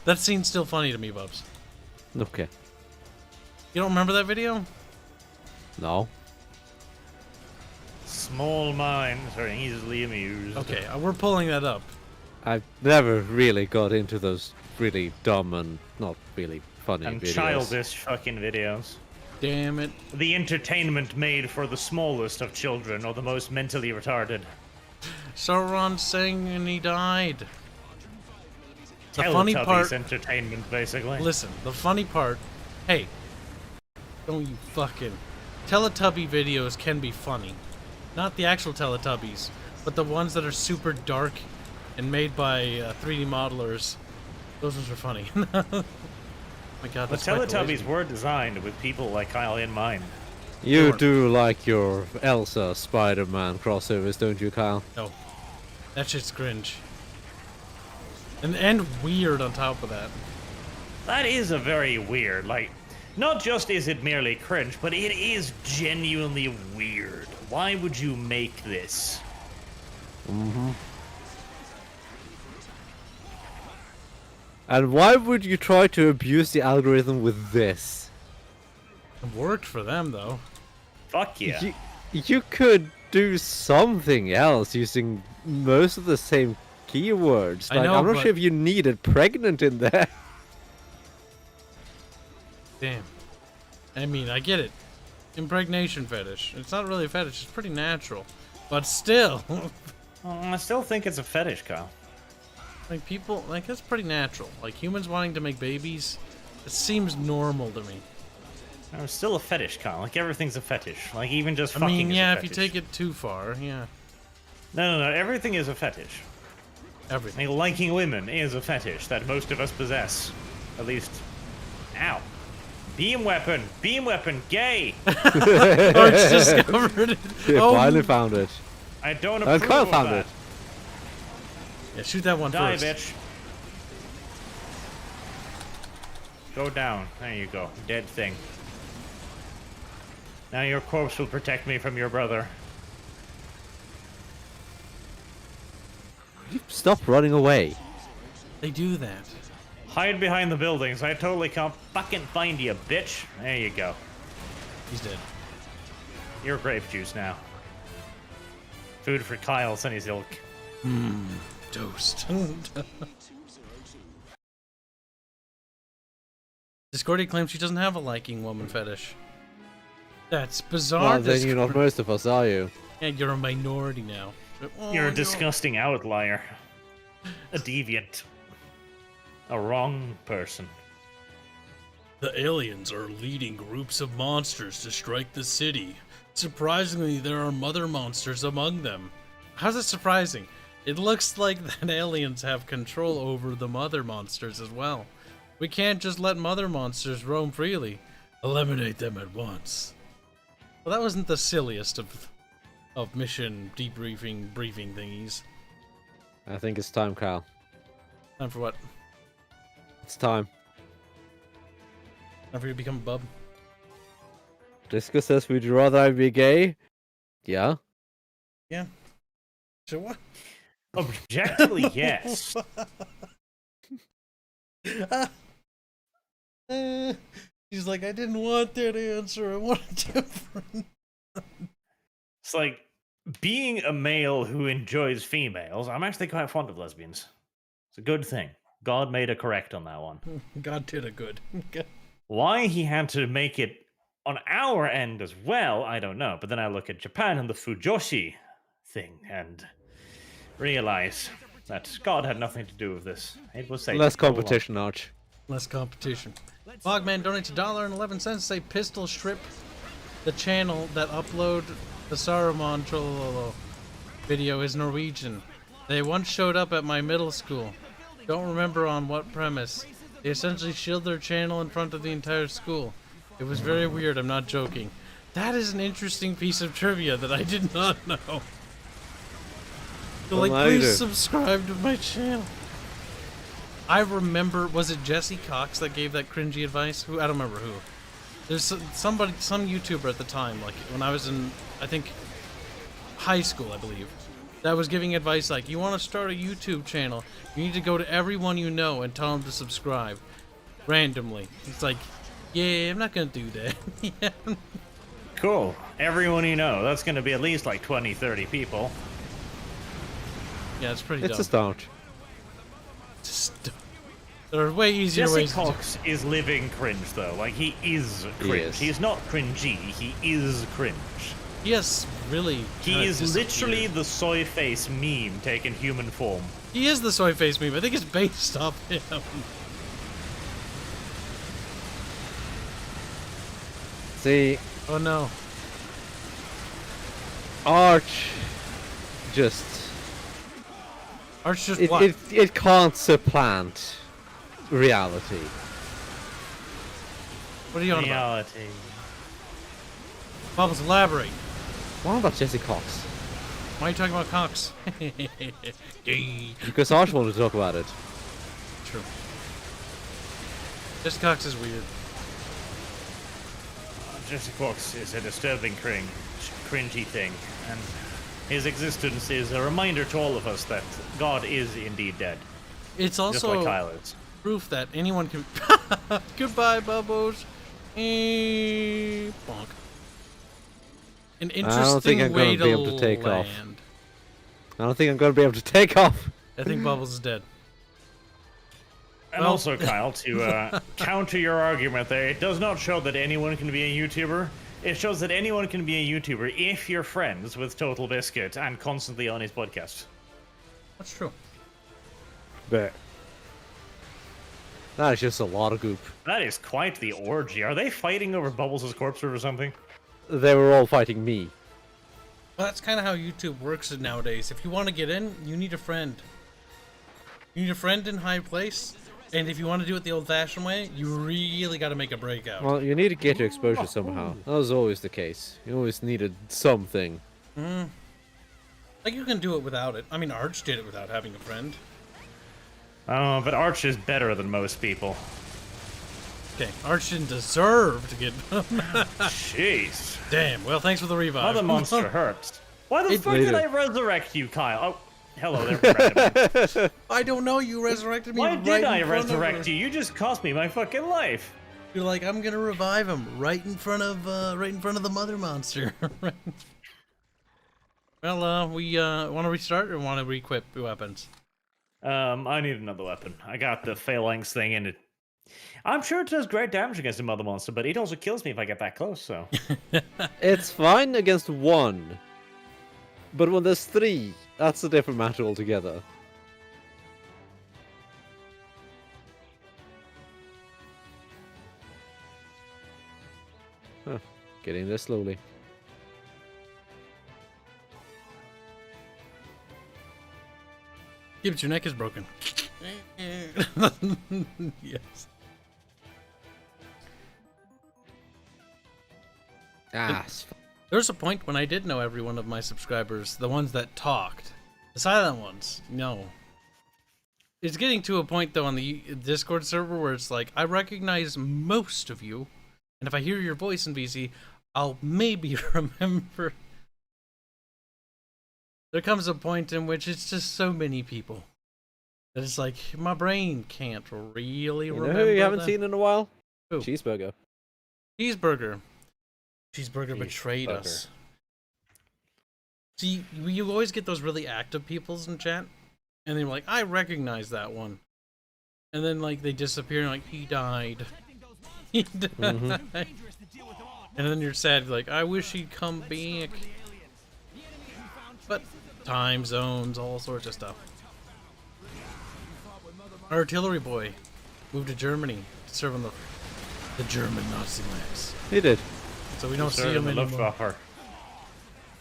That scene's still funny to me, Bubs. Okay. You don't remember that video? No. Small minds are easily amused. Okay, we're pulling that up. I've never really got into those really dumb and not really funny And videos. childish fucking videos. Damn it. The entertainment made for the smallest of children or the most mentally retarded. Sauron sang and he died. The funny Teletubbies part. entertainment, basically. Listen, the funny part. Hey, don't you fucking. Teletubby videos can be funny. Not the actual Teletubbies, but the ones that are super dark and made by 3D modelers. Those ones are funny. My God, The that's quite Teletubbies lazy. were designed with people like Kyle in mind. You Sure. do like your Elsa Spider-Man crossovers, don't you, Kyle? No, that shit's cringe. And weird on top of that. That is a very weird, like, not just is it merely cringe, but it is genuinely weird. Why would you make this? And why would you try to abuse the algorithm with this? It worked for them though. Fuck yeah. You could do something else using most of the same keywords. I Like, know, I'm not but- sure if you needed pregnant in there. Damn. I mean, I get it. Impregnation fetish. It's not really a fetish. It's pretty natural. But still. I still think it's a fetish, Kyle. Like, people... Like, that's pretty natural. Like, humans wanting to make babies, it seems normal to me. No, it's still a fetish, Kyle. Like, everything's a fetish. Like, even just I fucking mean, is yeah, a if you fetish. take it too far, yeah. No. Everything is a fetish. Everything. Like, liking women is a fetish that most of us possess. At least... Ow. Beam weapon! Beam weapon! Gay! Arch discovered it. Yeah, Oh, finally found it. I don't And approve Kyle of found that. it. yeah, shoot that one Die, first. bitch. Go down. There you go. Dead thing. Now your corpse will protect me from your brother. Stop running away. They do that. Hide behind the buildings. I totally can't fucking find you, bitch. There you go. He's dead. You're grape juice now. Food for Kyle, Sunny's ilk. Toast. Discordia claims she doesn't have a liking woman fetish. That's bizarre. Well, then you're not most of us, are you? Yeah, you're a minority now. Oh, You're a disgusting outlier. A deviant. A wrong person. The aliens are leading groups of monsters to strike the city. Surprisingly, there are mother monsters among them. How's it surprising? It looks like that aliens have control over the mother monsters as well. We can't just let mother monsters roam freely. Eliminate them at once. Well, that wasn't the silliest of mission debriefing briefing thingies. I think it's time, Kyle. Time for what? It's time. Time for you to become a bub? Disco says, would you rather I be gay? Yeah. Yeah. So what? Objectively, yes. She's like, I didn't want that answer. I want a different. It's like being a male who enjoys females. I'm actually quite fond of lesbians. It's a good thing. God made a correct on that one. God did a good. Why he had to make it on our end as well, I don't know. But then I look at Japan and the Fujoshi thing and realize that God had nothing to do with this. It was Satan. Less competition, Arch. Less competition. Fogman donates $1.11 to say Pistol Strip, the channel that upload the Saruman Chololo video is Norwegian. They once showed up at my middle school. Don't remember on what premise. They essentially shielded their channel in front of the entire school. It was very weird, I'm not joking. That is an interesting piece of trivia that I did not know. So, like, please subscribe to my channel. I remember, was it Jesse Cox that gave that cringy advice? Who? I don't remember who. There's some YouTuber at the time, like when I was in, I think, high school, I believe, that was giving advice like, you want to start a YouTube channel, you need to go to everyone you know and tell them to subscribe. Randomly. It's like, yeah, I'm not going to do that. Yeah. Cool. Everyone you know. That's going to be at least like 20, 30 people. Yeah, it's pretty It's dumb. a start. There are way easier Jesse ways Cox is living cringe, though. Like, he is cringe. is. He's not cringy. He is cringe. Yes, really. He is literally the soy face meme taken human form. He is the soy face meme. I think it's based off him. See, Oh no. Arch just Arch just it, what? it can't supplant reality. What are you on about? Reality. Bubbles, elaborate. What about Jesse Cox? Why are you talking about Cox? Gay. Because Arch wanted to talk about it. True. Jesse Cox is weird. Jesse Cox is a disturbing cringy thing, and his existence is a reminder to all of us that God is indeed dead. It's Just like also Kyle is. proof that anyone can. Goodbye, Bubbles. Bonk. An don't think interesting I'm way gonna be able to take off. land. I don't think I'm going to be able to take off. I think Bubbles is dead. And also, Kyle, to counter your argument there, it does not show that anyone can be a YouTuber. It shows that anyone can be a YouTuber if you're friends with Total Biscuit and constantly on his podcast. That's true. But that is just a lot of goop. That is quite the orgy. Are they fighting over Bubbles' corpse or something? They were all fighting me. Well, that's kind of how YouTube works nowadays. If you want to get in, you need a friend. You need a friend in high place. And if you want to do it the old-fashioned way, you really got to make a breakout. Well, you need to get your exposure somehow. That was always the case. You always needed something. Like, you can do it without it. I mean, Arch did it without having a friend. Oh, but Arch is better than most people. Okay, Arch didn't deserve to get... Jeez. Damn, well, thanks for the revive. Other monster hurts. Why the fuck made did it. I resurrect you, Kyle? Oh, hello there, Brandon. I don't know, you resurrected me Why right did I in front of resurrect her. you? You just cost me my fucking life. You're like, I'm gonna revive him right in front of the mother monster. Well, we want to restart or want to re-equip weapons? I need another weapon. I got the phalanx thing in it. I'm sure it does great damage against the mother monster, but it also kills me if I get that close, so. It's fine against one. But when there's three, that's a different matter altogether. Huh. Getting there slowly. Kibs, your neck is broken. Yes. Ah, There's a point when I did know every one of my subscribers, the ones that talked. The silent ones, no. It's getting to a point, though, on the Discord server where it's like, I recognize most of you, and if I hear your voice in VC, I'll maybe remember. There comes a point in which it's just so many people that it's like, my brain can't really you know remember who you haven't them. seen in a while? Who? Cheeseburger. Cheeseburger. Cheeseburger betrayed us. See, you always get those really active peoples in chat, and they're like, I recognize that one. And then, like, they disappear, and like, he died. He died. Mhm. And then you're sad, like, I wish he'd come back. But time zones, all sorts of stuff. Artillery boy moved to Germany to serve on the German Nazi lands. He did. So we don't see Sir, him the anymore. Luftwaffe.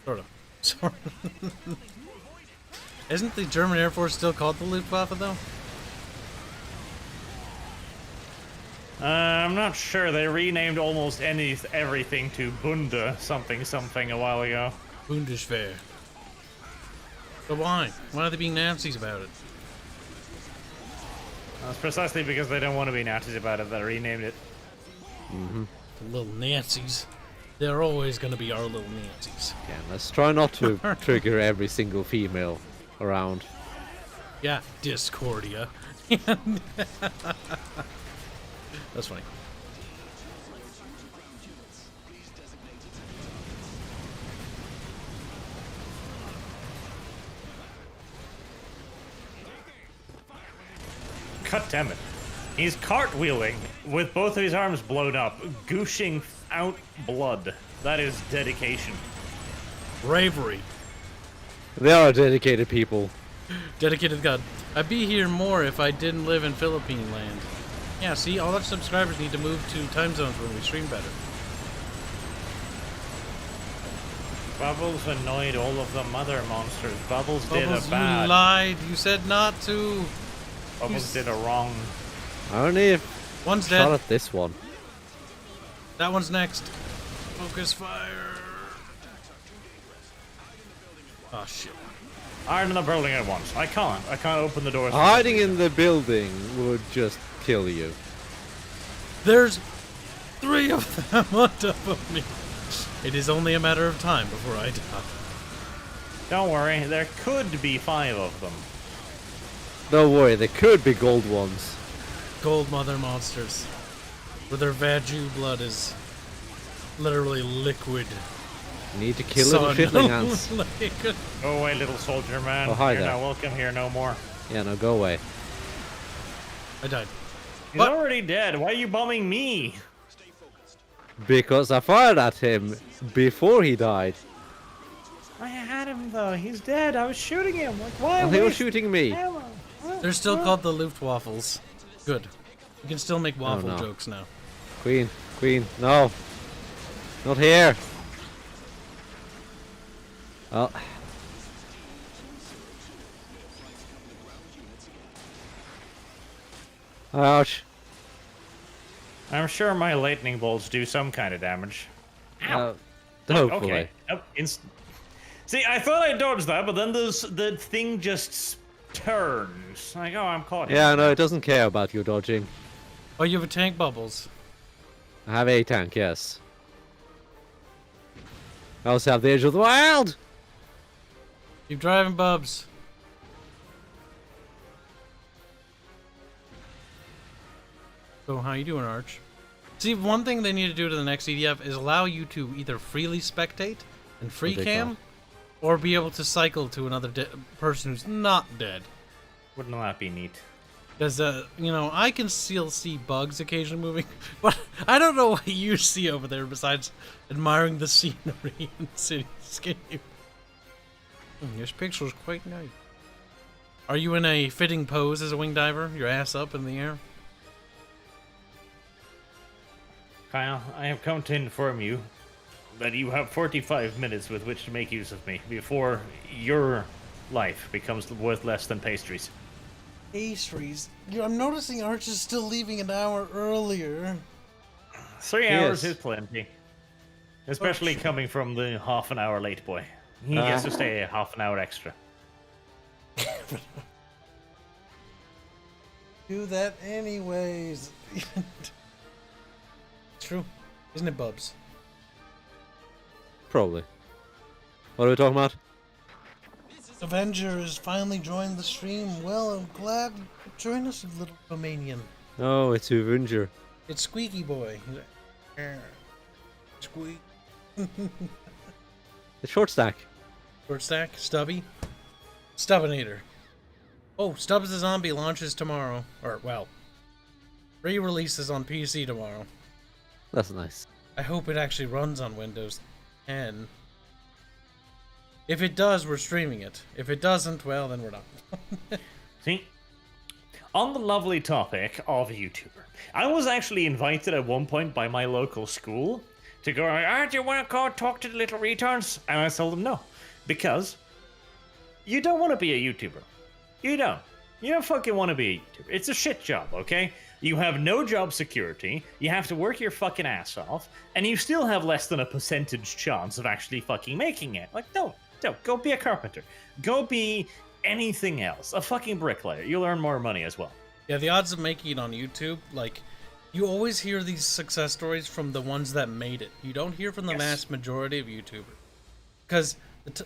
Sort of. Sort of. Isn't the German Air Force still called the Luftwaffe, though? I'm not sure. They renamed almost everything to Bunda something something a while ago. Bundeswehr. But why? Why are they being Nazis about it? That's precisely because they don't want to be Nazis about it. They renamed it. The little Nazis. They're always going to be our little Nazis. Yeah, let's try not to trigger every single female around. Yeah, Discordia. That's funny. God damn it. He's cartwheeling with both of his arms blown up, gooshing out blood. That is dedication. Bravery. They are dedicated people. Dedicated God. I'd be here more if I didn't live in Philippine land. Yeah, see, all our subscribers need to move to time zones where we stream better. Bubbles annoyed all of the mother monsters. Bubbles did Bubbles, a you bad. lied. You said not to. Bubbles did a wrong. Only if One's shot dead. at this one. That one's next. Focus fire. Oh shit. Iron in the building at once. I can't open the doors. Hiding in the building would just kill you. There's 3 of them on top of me. It is only a matter of time before I die. Don't worry, there could be 5 of them. Don't worry, there could be gold ones. Gold mother monsters. Where their Vaju blood is literally liquid. You need to kill little shitling ants. Liquid. Go away, little soldier man. Oh, hi You're there. not welcome here no more. Yeah, no, go away. I died. He's What? already dead. Why are you bombing me? Because I fired at him before he died. I had him though. He's dead. I was shooting him. Like why? And he was waste shooting me. ammo? They're still called the Luftwaffles. Good. You can still make waffle no. jokes now. Queen, no. Not here. Oh. Ouch. I'm sure my lightning bolts do some kind of damage. Hopefully. Okay. Oh, see, I thought I dodged that, but then the thing just turns. Like, oh, I'm caught. Yeah, no, it doesn't care about you dodging. Oh, you have a tank bubbles. I have a tank, yes. I also have the Edge of the Wild! Keep driving, Bubs. So, how you doing, Arch? See, one thing they need to do to the next EDF is allow you to either freely spectate and free they cam, can't. or be able to cycle to another person who's not dead. Wouldn't that be neat? Because, you know, I can still see bugs occasionally moving, but I don't know what you see over there besides admiring the scenery and cityscape. This picture's quite nice. Are you in a fitting pose as a wing diver? Your ass up in the air? Kyle, I have come to inform you that you have 45 minutes with which to make use of me before your life becomes worth less than pastries. Pastries? I'm noticing Arch is still leaving an hour earlier. 3 hours Yes. is plenty. Especially coming from the half an hour late boy. He gets to stay a half an hour extra. Do that anyways. True. Isn't it, Bubs? Probably. What are we talking about? Avenger has finally joined the stream. Well, I'm glad you could join us, little Romanian. Oh, it's Avenger. It's Squeaky Boy. He's like, "Arr, Squeak. It's Short Stack. Short stack, Stubby. Stubbinator. Oh, Stubbs the Zombie launches tomorrow. Or, well, re-releases on PC tomorrow. That's nice. I hope it actually runs on Windows 10. If it does, we're streaming it. If it doesn't, well, then we're not. See? On the lovely topic of YouTuber, I was actually invited at one point by my local school to go, do you want to go talk to the little retards? And I told them no. Because you don't want to be a YouTuber. You don't. You don't fucking want to be a YouTuber. It's a shit job, okay? You have no job security, you have to work your fucking ass off, and you still have less than a percentage chance of actually fucking making it. Like, don't. Go be a carpenter. Go be anything else. A fucking bricklayer. You'll earn more money as well. Yeah, the odds of making it on YouTube, like, you always hear these success stories from the ones that made it. You don't hear from the mass majority of YouTubers. Because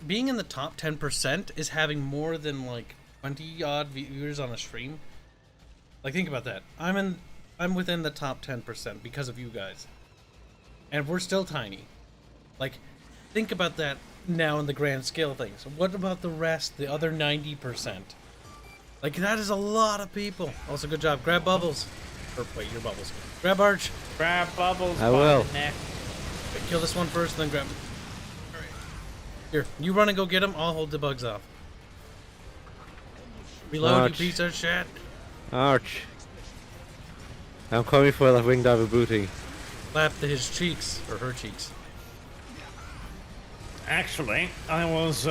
being in the top 10% is having more than, like, 20-odd viewers on a stream. Like, think about that. I'm within the top 10% because of you guys. And we're still tiny. Like, think about that now in the grand scale of things. What about the rest, the other 90%? Like, that is a lot of people. Also, good job. Grab Bubbles. Or, wait, your Bubbles. Grab Arch. Grab Bubbles. I will. Neck. Wait, kill this one first, then grab him. Alright. Here, you run and go get him. I'll hold the bugs off. Reload, Arch. you piece of shit. Arch. I'm coming for that wing diver booty. Slap his cheeks. Or her cheeks. Actually, I was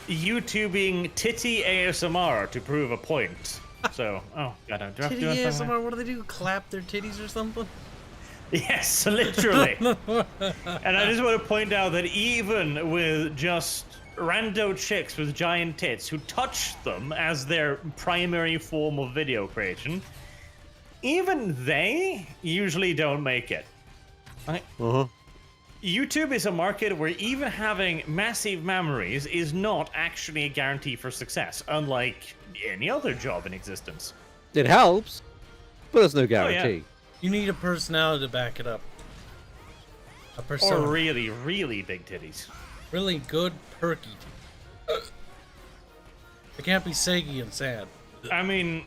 YouTubing titty ASMR to prove a point. So, oh god, do I have to Titty do anything? ASMR, what do they do? Clap their titties or something? Yes, literally. And I just want to point out that even with just rando chicks with giant tits who touch them as their primary form of video creation, even they usually don't make it. YouTube is a market where even having massive memories is not actually a guarantee for success, unlike any other job in existence. It helps, but it's no guarantee. You need a personality to back it up. A persona. Or really, really big titties. Really good, perky. It can't be saggy and sad. I mean,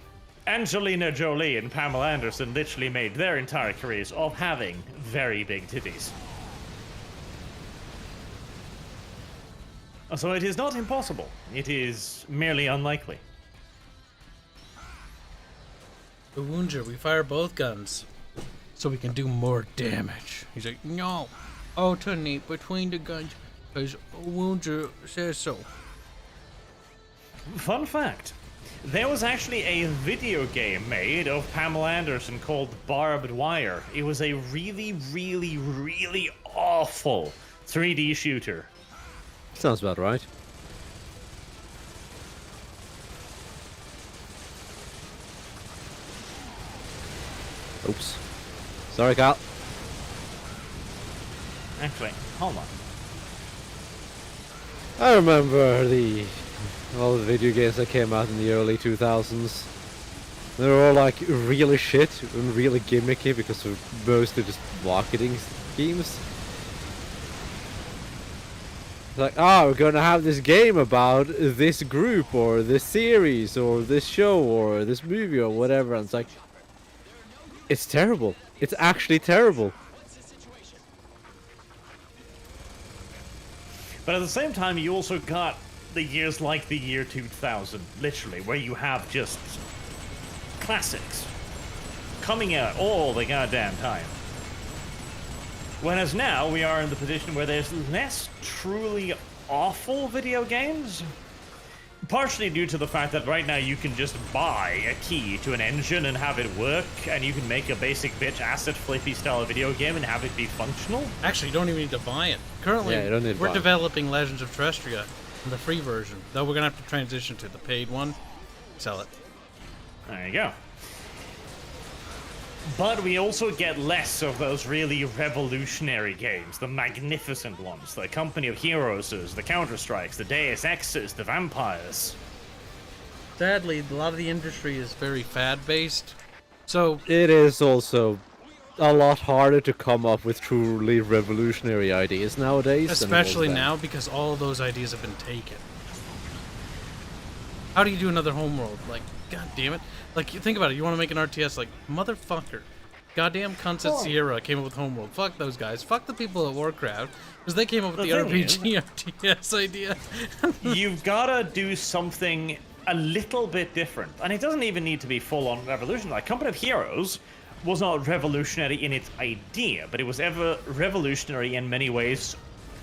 Angelina Jolie and Pamela Anderson literally made their entire careers of having very big titties. So it is not impossible. It is merely unlikely. The Woundra, we fire both guns so we can do more damage. He's like, no, alternate between the guns because Woundra says so. Fun fact. There was actually a video game made of Pamela Anderson called Barbed Wire. It was a really, really, really awful 3D shooter. Sounds about right. Oops. Sorry, Cal. Actually, hold on. I remember all the video games that came out in the early 2000s. They were all like really shit and really gimmicky because they're mostly just marketing schemes. It's like, we're gonna have this game about this group or this series or this show or this movie or whatever, and it's like, it's terrible. It's actually terrible. But at the same time, you also got the years like the year 2000, literally, where you have just classics coming out all the goddamn time. Whereas now we are in the position where there's less truly awful video games. Partially due to the fact that right now you can just buy a key to an engine and have it work, and you can make a basic bitch asset flippy style video game and have it be functional. Actually, you don't even need to buy it. Currently, Yeah, you don't need to we're buy it. developing Legends of Terrestria, the free version. Though we're going to have to transition to the paid one. Sell it. There you go. But we also get less of those really revolutionary games, the magnificent ones, the Company of Heroes, the Counter-Strikes, the Deus Exes, the Vampires. Sadly, a lot of the industry is very fad-based. So, It is also a lot harder to come up with truly revolutionary ideas nowadays. especially than it was now because all of those ideas have been taken. How do you do another homeworld? Like, god damn it. Like, you think about it, you want to make an RTS, like, motherfucker. Goddamn cunts at Sierra came up with Homeworld. Fuck those guys. Fuck the people at Warcraft. Because they came up with the RPG RTS idea. You've gotta do something a little bit different. And it doesn't even need to be full-on revolution. Like, Company of Heroes was not revolutionary in its idea, but it was ever revolutionary in many ways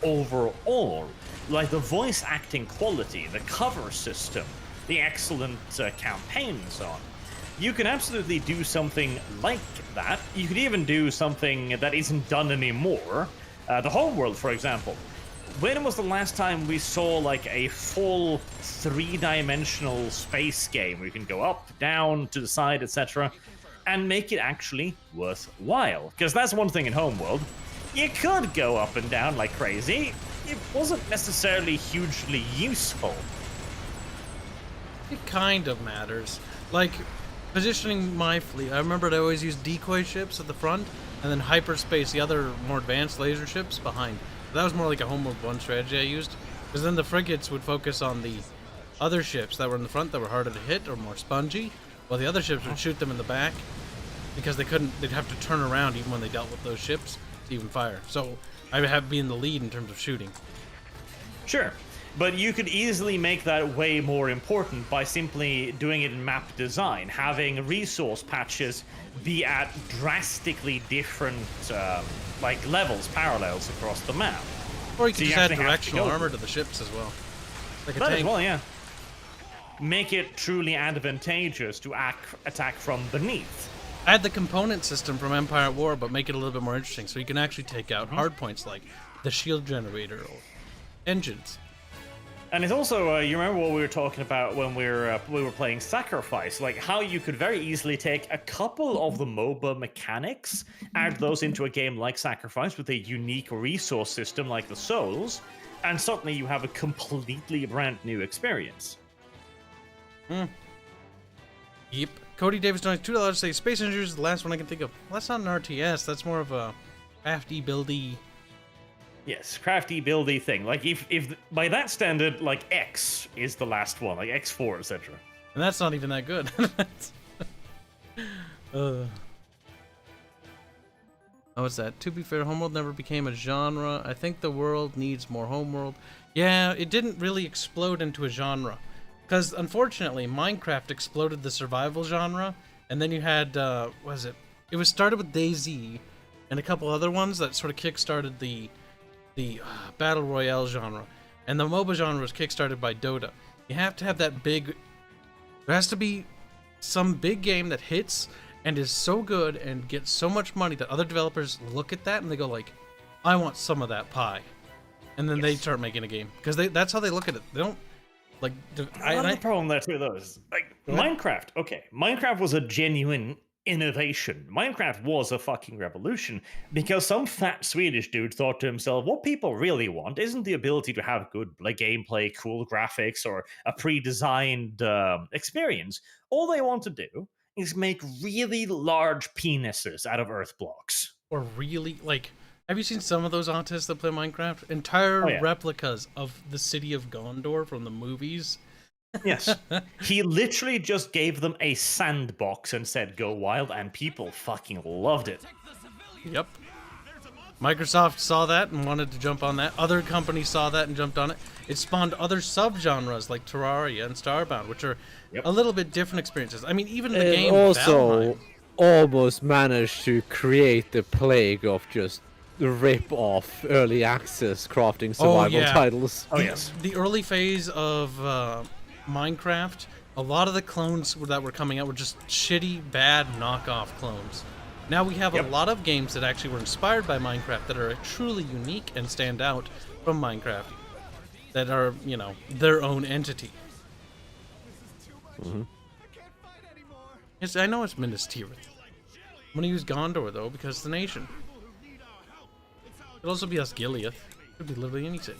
overall. Like the voice acting quality, the cover system, the excellent campaign and so on. You can absolutely do something like that. You could even do something that isn't done anymore. The Homeworld, for example. When was the last time we saw like a full three-dimensional space game where you can go up, down, to the side, etc., and make it actually worthwhile? Because that's one thing in Homeworld. You could go up and down like crazy. It wasn't necessarily hugely useful. It kind of matters. Like, positioning my fleet, I remember I always used decoy ships at the front, and then hyperspace, the other more advanced laser ships, behind. That was more like a Homeworld 1 strategy I used, because then the frigates would focus on the other ships that were in the front that were harder to hit or more spongy, while the other ships would shoot them in the back, because they'd have to turn around even when they dealt with those ships to even fire. So I would have to be in the lead in terms of shooting. Sure. But you could easily make that way more important by simply doing it in map design, having resource patches be at drastically different levels, parallels across the map. Or you So could you just add actually have to directional go armor for to the ships as well. Like a That tank. as well, yeah. Make it truly advantageous to attack from beneath. Add the component system from Empire at War, but make it a little bit more interesting, so you can actually take out hard points like the shield generator or engines. And it's also, you remember what we were talking about when we were playing Sacrifice, like how you could very easily take a couple of the MOBA mechanics, add those into a game like Sacrifice with a unique resource system like the Souls, and suddenly you have a completely brand new experience. Yep. Cody Davis donates $2 to say Space Engineers is the last one I can think of. Well, that's not an RTS, that's more of a crafty, buildy. Yes, crafty, buildy thing. Like if by that standard, like X is the last one, like X4, etc. And that's not even that good. Oh, what's that? To be fair, Homeworld never became a genre. I think the world needs more Homeworld. Yeah, it didn't really explode into a genre. Because, unfortunately, Minecraft exploded the survival genre. And then you had, what was it? It was started with DayZ and a couple other ones that sort of kickstarted the Battle Royale genre. And the MOBA genre was kickstarted by Dota. You have to have that big... There has to be some big game that hits and is so good and gets so much money that other developers look at that and they go like, I want some of that pie. And then they start making a game. Because that's how they look at it. They don't... Like, Another problem there too, though, is like Minecraft. Okay, Minecraft was a genuine innovation. Minecraft was a fucking revolution because some fat Swedish dude thought to himself, what people really want isn't the ability to have good gameplay, cool graphics, or a pre-designed experience. All they want to do is make really large penises out of earth blocks. Or really, like, have you seen some of those autists that play Minecraft? Entire replicas of the city of Gondor from the movies. Yes. He literally just gave them a sandbox and said, go wild, and people fucking loved it. Yep. Microsoft saw that and wanted to jump on that. Other companies saw that and jumped on it. It spawned other subgenres like Terraria and Starbound, which are a little bit different experiences. I mean, even the game also Valheim almost managed to create the plague of just rip off early access crafting survival titles. Oh yes. The early phase of Minecraft, a lot of the clones that were coming out were just shitty, bad knockoff clones. Now we have a lot of games that actually were inspired by Minecraft that are truly unique and stand out from Minecraft, that are, you know, their own entity. Yes, I know it's Minas Tirith. I'm gonna use Gondor though because it's the nation. It could also be Osgiliath. It could be literally any city.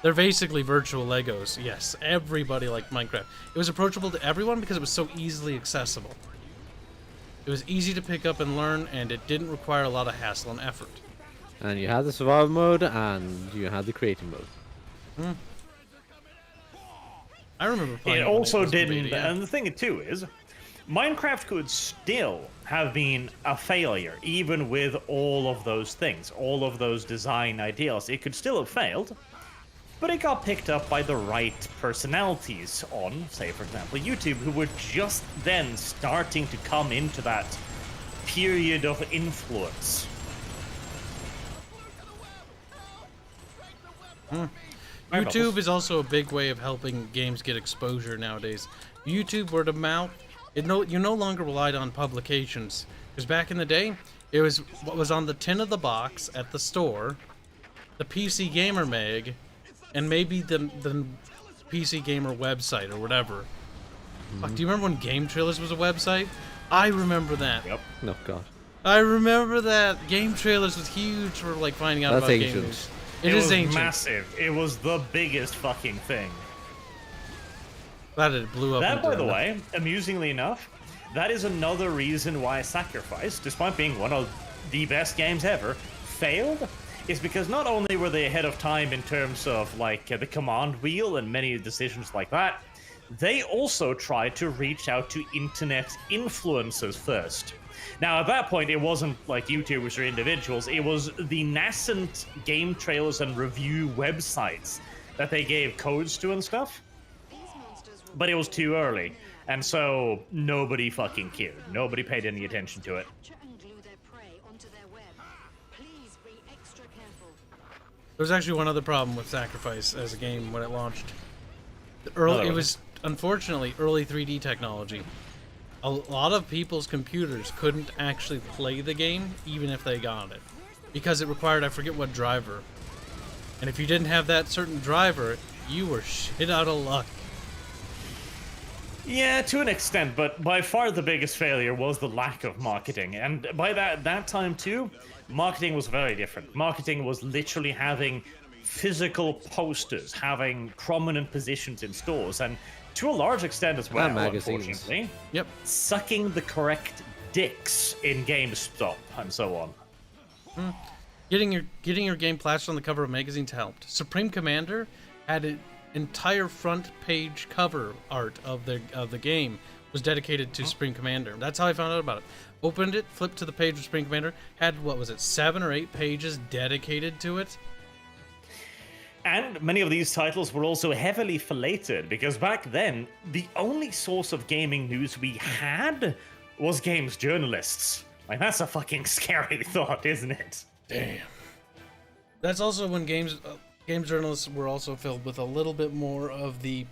They're basically virtual Legos. Yes, everybody liked Minecraft. It was approachable to everyone because it was so easily accessible. It was easy to pick up and learn, and it didn't require a lot of hassle and effort. And you had the survival mode, and you had the creative mode. I remember playing It when also was didn't, beta, yeah. and the thing too is, Minecraft could still have been a failure, even with all of those things, all of those design ideals. It could still have failed, but it got picked up by the right personalities on, say, for example, YouTube, who were just then starting to come into that period of influence. YouTube is also a big way of helping games get exposure nowadays. YouTube, word of mouth, you no longer relied on publications. Because back in the day, it was what was on the tin of the box at the store, the PC Gamer Mag, and maybe the PC Gamer website or whatever. Fuck, do you remember when Game Trailers was a website? I remember that. Yep. Oh god. I remember that. Game Trailers was huge for like finding out That's about game ancient. news. It It is was ancient. massive. It was the biggest fucking thing. Glad it blew up. That, into by the enough. way, amusingly enough, that is another reason why Sacrifice, despite being one of the best games ever, failed. Is because not only were they ahead of time in terms of like the command wheel and many decisions like that, they also tried to reach out to internet influencers first. Now, at that point, it wasn't like YouTubers or individuals. It was the nascent game trailers and review websites that they gave codes to and stuff. But it was too early. And so nobody fucking cared. Nobody paid any attention to it. There's actually one other problem with Sacrifice as a game when it launched. It was unfortunately early 3D technology. A lot of people's computers couldn't actually play the game even if they got it, because it required, I forget what driver. And if you didn't have that certain driver, you were shit out of luck. Yeah, to an extent, but by far the biggest failure was the lack of marketing. And by that time too, marketing was very different. Marketing was literally having physical posters, having prominent positions in stores, and to a large extent as well, And magazines. unfortunately, Yep. sucking the correct dicks in GameStop and so on. Getting your game plastered on the cover of magazines helped. Supreme Commander had entire front page cover art of the game was dedicated to Supreme Commander. That's how I found out about it. Opened it, flipped to the page with Supreme Commander, had, what was it, 7 or 8 pages dedicated to it. And many of these titles were also heavily filleted, because back then, the only source of gaming news we had was games journalists. Like, that's a fucking scary thought, isn't it? Damn. That's also when games journalists were also filled with a little bit more of the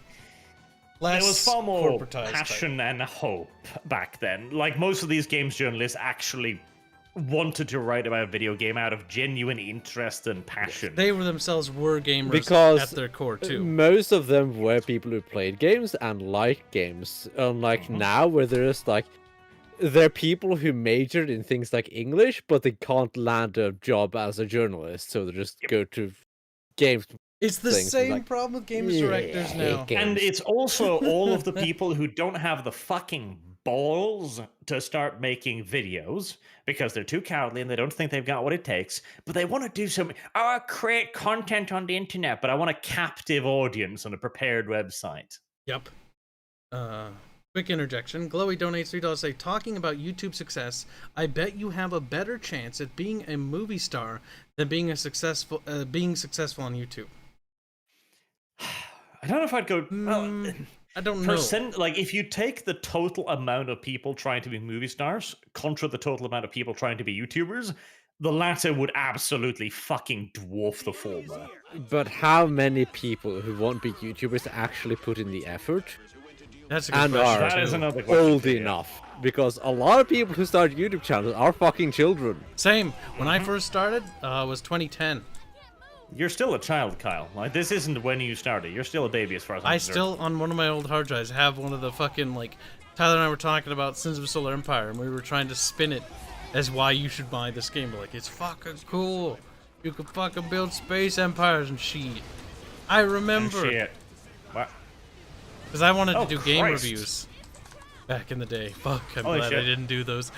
less There was far more corporatized passion and hope back then. Like, most of these games journalists actually wanted to write about a video game out of genuine interest and passion. They were themselves gamers Because at their core too. most of them were people who played games and liked games. Unlike now, where there's like, there are people who majored in things like English, but they can't land a job as a journalist, so they just go to games. It's the things, same like, problem with games directors now. And it's also all of the people who don't have the fucking balls to start making videos because they're too cowardly and they don't think they've got what it takes, but they want to do something. I create content on the internet, but I want a captive audience on a prepared website. Yep. Quick interjection. Glowy donates $3 say, talking about YouTube success, I bet you have a better chance at being a movie star than being successful on YouTube. I don't know if I'd go. I don't know. Like, if you take the total amount of people trying to be movie stars contra the total amount of people trying to be YouTubers, the latter would absolutely fucking dwarf the former. But how many people who want to be YouTubers actually put in the effort? That's a good And question. are That is another question. old enough? Because a lot of people who start YouTube channels are fucking children. Same. When I first started, was 2010. You're still a child, Kyle. Like, this isn't when you started. You're still a baby as far as I'm I concerned. still, on one of my old hard drives, have one of the fucking, like, Tyler and I were talking about Sins of Solar Empire, and we were trying to spin it as why you should buy this game. But, like, it's fucking cool. You can fucking build space empires and shit. I remember. Shit. What? Because I wanted to do game Christ. reviews back in the day. Fuck, I'm Holy glad I shit. didn't do those.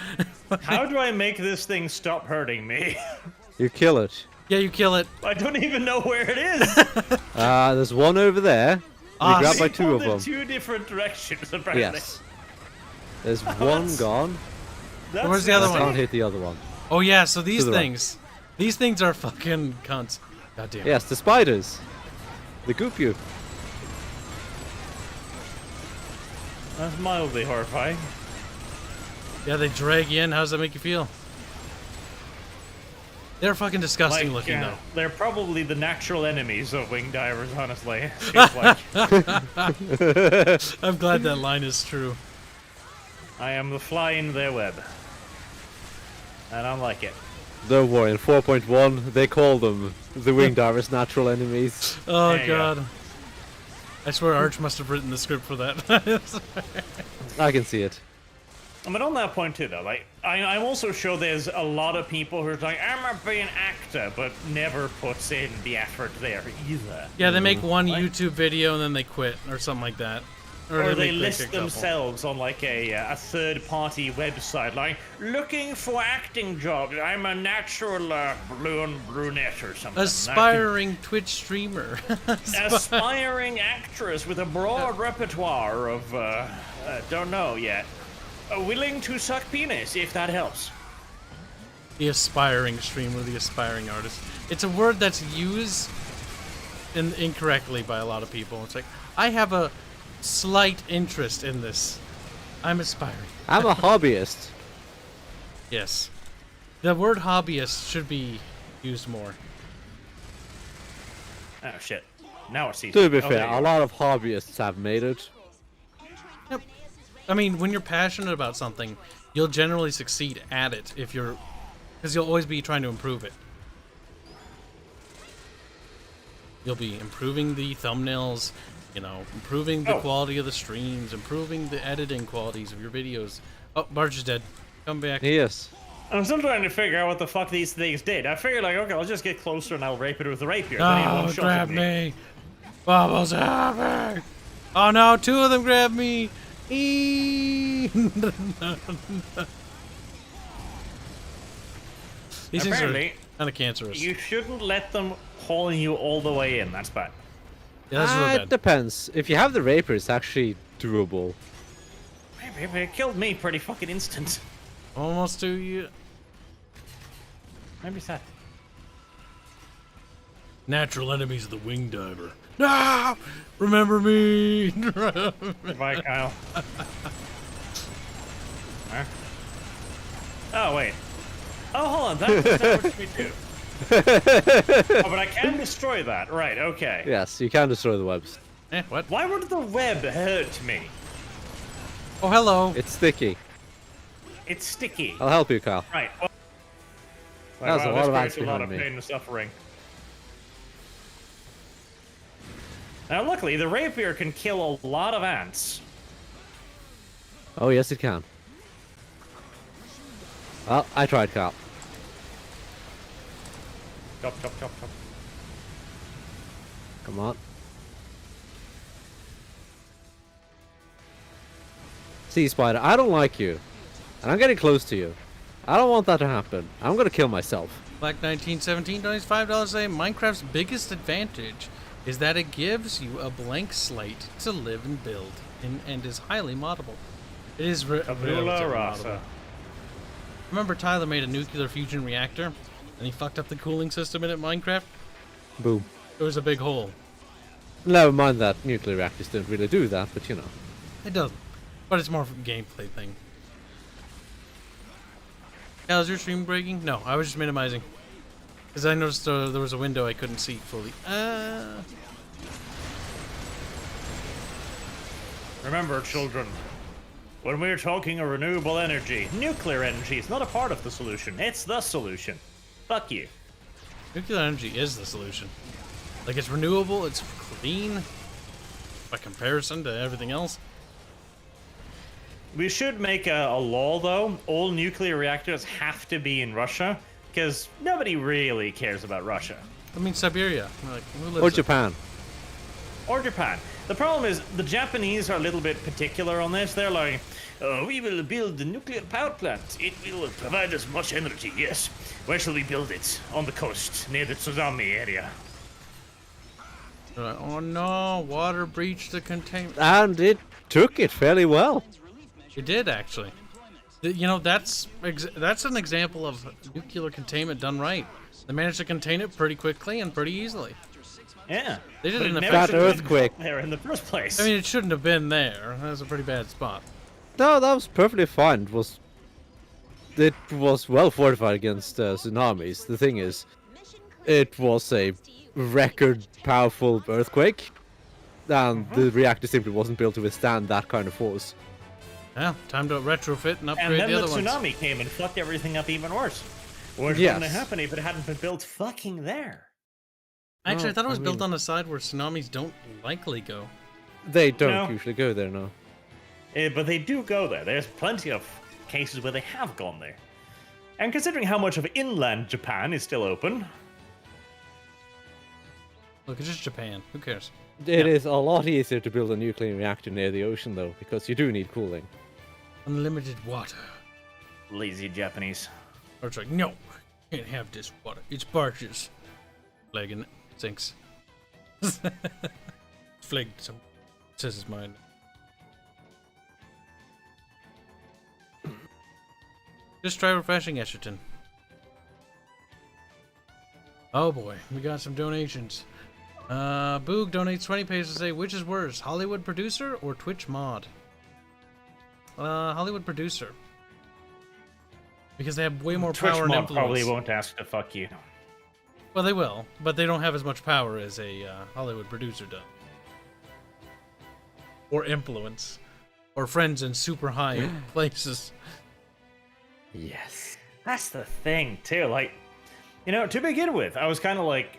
How do I make this thing stop hurting me? You kill it. Yeah, you kill it. I don't even know where it is. There's one over there. You grab by two of In them. two different directions, apparently. Yes. There's one gone. That's Where's the other I one? can't hit the other one. Oh yeah, so these To the right. things are fucking cunts. Goddamn. Yes, the spiders. They goop you. That's mildly horrifying. Yeah, they drag you in. How does that make you feel? They're fucking disgusting looking though. They're probably the natural enemies of wing divers, honestly. Feels like. I'm glad that line is true. I am the fly in their web. And I like it. Don't worry, in 4.1, they call them the wing divers' natural enemies. Oh There you go. god. I swear Arch must have written the script for that. I can see it. I mean, on that point too, though, like, I'm also sure there's a lot of people who are like, I'm gonna be an actor, but never puts in the effort there either. Yeah, they make one YouTube video and then they quit or something like that. Or they make, like, list a couple. themselves on like a third-party website, like looking for acting jobs. I'm a natural blonde brunette or something. Aspiring Twitch streamer. Aspiring actress with a broad repertoire of don't know yet. Willing to suck penis, if that helps. The aspiring streamer, the aspiring artist. It's a word that's used incorrectly by a lot of people. It's like, I have a slight interest in this. I'm aspiring. I'm a hobbyist. Yes. The word hobbyist should be used more. Oh shit! Now I see. To be Oh, there fair, you a go. lot of hobbyists have made it. Yep. I mean, when you're passionate about something, you'll generally succeed at it if you're... Because you'll always be trying to improve it. You'll be improving the thumbnails, you know, improving the quality of the streams, improving the editing qualities of your videos. Oh, Barge is dead. Come back. Yes. I'm still trying to figure out what the fuck these things did. I figured, like, okay, I'll just get closer and I'll rape it with the rapier. Then he Oh, won't shot grab me. me. Bubbles happy. Oh no, two of them grabbed me. Eee. These things are Apparently, kind of cancerous. You shouldn't let them haul you all the way in. That's bad. Yeah, that's really It bad. depends. If you have the rapier, it's actually doable. It killed me pretty fucking instant. Almost to you. Maybe it's that. Natural enemies of the wing diver. No! Remember me! Goodbye, Kyle. Huh? Oh, wait. Oh, hold on. That works me too. Oh, but I can destroy that. Right, okay. Yes, you can destroy the webs. What? Why would the web hurt me? Oh, hello. It's sticky. It's sticky. I'll help you, Kyle. Right. Well, That was a lot of ants a lot behind of me. pain and suffering. Now, luckily, the rapier can kill a lot of ants. Oh, yes, it can. Well, I tried, Kyle. Chop, chop, chop, chop. Come on. See, Spider, I don't like you. And I'm getting close to you. I don't want that to happen. I'm gonna kill myself. Black 1917 donates $5 saying Minecraft's biggest advantage is that it gives you a blank slate to live and build, and is highly moddable. It is relatively rasa. moddable. Remember Tyler made a nuclear fusion reactor, and he fucked up the cooling system in it Minecraft? Boom. There was a big hole. Never mind that nuclear reactors don't really do that, but you know. It doesn't. But it's more of a gameplay thing. Yeah, is your stream breaking? No, I was just minimizing. Because I noticed there was a window I couldn't see fully. Remember, children, when we're talking of renewable energy, nuclear energy is not a part of the solution. It's the solution. Fuck you. Nuclear energy is the solution. Like, it's renewable, it's clean, by comparison to everything else. We should make a law, though. All nuclear reactors have to be in Russia, because nobody really cares about Russia. I mean, Siberia. Like, who lives Or there? Japan. Or Japan. The problem is, the Japanese are a little bit particular on this. They're like, oh, we will build the nuclear power plant. It will provide us much energy, yes. Where shall we build it? On the coast, near the tsunami area. They're like, oh no, water breached the containment. And it took it fairly well. It did, actually. You know, that's an example of nuclear containment done right. They managed to contain it pretty quickly and pretty easily. Yeah. They did But it in a never That should have been earthquake. there in the first place. I mean, it shouldn't have been there. That was a pretty bad spot. No, that was perfectly fine. It was well fortified against tsunamis. The thing is, it was a record powerful earthquake, and the reactor simply wasn't built to withstand that kind of force. Yeah, time to retrofit and and upgrade then the the other ones. tsunami came and fucked everything up even worse. Which Yes. wouldn't have happened if it hadn't been built fucking there. Actually, I thought it was I built mean- on a side where tsunamis don't likely go. They don't No. usually go there, no. But they do go there. There's plenty of cases where they have gone there. And considering how much of inland Japan is still open, Look, it's just Japan. Who cares? It is a lot easier to build a nuclear reactor near the ocean, though, because you do need cooling. Unlimited water. lazy Japanese. Or it's like, no, can't have this water. It's barges. Flagging it. Sinks. Flagged. So says his mind. Just try refreshing Escherton. Oh boy, we got some donations. Boog donates 20 pesos to say, which is worse, Hollywood producer or Twitch mod? Hollywood producer. Because they have way more Twitch power and mod influence. probably won't ask to fuck you. Well, they will, but they don't have as much power as a Hollywood producer does. Or influence. Or friends in super high places. Yes. That's the thing, too. Like, you know, to begin with, I was kind of like,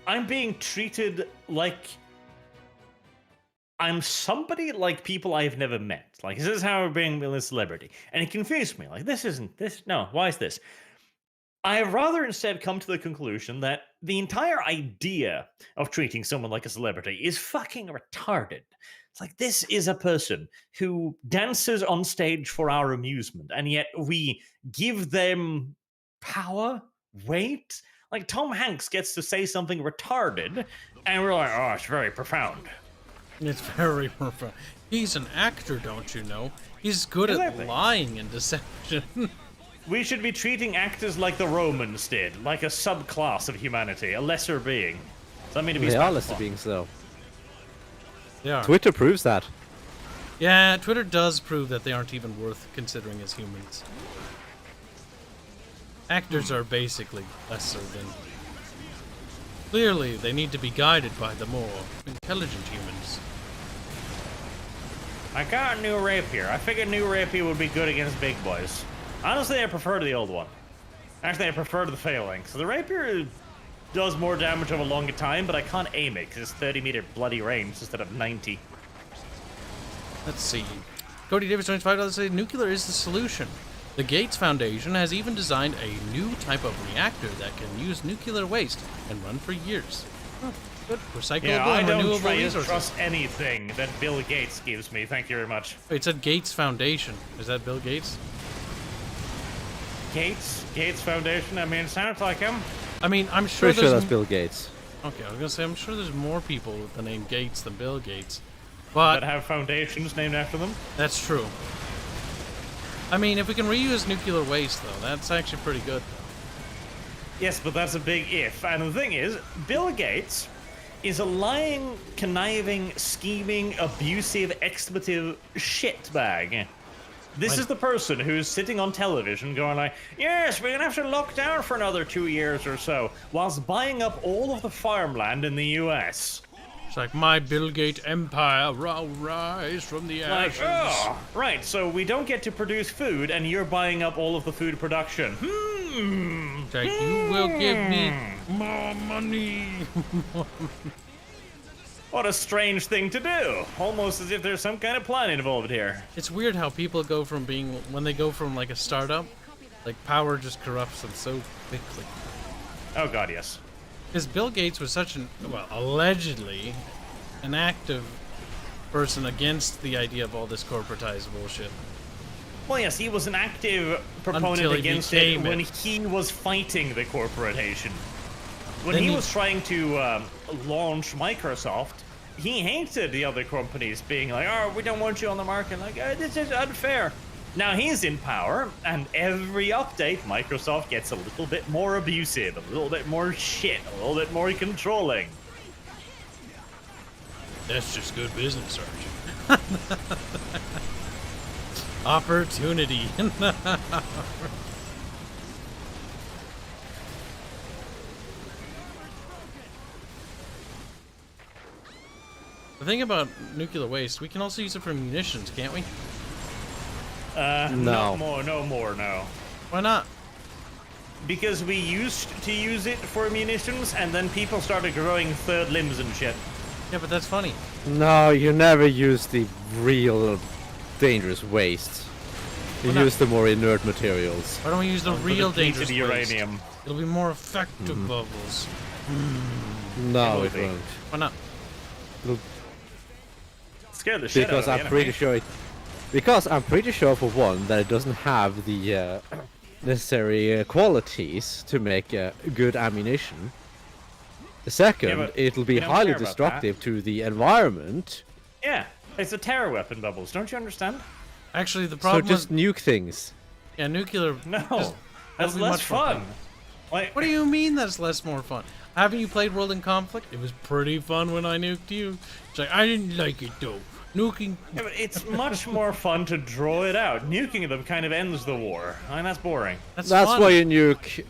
I'm being treated like I'm somebody like people I've never met. Like, this is how I'm being a celebrity. And it confused me. Like, no, why is this? I have rather instead come to the conclusion that the entire idea of treating someone like a celebrity is fucking retarded. It's like, this is a person who dances on stage for our amusement, and yet we give them power, weight. Like, Tom Hanks gets to say something retarded, and we're like, oh, it's very profound. It's very profound. He's an actor, don't you know? He's good Exactly. at lying and deception. We should be treating actors like the Romans did, like a subclass of humanity, a lesser being. Something to be They are spat lesser upon. beings, though. They are. Twitter proves that. Yeah, Twitter does prove that they aren't even worth considering as humans. Actors are basically lesser than... Clearly, they need to be guided by the more intelligent humans. I got a new rapier. I figured new rapier would be good against big boys. Honestly, I prefer the old one. Actually, I prefer the failing. So the rapier does more damage over a longer time, but I can't aim it because it's 30-meter bloody range instead of 90. Let's see. Cody Davis joins $5 say nuclear is the solution. The Gates Foundation has even designed a new type of reactor that can use nuclear waste and run for years. Oh, good. Recyclable Yeah, I and don't renewable resources. trust anything that Bill Gates gives me. Thank you very much. Wait, it said Gates Foundation. Is that Bill Gates? Gates Foundation. I mean, it sounds like him. I mean, I'm sure Pretty sure there's... that's Bill Gates. Okay, I was gonna say, I'm sure there's more people with the name Gates than Bill Gates. But That have foundations named after them. that's true. I mean, if we can reuse nuclear waste, though, that's actually pretty good. Yes, but that's a big if. And the thing is, Bill Gates is a lying, conniving, scheming, abusive, expletive shitbag. This is the person who's sitting on television going like, yes, we're going to have to lock down for another 2 years or so, whilst buying up all of the farmland in the US. It's like, my Bill Gates empire will rise from the Like, ashes. oh, right, so we don't get to produce food, and you're buying up all of the food production. It's like, you will give me more money. What a strange thing to do. Almost as if there's some kind of plan involved here. It's weird how people go from being, when they go from like a startup, like power just corrupts them so quickly. Oh god, yes. Because Bill Gates was such an, well, allegedly, an active person against the idea of all this corporatized bullshit. Well, yes, he was an active proponent Until he against it became when it. he was fighting the corporation. When Then he he- was trying to launch Microsoft, he hated the other companies being like, oh, we don't want you on the market. Like, this is unfair. Now he's in power, and every update, Microsoft gets a little bit more abusive, a little bit more shit, a little bit more controlling. That's just good business, Sergeant. Opportunity. The thing about nuclear waste, we can also use it for munitions, can't we? No more, no. Why not? Because we used to use it for munitions, and then people started growing third limbs and shit. Yeah, but that's funny. No, you never use the real dangerous waste. You Why not? use the more inert materials. Why don't we use the real dangerous depleted waste? uranium. It'll be more effective bubbles. No, It it will be. won't. Why not? Scared the shit Because out of I'm the pretty enemy. sure because I'm pretty sure, for one, that it doesn't have the necessary qualities to make good ammunition. The second, but it'll we be don't highly care about destructive to the environment. Yeah, it's a terror weapon, Bubbles. Don't you understand? Actually, the So problem just with nuke things. yeah, nuclear. No, just- that's be less much more fun. Like, What do you mean that's less more fun? Haven't you played World in Conflict? It was pretty fun when I nuked you. It's like, I didn't like it though. Nuking. yeah, but it's much more fun to draw it out. Nuking them kind of ends the war. I mean, that's boring. That's That's fun. why you nuke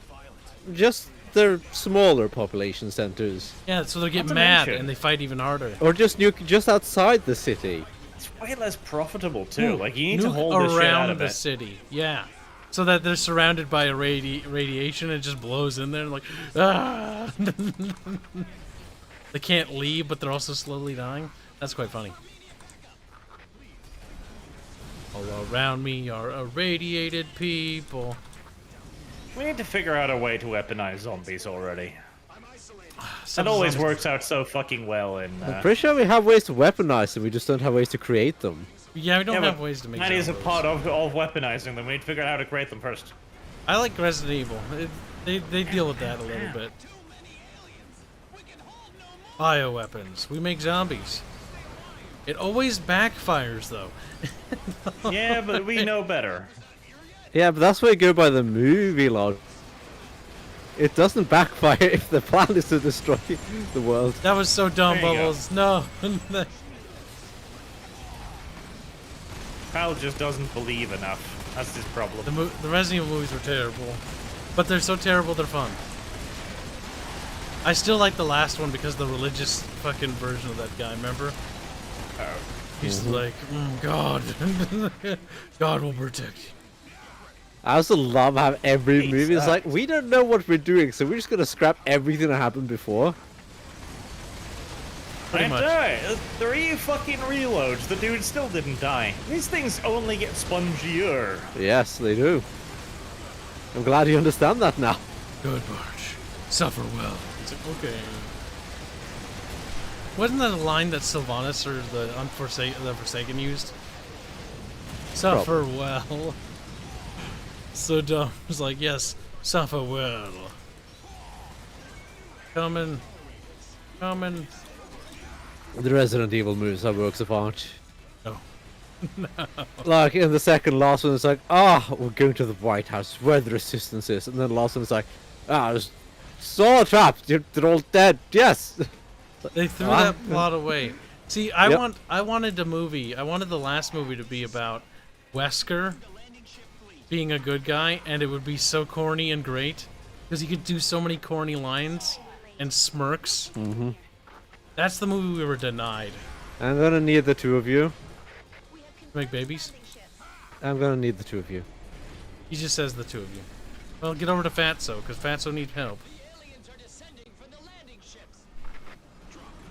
just their smaller population centers. Yeah, so they get Not to mad mention- and they fight even harder. Or just nuke just outside the city. It's way less profitable too. Ooh, Like, you need to nuke hold this shit out around of the it. city. Yeah. So that they're surrounded by a radiation and it just blows in there and like, ah! They can't leave, but they're also slowly dying. That's quite funny. All around me are irradiated people. We need to figure out a way to weaponize zombies already. That Some always zombies- works out so fucking well in. I'm pretty sure we have ways to weaponize them, we just don't have ways to create them. Yeah, we don't yeah, have but ways to make that is a zombies. part of weaponizing them. We need to figure out how to create them first. I like Resident Evil. They deal with that a little bit. Bioweapons. We make zombies. It always backfires, though. Yeah, but we know better. Yeah, but that's why you go by the movie log. It doesn't backfire if the plan is to destroy the world. That was so dumb, There you go. Bubbles. No. Kyle just doesn't believe enough. That's his problem. The Resident Evil movies were terrible. But they're so terrible, they're fun. I still like the last one because the religious fucking version of that guy, remember? He's like, God. God will protect you. I also love how every Hates movie is that. like, we don't know what we're doing, so we're just gonna scrap everything that happened before. Pretty I much. die. 3 fucking reloads. The dude still didn't die. These things only get spongier. Yes, they do. I'm glad you understand that now. Good march. Suffer well. It's like, okay. Wasn't that a line that Sylvanas or the Forsaken used? Suffer well. So dumb. It's like, yes, suffer well. Coming. Coming. The Resident Evil movies are works of art. No. Like in the second last one, it's like, we're going to the White House where the resistance is, and then the last one is like, there's Saw trap. They're all dead. Yes. They threw Ah. that plot away. See, I wanted the last movie to be about Wesker being a good guy, and it would be so corny and great because he could do so many corny lines and smirks. Mm-hmm. That's the movie we were denied. I'm gonna need the two of you. Make babies. I'm gonna need the two of you. He just says the two of you. Well, get over to Fatso, because Fatso needs help.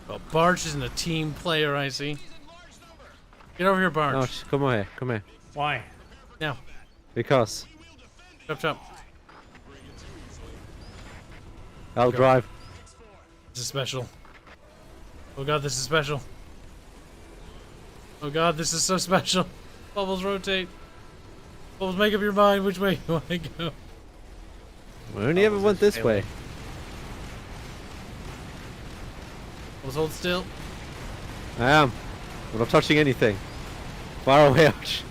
Well, Barge isn't a team player, I see. Get over here, Barge. No, come on here. Come here. Why? Now. Because Chop, chop. I'll Go. drive. This is special. Oh god, this is special. Oh god, this is so special. Bubbles rotate. Bubbles, make up your mind which way you want to go. We only ever went this way. Bubbles, hold still. I am. I'm not touching anything. Far away, Arch.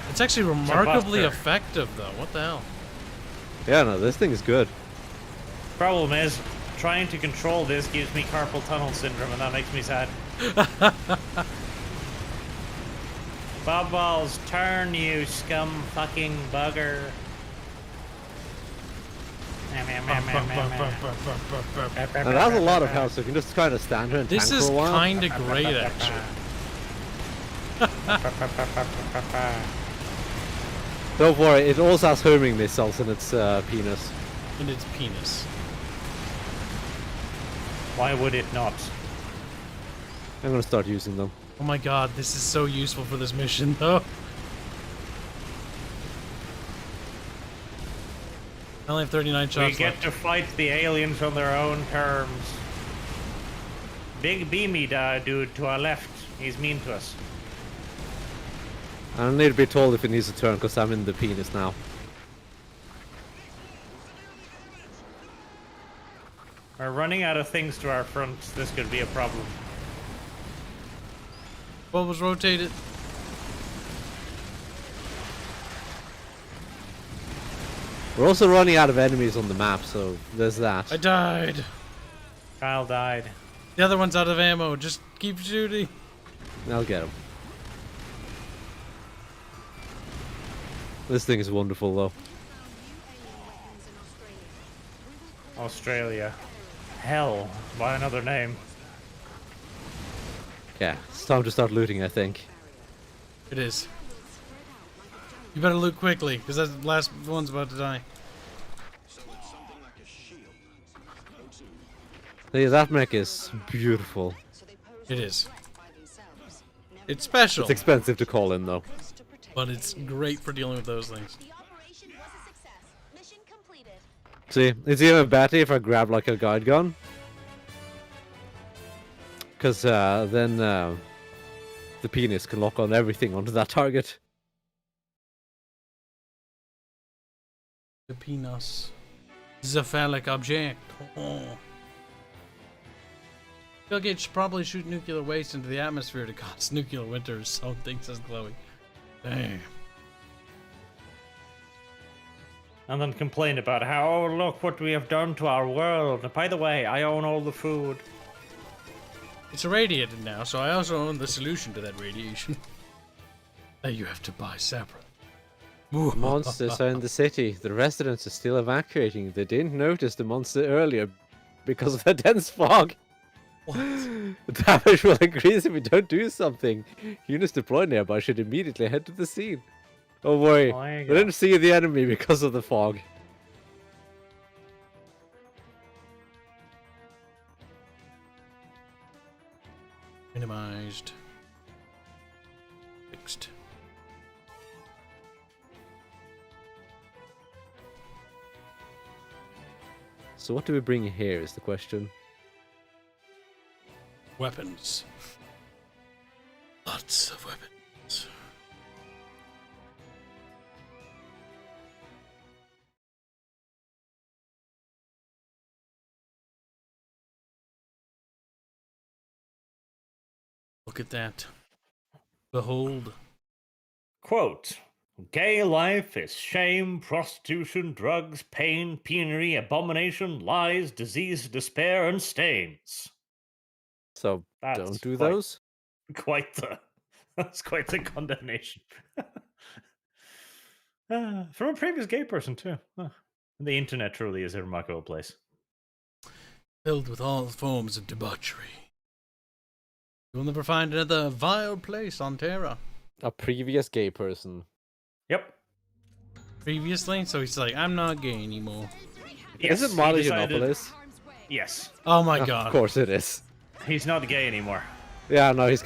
It's actually remarkably buster. effective, though. What the hell? Yeah, no, this thing is good. Problem is, trying to control this gives me carpal tunnel syndrome, and that makes me sad. Bubbles, turn, you scum fucking bugger. And it has a lot of health, so you can just kind of stand here and This tank is for a while. kind of great, actually. Don't worry, it also has homing missiles in its penis. In its penis. Why would it not? I'm gonna start using them. Oh my god, this is so useful for this mission, though. I only have 39 We shots get left. to fight the aliens on their own terms. Big beamy dude to our left. He's mean to us. I don't need to be told if it needs a turn, because I'm in the penis now. We're running out of things to our front. This could be a problem. Bubbles rotated. We're also running out of enemies on the map, so there's that. I died. Kyle died. The other one's out of ammo. Just keep shooting. I'll get him. This thing is wonderful, though. Australia. Hell, by another name. Yeah, it's time to start looting, I think. It is. You better loot quickly, because that last one's about to die. See, that mech is beautiful. It is. It's special, It's expensive to call in, though. but it's great for dealing with those things. The operation was a success. Mission completed. See, it's even better if I grab like a guide gun. Because then the penis can lock on everything onto that target. The penis. The phallic object. Oh. Bill Gates should probably shoot nuclear waste into the atmosphere to cause nuclear winter or something, says Chloe. Damn. And then complain about how, oh, look what we have done to our world. And by the way, I own all the food. It's irradiated now, so I also own the solution to that radiation. That you have to buy separate. Monsters are in the city. The residents are still evacuating. They didn't notice the monster earlier because of the dense fog. What? The damage will increase if we don't do something. Units deployed nearby should immediately head to the scene. Oh boy, Oh, there you we go. didn't see the enemy because of the fog. Minimized. Fixed. So what do we bring here is the question. Weapons. Lots of weapons. Look at that. Behold. Quote, gay life is shame, prostitution, drugs, pain, penury, abomination, lies, disease, despair, and stains. So That's don't do quite- those. That's quite the condemnation. From a previous gay person too. The internet truly is a remarkable place. Filled with all forms of debauchery. You will never find another vile place on Terra. A previous gay person. Yep. Previously, so he's like, I'm not gay anymore. Yes, Is it he Molly decided- Yiannopoulos? Yes. Oh my Of god. course it is. He's not gay anymore. Yeah, no, he's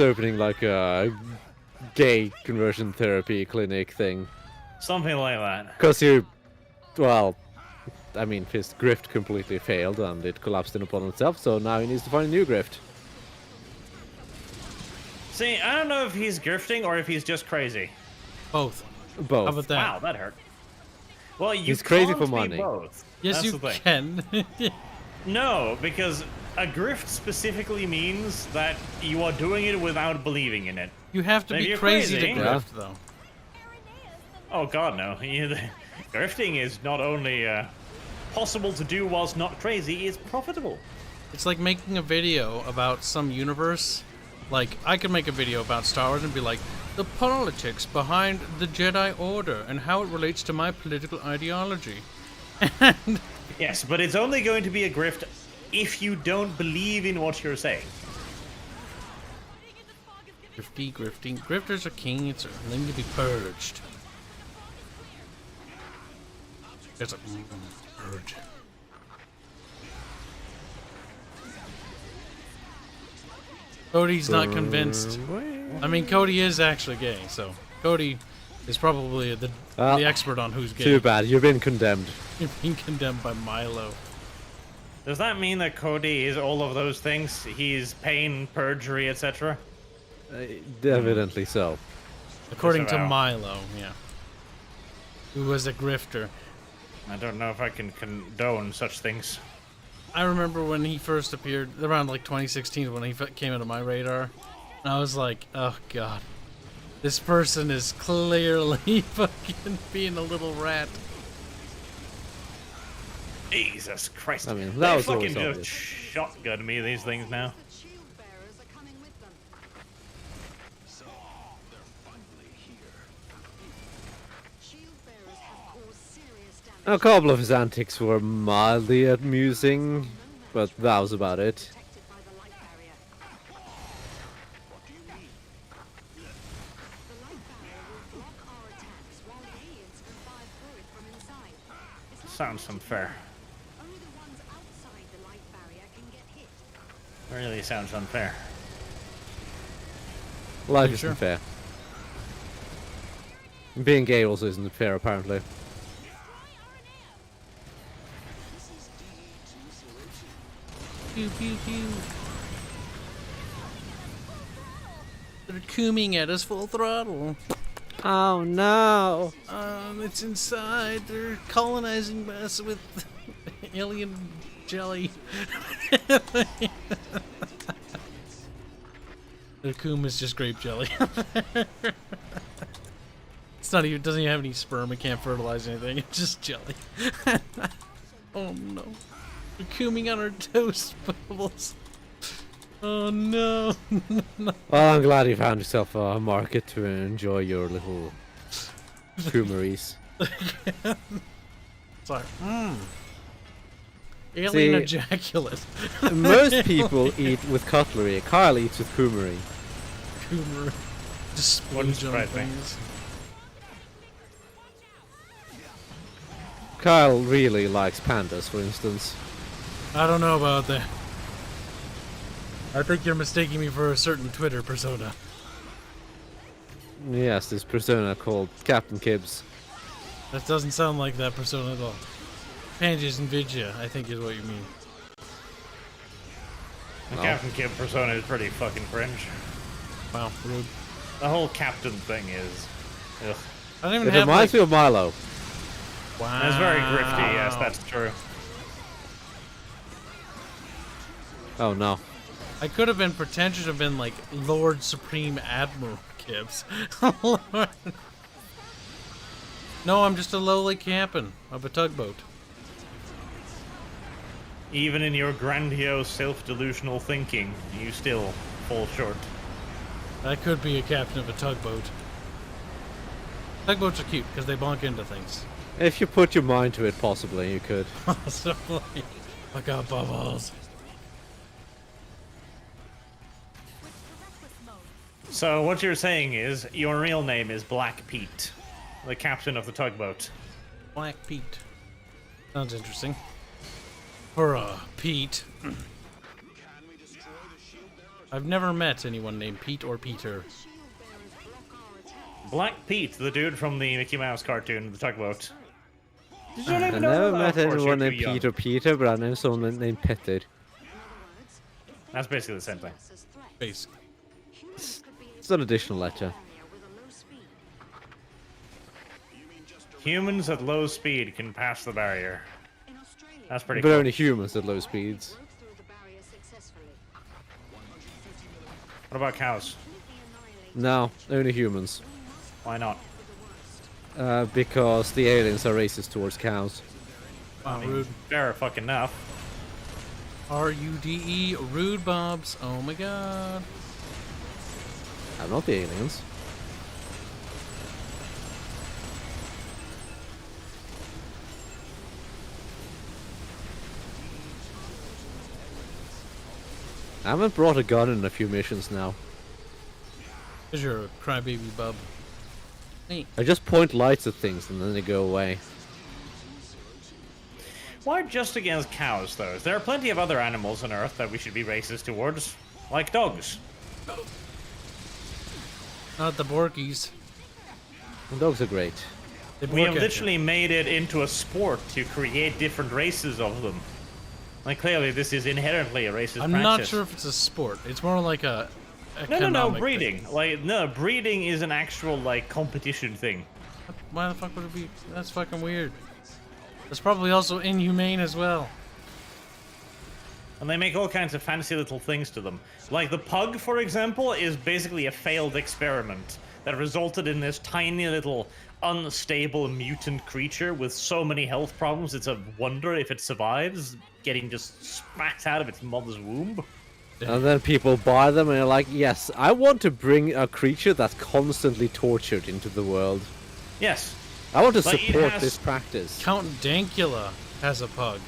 opening like a gay conversion therapy clinic thing. Something like that. Because I mean, his grift completely failed and it collapsed in upon itself, so now he needs to find a new grift. See, I don't know if he's grifting or if he's just crazy. Both. Both. How about that? Wow, that hurt. Well, you He's crazy can't for be money. both. Yes, That's you the thing. can. No, because a grift specifically means that you are doing it without believing in it. You have to If be you're crazy to crazy- grift, though. Oh god, no. Grifting is not only possible to do whilst not crazy, it's profitable. It's like making a video about some universe. Like, I could make a video about Star Wars and be like, the politics behind the Jedi Order and how it relates to my political ideology. And Yes, but it's only going to be a grift if you don't believe in what you're saying. grifting. Grifters are king. It's a thing to be purged. It's a purge. Cody's not convinced. I mean, Cody is actually gay, so Cody is probably the expert on who's gay. Too bad, you've been condemned. You're being condemned by Milo. Does that mean that Cody is all of those things? He's pain, perjury, etc.? Evidently so. According to Disavow. Milo, yeah. Who was a grifter. I don't know if I can condone such things. I remember when he first appeared, around like 2016, when he came into my radar. And I was like, oh god. This person is clearly fucking being a little rat. Jesus Christ. I mean, that They was always fucking obvious. just shotgun me these things now. The shield bearers are coming with them. So, they're finally here. Shield bearers have caused serious damage. A couple of his antics were mildly amusing, but that was about it. Protected by the light barrier. What do you mean? The light barrier will block our attacks while the aliens can fire through it from inside. It's not Sounds unfair. only the ones outside the light barrier can get hit. Really sounds unfair. Life You isn't sure? fair. Being gay also isn't fair, apparently. Pew pew pew. They're cooming at us full throttle. Oh no! It's inside. They're colonizing us with alien jelly. The coom is just grape jelly. It's not even. Doesn't even have any sperm. It can't fertilize anything. It's just jelly. Oh no! We're cooming on our toast bubbles. Oh no! Well, I'm glad you found yourself a market to enjoy your little coomeries. Sorry. Alien See, ejaculate. Most people eat with cutlery. Kyle eats with coomery. Coomer. Just Wouldn't splooge on surprise me. things. Kyle really likes pandas, for instance. I don't know about that. I think you're mistaking me for a certain Twitter persona. Yes, this persona called Captain Kibs. That doesn't sound like that persona at all. Panges and Vidya, I think is what you mean. The No. Captain Kid persona is pretty fucking cringe. Wow, rude. The whole captain thing is. Ugh. I don't even It have reminds like... me of Milo. Wow. It's very grifty, yes, that's true. Oh no. I could have been pretentious, have been like Lord Supreme Admiral Kibs. Lord. No, I'm just a lowly captain of a tugboat. Even in your grandiose, self-delusional thinking, you still fall short. I could be a captain of a tugboat. Tugboats are cute because they bonk into things. If you put your mind to it, possibly you could. So, like, I got bubbles. So what you're saying is, your real name is Black Pete, the captain of the tugboat. Black Pete. Sounds interesting. Hurrah, Pete. I've never met anyone named Pete or Peter. Black Pete, the dude from the Mickey Mouse cartoon, the tugboat. Did you I even know never that? met Of course, anyone you're named too young. Peter, but I know someone named Peter. That's basically the same thing. Basically. It's an additional letter. Humans at low speed can pass the barrier. That's pretty But cool. only humans at low speeds. What about cows? No, only humans. Why not? Because the aliens are racist towards cows. Wow, rude. Fair fucking enough. R-U-D-E, rude Bobs. Oh my god. I'm not the aliens. I haven't brought a gun in a few missions now. Cause you're a crybaby bub. Hey, I just point lights at things and then they go away. Why just against cows, though? There are plenty of other animals on Earth that we should be racist towards, like dogs. not the Borkies. And dogs are great. They We have bork at you. literally made it into a sport to create different races of them. Like, clearly this is inherently a racist I'm practice. not sure if it's a sport. It's more like a No, economic breeding. thing. Like, no, breeding is an actual, like, competition thing. Why the fuck would it be? That's fucking weird. It's probably also inhumane as well. And they make all kinds of fancy little things to them. Like, the pug, for example, is basically a failed experiment that resulted in this tiny little unstable mutant creature with so many health problems it's a wonder if it survives getting just spat out of its mother's womb. And then people buy them and they're like, yes, I want to bring a creature that's constantly tortured into the world. Yes. I want to Like, it support has- this practice. Count Dankula has a pug.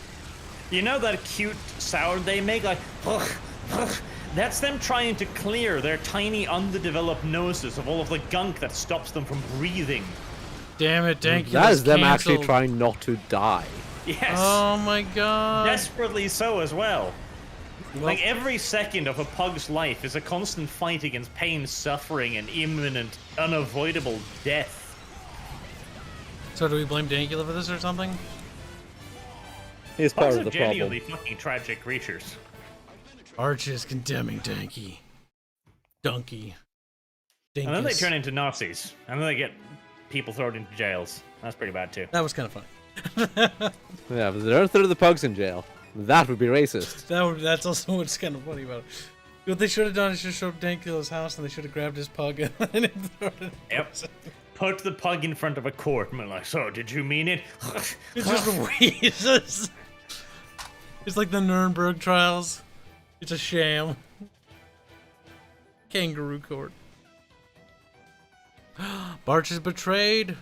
You know that cute sound they make? Like, ugh, ugh. That's them trying to clear their tiny underdeveloped noses of all of the gunk that stops them from breathing. Damn it, Dankula's That is them actually canceled. trying not to die. Yes. Oh my god. Desperately so as well. Well, Like, every second of a pug's life is a constant fight against pain, suffering, and imminent, unavoidable death. so do we blame Dankula for this or something? He's part Pugs of are the genuinely problem. fucking tragic creatures. Arch is condemning Danky. Donkey. And then they Dinkus. turn into Nazis. And then they get people thrown into jails. That's pretty bad too. That was kind of funny. Yeah, but there are 1/3 of the pugs in jail. That would be racist. That's also what's kind of funny about it. What they should have done is just show up Dankula's house, and they should have grabbed his pug and then thrown it in Yep. prison. Put the pug in front of a court and be like, so, did you mean it? It just wheezes. It's like the Nuremberg trials. It's a sham. Kangaroo court. Barch is betrayed.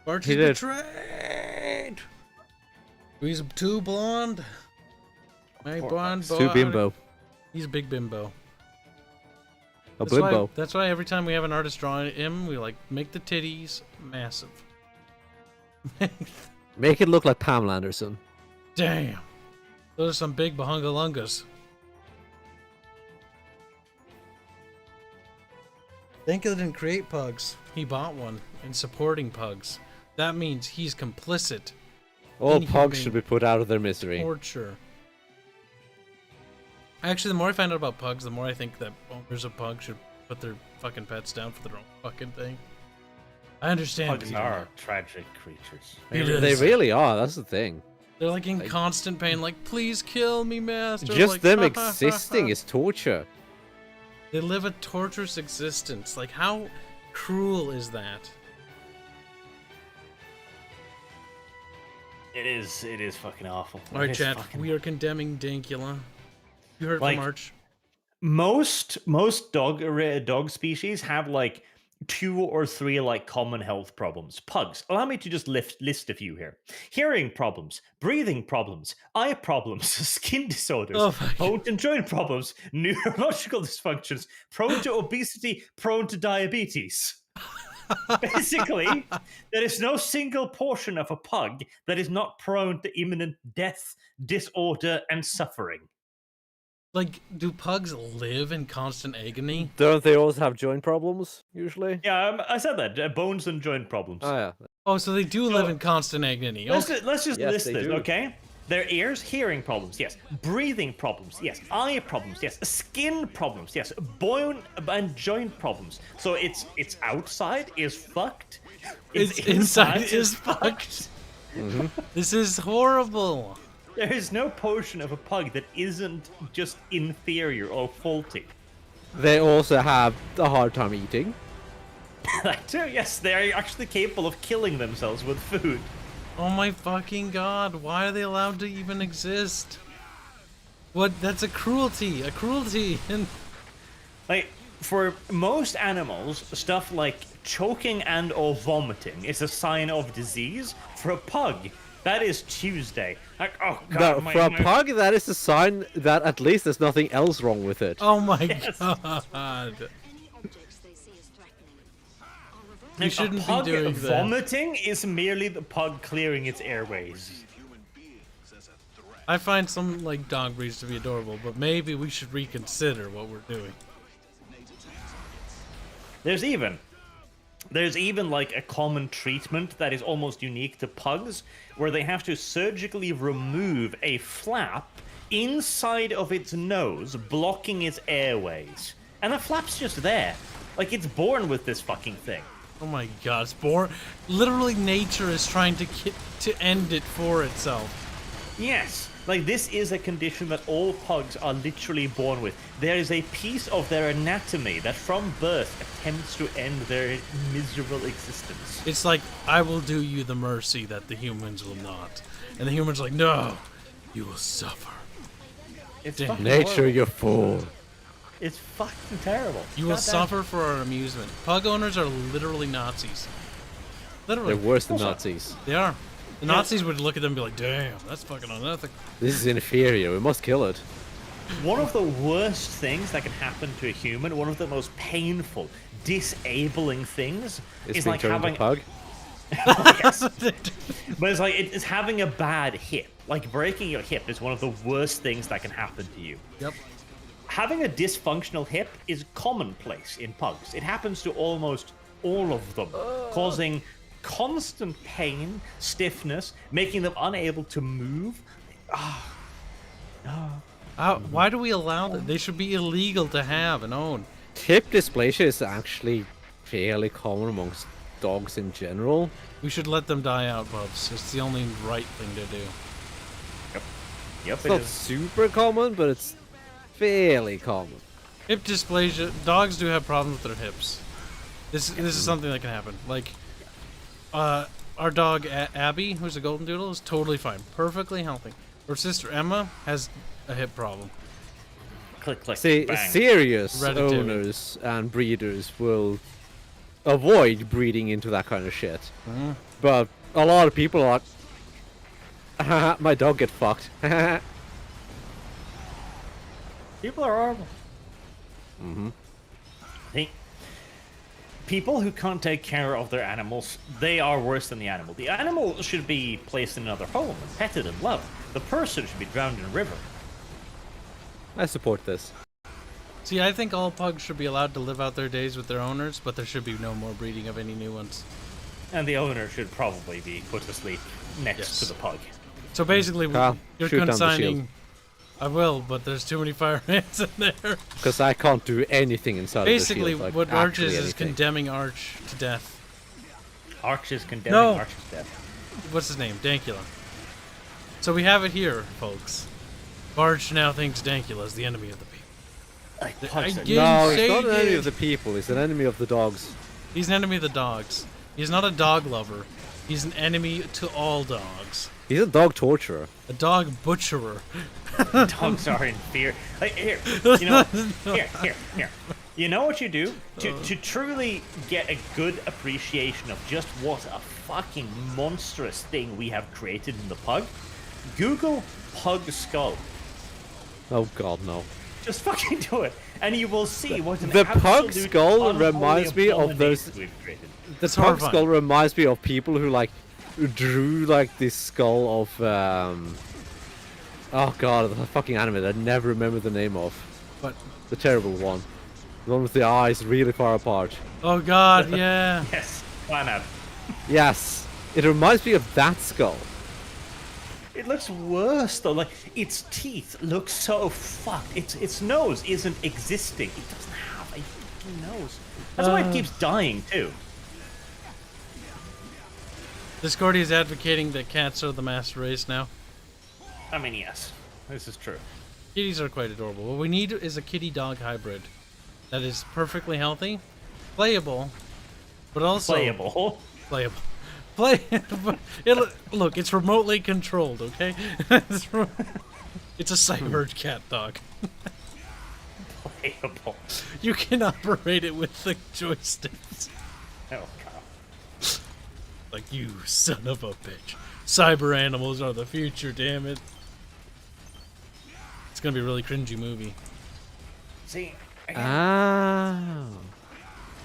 Barch He is did. betrayed. He's too blonde. My Poor blonde boy. Too bimbo. He's a big bimbo. A That's why, blimbo. that's why every time we have an artist drawing him, we like make the titties massive. Make it look like Pamela Anderson. Damn. Those are some big bahungalungas. Dankula didn't create pugs. He bought one in supporting pugs. That means he's complicit. All Inhumane pugs should be put out of their misery. Torture. Actually, the more I find out about pugs, the more I think that owners of pugs should put their fucking pets down for their own fucking thing. I understand. Pugs Peter. are tragic creatures. It They is. really are, that's the thing. They're like in constant pain, like, please kill me, master. Just like, them "Ha, ha, ha, existing ha." is torture. They live a torturous existence. Like, how cruel is that? It is fucking awful. Alright, It is chat, fucking- we are condemning Dankula. You heard Like- from Arch. Most dog species have like 2 or 3 like common health problems. Pugs. Allow me to just list a few here. Hearing problems, breathing problems, eye problems, skin disorders, Oh my bone and joint problems, neurological dysfunctions, prone to obesity, prone to diabetes. Basically, there is no single portion of a pug that is not prone to imminent death, disorder, and suffering. Like, do pugs live in constant agony? Don't they always have joint problems, usually? Yeah, I said that. Bones and joint problems. Oh, yeah. Oh, so they do live in constant agony. Let's, Okay. let's just Yes, list they this, do. okay? Their ears, hearing problems, yes. Breathing problems, yes. Eye problems, yes. Skin problems, yes. Bone and joint problems. So it's outside is fucked. It's inside is fucked. This is horrible. There is no portion of a pug that isn't just inferior or faulty. They also have a hard time eating. That too, yes. They are actually capable of killing themselves with food. Oh my fucking god, why are they allowed to even exist? What? That's a cruelty, and Like, for most animals, stuff like choking and or vomiting is a sign of disease. For a pug, that is Tuesday. Like, oh god, No, for a pug, that is a sign that at least there's nothing else wrong with it. oh my Yes. god. Any objects they see as threatening. I'll reverse You shouldn't a pug be doing that. vomiting is merely the pug clearing its airways. Human beings as a threat. I find some like dog breeds to be adorable, but maybe we should reconsider what we're doing. There's even like a common treatment that is almost unique to pugs, where they have to surgically remove a flap inside of its nose, blocking its airways. And the flap's just there. Like, it's born with this fucking thing. Oh my god, it's born. Literally, nature is trying to end it for itself. Yes, like this is a condition that all pugs are literally born with. There is a piece of their anatomy that from birth attempts to end their miserable existence. It's like, I will do you the mercy that the humans will not. And the humans are like, no, you will suffer. It's Damn. fucking Nature, horrible. you fool. It's fucking terrible. You will Goddamn. suffer for our amusement. Pug owners are literally Nazis. Literally. They're worse than Also- Nazis. They are. The Nazis would look at them and be like, damn, that's fucking unethical. This is inferior. We must kill it. One of the worst things that can happen to a human, one of the most painful, disabling things, It's is being like turned having into pug. Yes. But it's like it's having a bad hip. Like breaking your hip is one of the worst things that can happen to you. Yep. Having a dysfunctional hip is commonplace in pugs. It happens to almost all of them, causing constant pain, stiffness, making them unable to move. Why do we allow that? They should be illegal to have and own. Hip dysplasia is actually fairly common amongst dogs in general. We should let them die out, Bubs. It's the only right thing to do. Yep, It's it not is. super common, but it's fairly common. Hip dysplasia. Dogs do have problems with their hips. This is something that can happen. Like, our dog Abby, who's a golden doodle, is totally fine, perfectly healthy. Her sister Emma has a hip problem. Click, click, See, bang. serious Hereditary. owners and breeders will avoid breeding into that kind of shit. But a lot of people are like, "Haha, my dog get fucked." People are horrible. Think people who can't take care of their animals, they are worse than the animal. The animal should be placed in another home and petted and loved. The person should be drowned in a river. I support this. See, I think all pugs should be allowed to live out their days with their owners, but there should be no more breeding of any new ones. And the owner should probably be put to sleep next Yes. to the pug. So basically, Carl, you're shoot down the shield. consigning. I will, but there's too many fire ants in there. Because I can't do anything inside Basically, of the shield. Like, what Arch actually is anything. condemning Arch to death. Arch is condemning No. Arch's death. What's his name? Dankula. So we have it here, folks. Arch now thinks Dankula is the enemy of the people. Pugs are- get- No, Say he's not an enemy it. of the people. He's an enemy of the dogs. He's an enemy of the dogs. He's not a dog lover. He's an enemy to all dogs. He's a dog torturer. A dog butcherer. Dogs are in fear. Here, you know, here. You know what you do to truly get a good appreciation of just what a fucking monstrous thing we have created in the pug? Google pug skull. Oh god, no. Just fucking do it, and you will see what an The pug absolute skull unholy reminds me of those- abomination we've created. The It's pug horrifying. skull reminds me of people who like drew like this skull of oh god, the fucking anime that I never remember the name of. But The terrible one. The one with the eyes really far apart. oh god, yeah. Yes, why not? Yes. It reminds me of that skull. It looks worse though. Like its teeth look so fucked. Its nose isn't existing. It doesn't have a fucking nose. That's why it keeps dying too. Discordia is advocating that cats are the master race now. I mean, yes, this is true. Kitties are quite adorable. What we need is a kitty-dog hybrid that is perfectly healthy, playable, but also Playable. playable. Look, it's remotely controlled, okay? It's a cyber cat dog. Playable. You can operate it with the joysticks. Oh god. Like, you son of a bitch. Cyber animals are the future, damn it. It's gonna be a really cringy movie. See, again, Ah.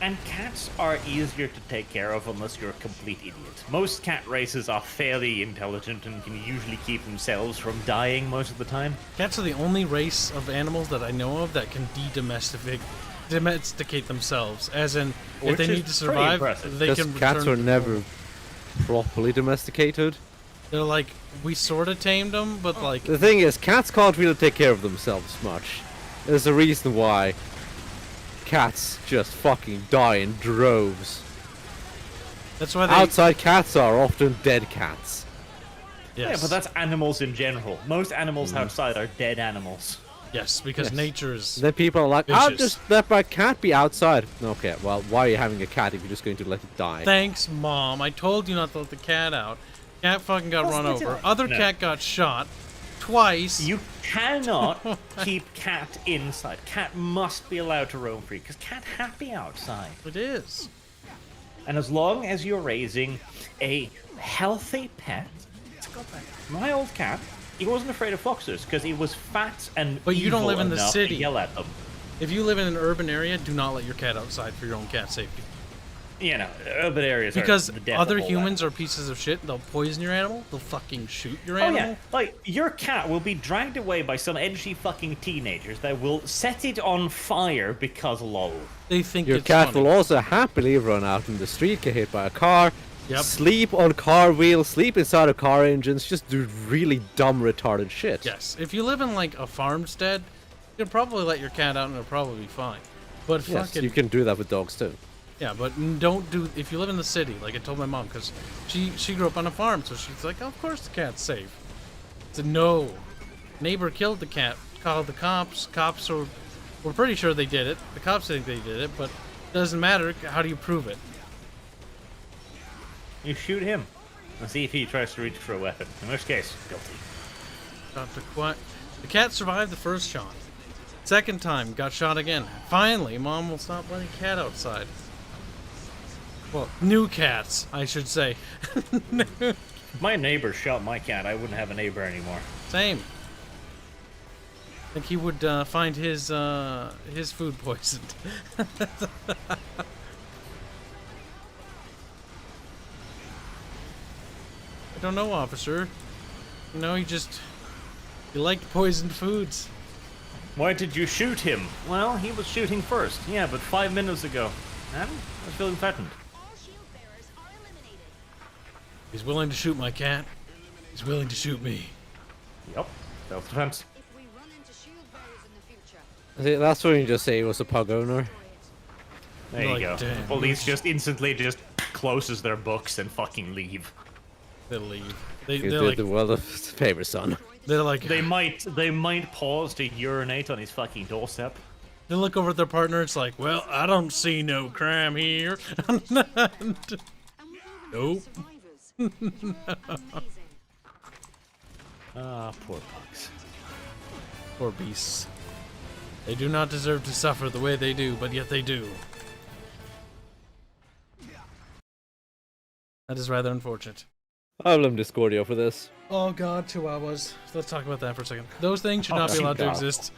and cats are easier to take care of unless you're a complete idiot. Most cat races are fairly intelligent and can usually keep themselves from dying most of the time. Cats are the only race of animals that I know of that can domesticate themselves. As in, if Which they is need to pretty survive, impressive. they Because can cats return were to never normal. properly domesticated. They're like, we sort of tamed them, but like, The thing is, cats can't really take care of themselves much. There's a reason why cats just fucking die in droves. that's why they. Outside cats are often dead cats. Yes, Yeah, but that's animals in general. Most animals outside are dead animals. yes, because Yes. nature's. Then people are like, I'll Vicious. just let my cat be outside. Okay, well, why are you having a cat if you're just going to let it die? Thanks, Mom. I told you not to let the cat out. Cat fucking got What's run the over. deal? Other No. cat got shot twice. You cannot keep cat inside. Cat must be allowed to roam free because cat happy outside. It is. And as long as you're raising a healthy pet, it's got that. My old cat, he wasn't afraid of foxes because he was fat and But you don't evil live in the enough city. to yell at them. If you live in an urban area, do not let your cat outside for your own cat safety. You know, urban areas Because are the death other of all humans that. are pieces of shit. They'll poison your animal. They'll fucking shoot your Oh animal. yeah, like your cat will be dragged away by some edgy fucking teenagers that will set it on fire because lol. They think Your it's cat funny. will also happily run out in the street, get hit by a car, Yep. sleep on car wheels, sleep inside of car engines, just do really dumb, retarded shit. Yes. If you live in like a farmstead, you can probably let your cat out and it'll probably be fine. But Yes, fucking you can do that with dogs too. Yeah, but don't do if you live in the city, like I told my mom, because she grew up on a farm, so she's like, oh, of course the cat's safe. I said no. Neighbor killed the cat. Called the cops. Cops we're pretty sure they did it. The cops think they did it, but it doesn't matter. How do you prove it? You shoot him and see if he tries to reach for a weapon. In which case, guilty. The cat survived the first shot. Second time, got shot again. Finally, Mom will stop letting cat outside. Well, new cats, I should say. If my neighbor shot my cat, I wouldn't have a neighbor anymore. Same. I think he would find his food poisoned. I don't know, officer. You know, he liked poisoned foods. Why did you shoot him? Well, he was shooting first. Yeah, but 5 minutes ago. And I was feeling threatened. All shield bearers are eliminated. He's willing to shoot my cat. He's willing to shoot me. Yep, self-defense. If we run into shield bearers in the future, See, that's when you just say he was a pug owner. There you Like, go. damn. The police just instantly just closes their books and fucking leave. They'll leave. He's They're the like, world of favorite son. they're like, They might pause to urinate on his fucking doorstep. they look over at their partner. It's like, well, I don't see no crime here. and with Nope. survivors, amazing. Ah, poor pugs. Poor beasts. They do not deserve to suffer the way they do, but yet they do. That is rather unfortunate. I blame Discordia for this. Oh god, chihuahuas. Let's talk about that for a second. Those things should not be allowed to God. exist.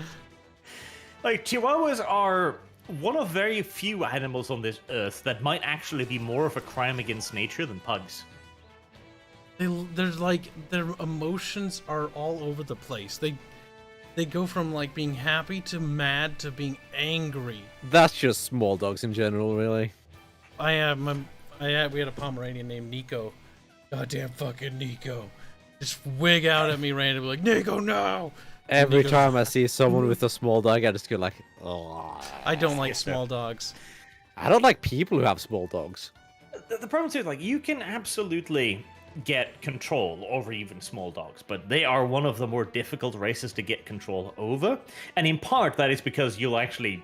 Like, chihuahuas are one of very few animals on this earth that might actually be more of a crime against nature than pugs. There's like, their emotions are all over the place. They go from like being happy to mad to being angry. That's just small dogs in general, really. We had a Pomeranian named Nico. Goddamn fucking Nico. Just wig out at me randomly like, Nico, no! Every Nico's- time I see someone with a small dog, I just go like, oh. I don't like small dogs. I don't like people who have small dogs. The problem too, like, you can absolutely get control over even small dogs, but they are one of the more difficult races to get control over. And in part, that is because you'll actually,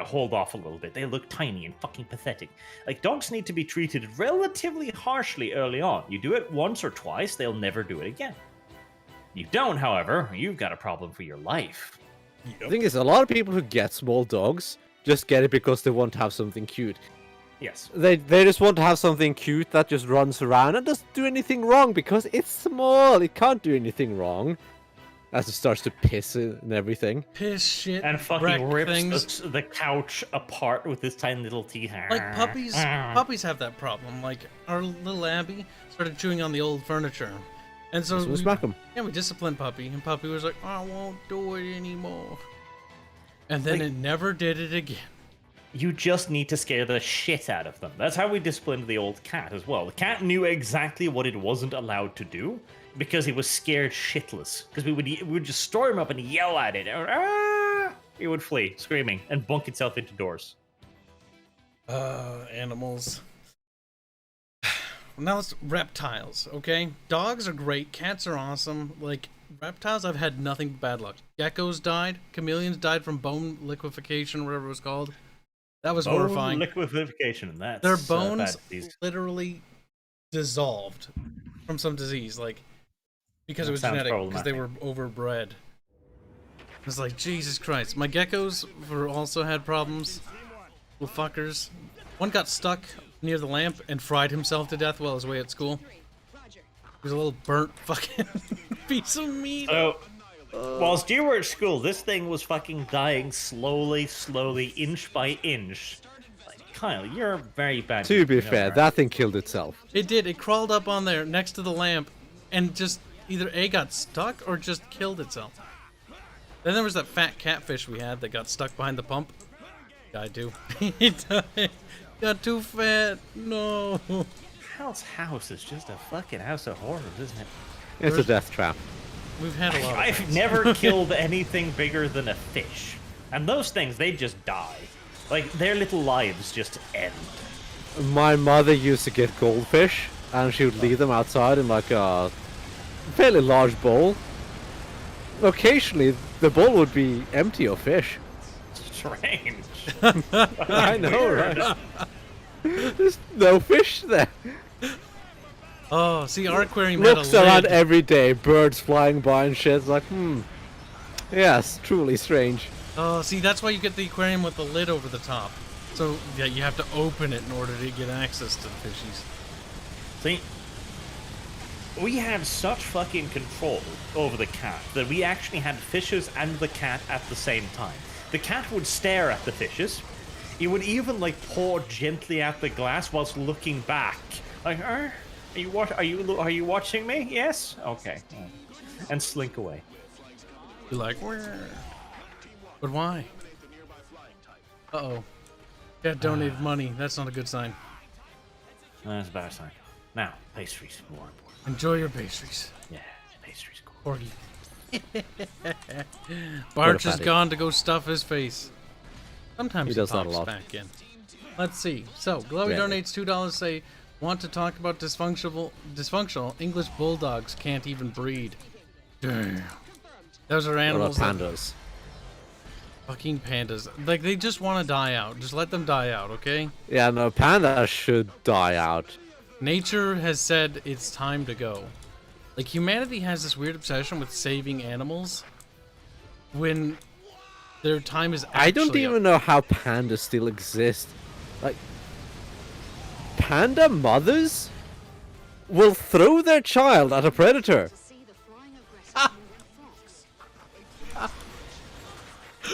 hold off a little bit. They look tiny and fucking pathetic. Like, dogs need to be treated relatively harshly early on. You do it once or twice, they'll never do it again. You don't, however, you've got a problem for your life. The thing is, a lot of people who get small dogs just get it because they want to have something cute. Yes. They just want to have something cute that just runs around and doesn't do anything wrong because it's small. It can't do anything wrong. As it starts to piss and everything. Piss, shit, And fucking wreck rips things. the couch apart with his tiny little teeth. Like puppies have that problem. Like our little Abby started chewing on the old furniture. And so So we smack 'em. Yeah, we disciplined Puppy, and Puppy was like, I won't do it anymore. And then it never did it again. You just need to scare the shit out of them. That's how we disciplined the old cat as well. The cat knew exactly what it wasn't allowed to do because he was scared shitless. Because we would just store him up and yell at it. It would flee, screaming, and bunk itself into doors. Animals. Now let's reptiles, okay? Dogs are great, cats are awesome. Like, reptiles, I've had nothing but bad luck. Geckos died, chameleons died from bone liquefaction, whatever it was called. That was horrifying. Liquefaction, that's Their bad bones disease. literally dissolved from some disease, like, because That it was sounds genetic, because they were problematic. overbred. It's like, Jesus Christ. My geckos also had problems. Little fuckers. One got stuck near the lamp and fried himself to death while he was away at school. He was a little burnt fucking piece of meat. So, whilst you were at school, this thing was fucking dying slowly, inch by inch. Like, Kyle, you're very bad. To be fair, that thing killed itself. It did. It crawled up on there next to the lamp and just either A, got stuck or just killed itself. Then there was that fat catfish we had that got stuck behind the pump. Died too. He died. Got too fat. No. Kyle's house is just a fucking house of horrors, isn't it? It's a death trap. We've had a lot of I've things. never killed anything bigger than a fish. And those things, they just die. Like, their little lives just end. My mother used to get goldfish, and she would leave them outside in like a fairly large bowl. Occasionally, the bowl would be empty of fish. Strange. I know, right? There's no fish there. Oh, see, our aquarium had a Looks around lid. every day, birds flying by and shit. It's like, yes, truly strange. Oh, see, that's why you get the aquarium with the lid over the top. So, yeah, you have to open it in order to get access to the fishies. See, we had such fucking control over the cat that we actually had fishes and the cat at the same time. The cat would stare at the fishes. He would even like paw gently at the glass whilst looking back. Like, are you watching me? Yes. Okay. And slink away. You're like, where? But why? Uh-oh. Cat donated money. That's not a good sign. That's a bad sign. Now, pastries more important. Enjoy your pastries. Yeah, pastries cool. Corgi. Barch is fatty. gone to go stuff his face. Sometimes He he does that a pops lot. back in. Let's see. So, Glowy Yeah. donates $2. Say, want to talk about dysfunctional English bulldogs can't even breed. Damn. Those are What about animals that pandas? fucking pandas. Like, they just want to die out. Just let them die out, okay? Yeah, no, pandas should die out. Nature has said it's time to go. Like, humanity has this weird obsession with saving animals when their time is actually I don't up. even know how pandas still exist. Like, panda mothers will throw their child at a predator. To see the flying aggressor in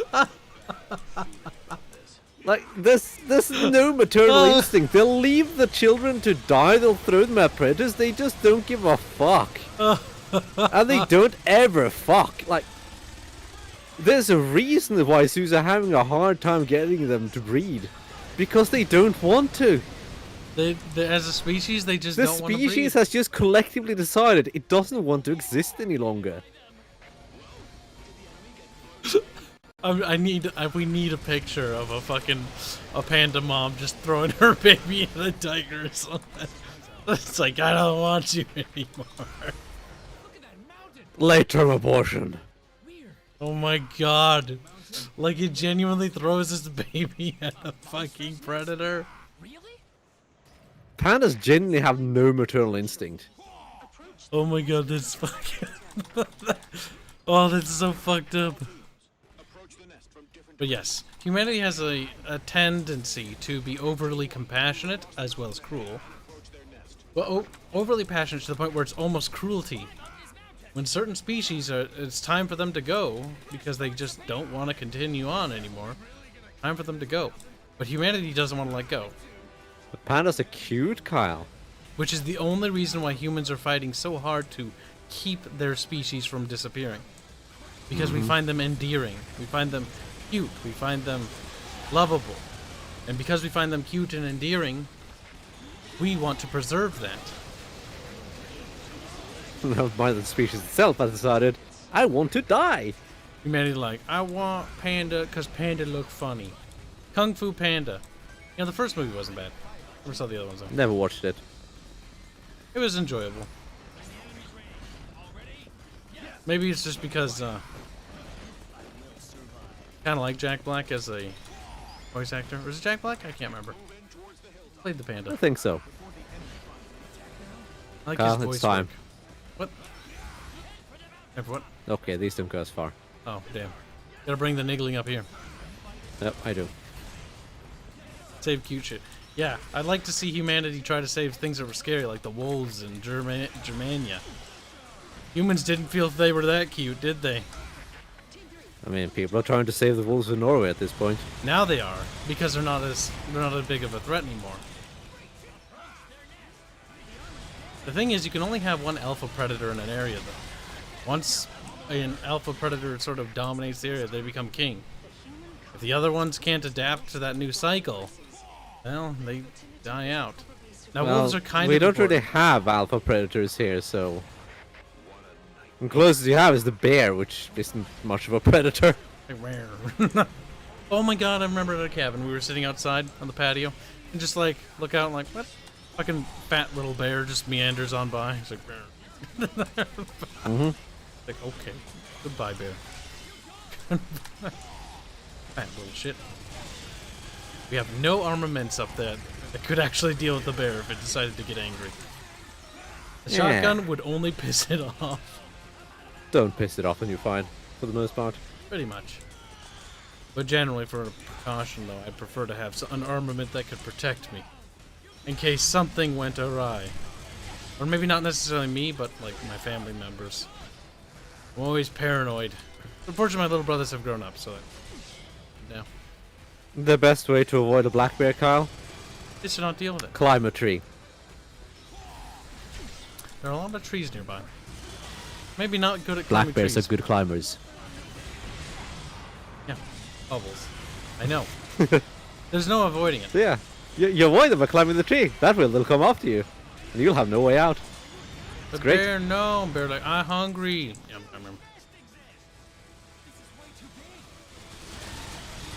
the fox. Like, there's no maternal instinct. They'll leave the children to die, they'll throw them at predators, they just don't give a fuck. And they don't ever fuck. Like, there's a reason why zoos are having a hard time getting them to breed. Because they don't want to. They as a species, they just The don't want to breed. species has just collectively decided it doesn't want to exist any longer. We need a picture of a panda mom just throwing her baby in a tiger or something. It's like, I don't want you anymore. Late-term abortion. Oh my god. Like, it genuinely throws his baby at a fucking predator. Pandas genuinely have no maternal instinct. Oh my god, that's fucking... Oh, that's so fucked up. But yes, humanity has a tendency to be overly compassionate as well as cruel. Well, overly passionate to the point where it's almost cruelty. When certain species it's time for them to go because they just don't want to continue on anymore. Time for them to go. But humanity doesn't want to let go. But pandas are cute, Kyle. Which is the only reason why humans are fighting so hard to keep their species from disappearing. Because we find them endearing. We find them cute. We find them lovable. And because we find them cute and endearing, we want to preserve that. Never mind the species itself has decided, I want to die. Humanity like, I want panda because panda look funny. Kung Fu Panda. You know, the first movie wasn't bad. Never saw the other ones though. Never watched it. It was enjoyable. Maybe it's just because kind of like Jack Black as a voice actor. Was it Jack Black? I can't remember. Played the panda. I think so. I like Kyle, his it's voice time. work. What? After what? Okay, these don't go as far. Oh, damn. Gotta bring the niggling up here. Yep, I do. Save cute shit. Yeah, I'd like to see humanity try to save things that were scary, like the wolves in Germania. Humans didn't feel they were that cute, did they? I mean, people are trying to save the wolves of Norway at this point. Now they are, because they're not as big of a threat anymore. The thing is, you can only have one alpha predator in an area, though. Once an alpha predator sort of dominates the area, they become king. If the other ones can't adapt to that new cycle, well, they die out. Now, wolves are kind we of don't really important. have alpha predators here, so... The closest you have is the bear, which isn't much of a predator. Like, rare. Oh my god, I remember at a cabin. We were sitting outside on the patio and just like look out and like, what? Fucking fat little bear just meanders on by. He's like, bear. Like, okay. Goodbye, bear. Fat little shit. We have no armaments up there that could actually deal with the bear if it decided to get angry. The shotgun would only piss it off. Don't piss it off and you're fine, for the most part. Pretty much. But generally, for a precaution, though, I'd prefer to have an armament that could protect me. In case something went awry. Or maybe not necessarily me, but, like, my family members. I'm always paranoid. Unfortunately, my little brothers have grown up, so... Yeah. The best way to avoid a black bear, Kyle? Is to not deal with it. Climb a tree. There are a lot of trees nearby. Maybe not good at Black climbing bears trees. are good climbers. Yeah. Bubbles. I know. There's no avoiding it. So yeah, you avoid them by climbing the tree. That way they'll come after you. And you'll have no way out. But great. bear, no. Bear like, I'm hungry. Yeah, I remember.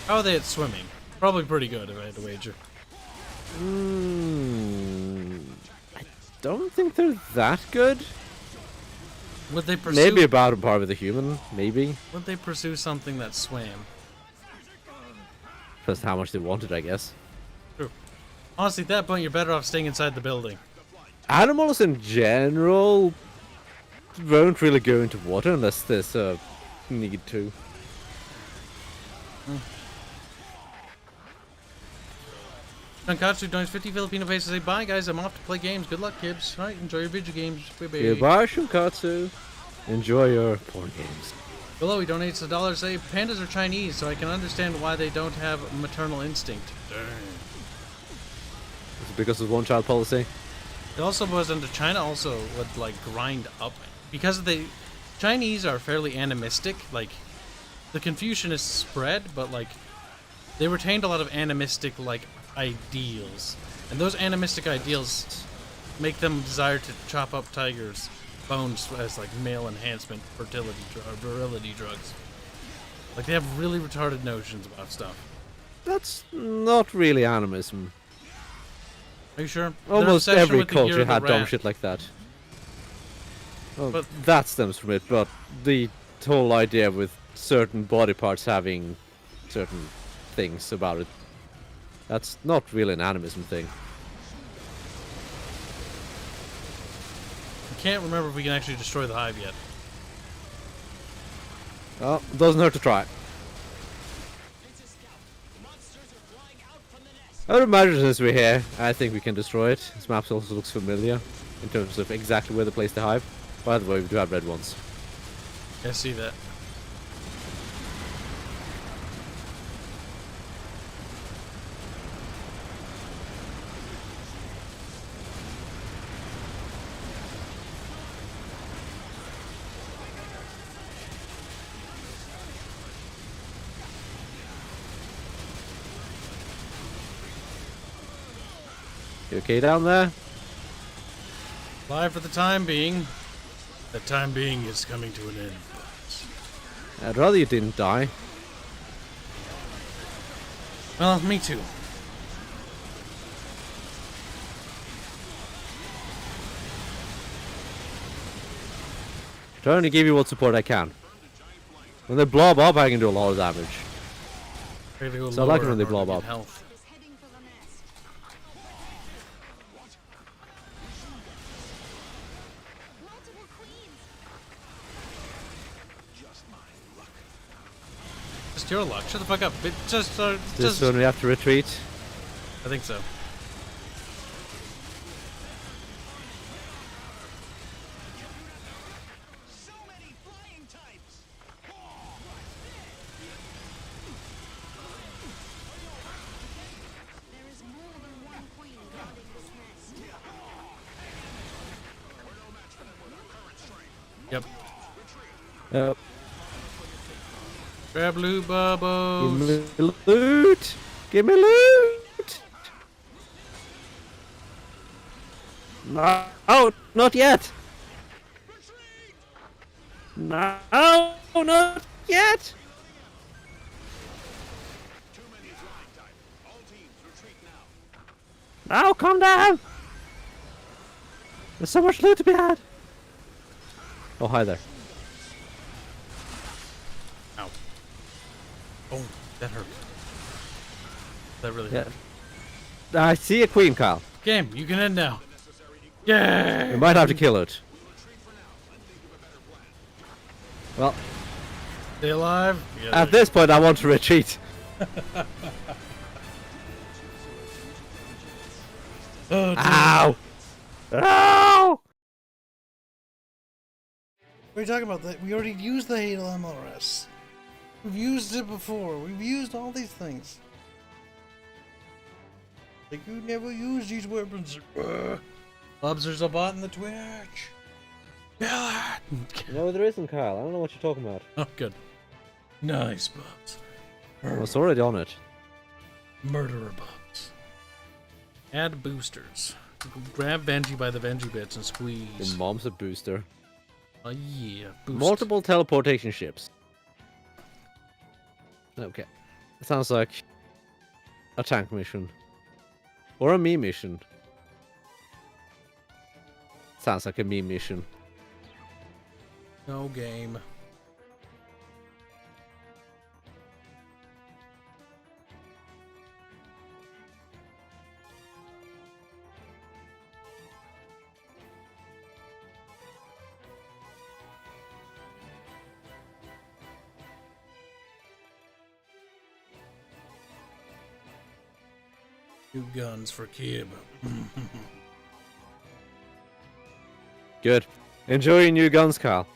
How are they at swimming? Probably pretty good, if I had to wager. I don't think they're that good. Would they pursue? Maybe about on par with a human. Maybe. Would they pursue something that swam? Just how much they wanted, I guess. True. Honestly, at that point, you're better off staying inside the building. Animals in general won't really go into water unless there's a need to. Tonkatsu donates 50 Filipino pesos. Say bye, guys. I'm off to play games. Good luck, Kibs. All right, enjoy your video games. Bye-bye. Goodbye, Shinkatsu. Enjoy your porn games. Below, he donates $1. Say pandas are Chinese, so I can understand why they don't have maternal instinct. Dang. Is it because of one-child policy? It also was under China also would like grind up because the Chinese are fairly animistic. Like the Confucianists spread, but like they retained a lot of animistic like ideals, and those animistic ideals make them desire to chop up tigers' bones as like male enhancement fertility or virility drugs. Like they have really retarded notions about stuff. That's not really animism. Are you sure? Almost Their obsession every with the year culture of the had dumb rat. shit like that. Well, But- that stems from it, but the whole idea with certain body parts having certain things about it, that's not really an animism thing. I can't remember if we can actually destroy the hive yet. Well, doesn't hurt to try. I would imagine since we're here, I think we can destroy it. This map also looks familiar in terms of exactly where to place the hive. By the way, we do have red ones. I see that. You okay down there? Live for the time being. The time being is coming to an end. I'd rather you didn't die. Well, me too. Trying to give you what support I can. When they blob up, I can do a lot of damage. Really go So I like it lower when they in order blob to get up. health. is heading for the nest. Multiple queens. Just your luck. Shut the fuck up. Just, This one we have to retreat. I think so. So many flying types. There is more than one queen guarding this nest. Yep. Yep. Grab loot, Give bubbles. me loot! Give me loot! No, not yet! No, not yet! Ow, calm down! There's so much loot to be had! Oh, hi there. Ow. Oh, that hurt. That really Yeah. hurt. I see a queen, Kyle. Game, you can end now. Yeah. We might have to kill it. Well, Stay alive. Yeah, at this point, I want to retreat. Oh, dear. Ow! Ow! What are you talking about? We already used the Hadal MLRS. We've used it before. We've used all these things. Like, you never use these weapons. Bubs, there's a bot in the Twitch. Yeah. No, there isn't, Kyle. I don't know what you're talking about. Oh, good. Nice, Bubs. I was already on it. Murderer Bubs. Add boosters. Grab Benji by the Benji bits and Your squeeze. mom's a booster. Oh, yeah. Boost. Multiple teleportation ships. Okay. Sounds like a tank mission. Or a me mission. Sounds like a me mission. No game. Two guns for Kib. Good. Enjoy your new guns, Kyle.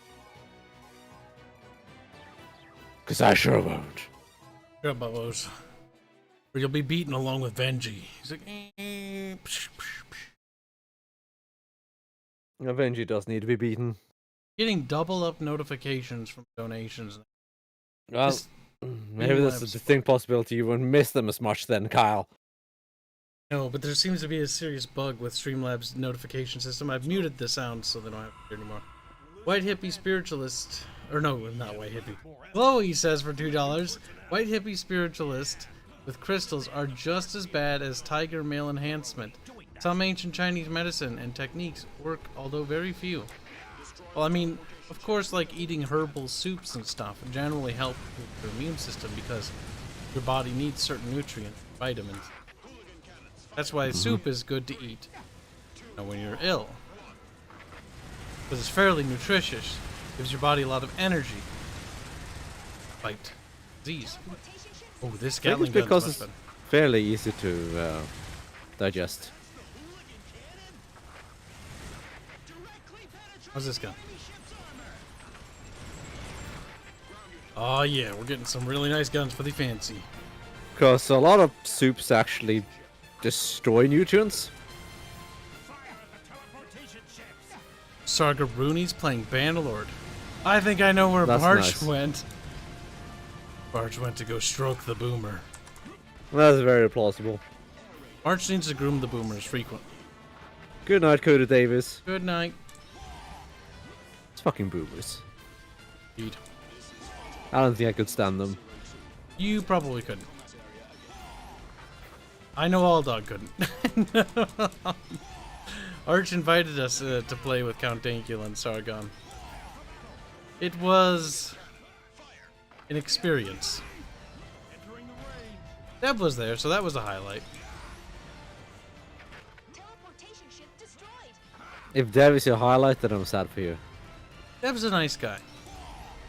Cause I sure won't. Sure, Bubbles. Or you'll be beaten along with Benji. He's like, psh, psh, psh. Avenger does need to be beaten. Getting double up notifications from donations. Well, This- maybe there's a distinct possibility you won't miss them as much then, Kyle. No, but there seems to be a serious bug with Streamlabs notification system. I've muted the sound so they don't have to hear anymore. White hippie spiritualist, or no, not white hippie. Chloe says for $2, white hippie spiritualist with crystals are just as bad as tiger male enhancement. Some ancient Chinese medicine and techniques work, although very few. Well, I mean, of course, like eating herbal soups and stuff generally help with your immune system because your body needs certain nutrients, vitamins. That's why soup is good to eat when you're ill. Because it's fairly nutritious. Gives your body a lot of energy. Fight disease. Oh, this I think Gatling it's gun's because much it's better. fairly easy to digest. How's this gun? Oh yeah, we're getting some really nice guns for the fancy. Because a lot of soups actually destroy nutrients. Sargarooni's playing Bannerlord. I think I know where That's Barch nice. went. Barch went to go stroke the boomer. That's very plausible. Barch needs to groom the boomers frequently. Good night, Coda Davis. Good night. It's fucking boomers. Indeed. I don't think I could stand them. You probably couldn't. I know all dog couldn't. Arch invited us to play with Count Dankula and Sargon. It was an experience. Deb was there, so that was a highlight. Teleportation ship destroyed. If Dev is your highlight, then I'm sad for you. Deb's a nice guy.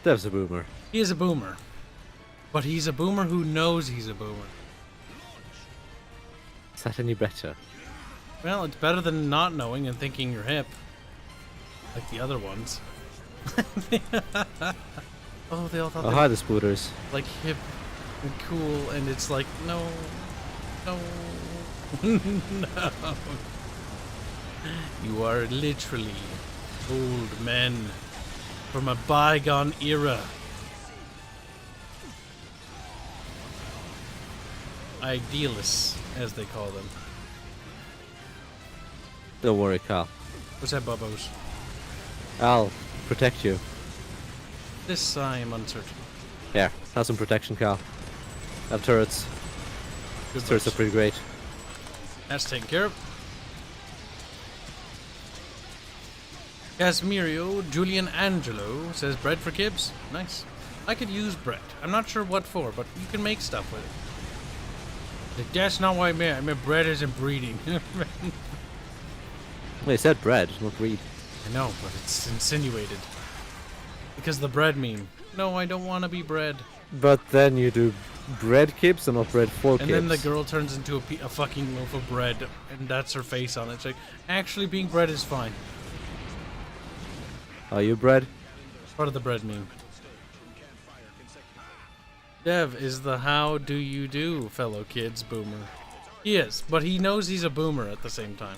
Dev's a boomer. He is a boomer. But he's a boomer who knows he's a boomer. Is that any better? Well, it's better than not knowing and thinking you're hip. Like the other ones. Oh, they all thought Oh, they hi, were the spooters. like hip and cool, and it's like, no. No. No. You are literally old men from a bygone era. Idealists, as they call them. Don't worry, Kyle. What's that, Bubbos? I'll protect you. This I am uncertain. Here, have some protection, Kal. Have turrets. Good Turrets are looks. pretty great. That's taken care of. Casmirio Julian Angelo says bread for Kibs. Nice. I could use bread. I'm not sure what for, but you can make stuff with it. Like, that's not what I meant. I meant bread isn't breeding. Well, it said bread, not breed. I know, but it's insinuated. Because the bread meme. No, I don't want to be bread. But then you do bread Kibs and not bread for Kibs. And then the girl turns into a fucking loaf of bread, and that's her face on it. It's like, actually being bread is fine. Are you bread? Part of the bread meme. Dev is the how do you do, fellow kids boomer. He is, but he knows he's a boomer at the same time.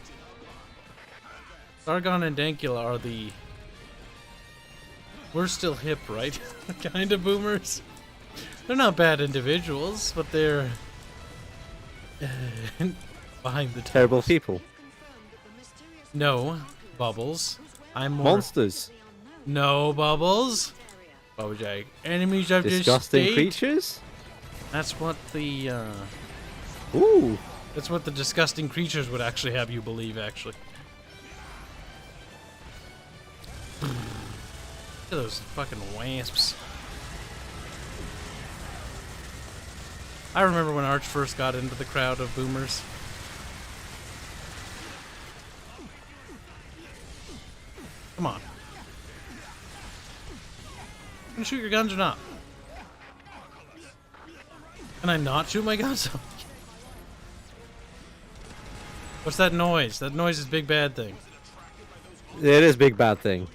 Sargon and Dankula are the... We're still hip, right? kind of boomers. They're not bad individuals, but they're... behind the Terrible people. No, Bubbles. I'm more... Monsters. No, Bubbles. Bojack. Enemies I've just Disgusting stayed. creatures? That's what the, Ooh. That's what the disgusting creatures would actually have you believe, actually. Look at those fucking wasps. I remember when Arch first got into the crowd of boomers. Come on. Can you shoot your guns or not? Can I not shoot my guns? What's that noise? That noise is big bad thing. It is big bad thing.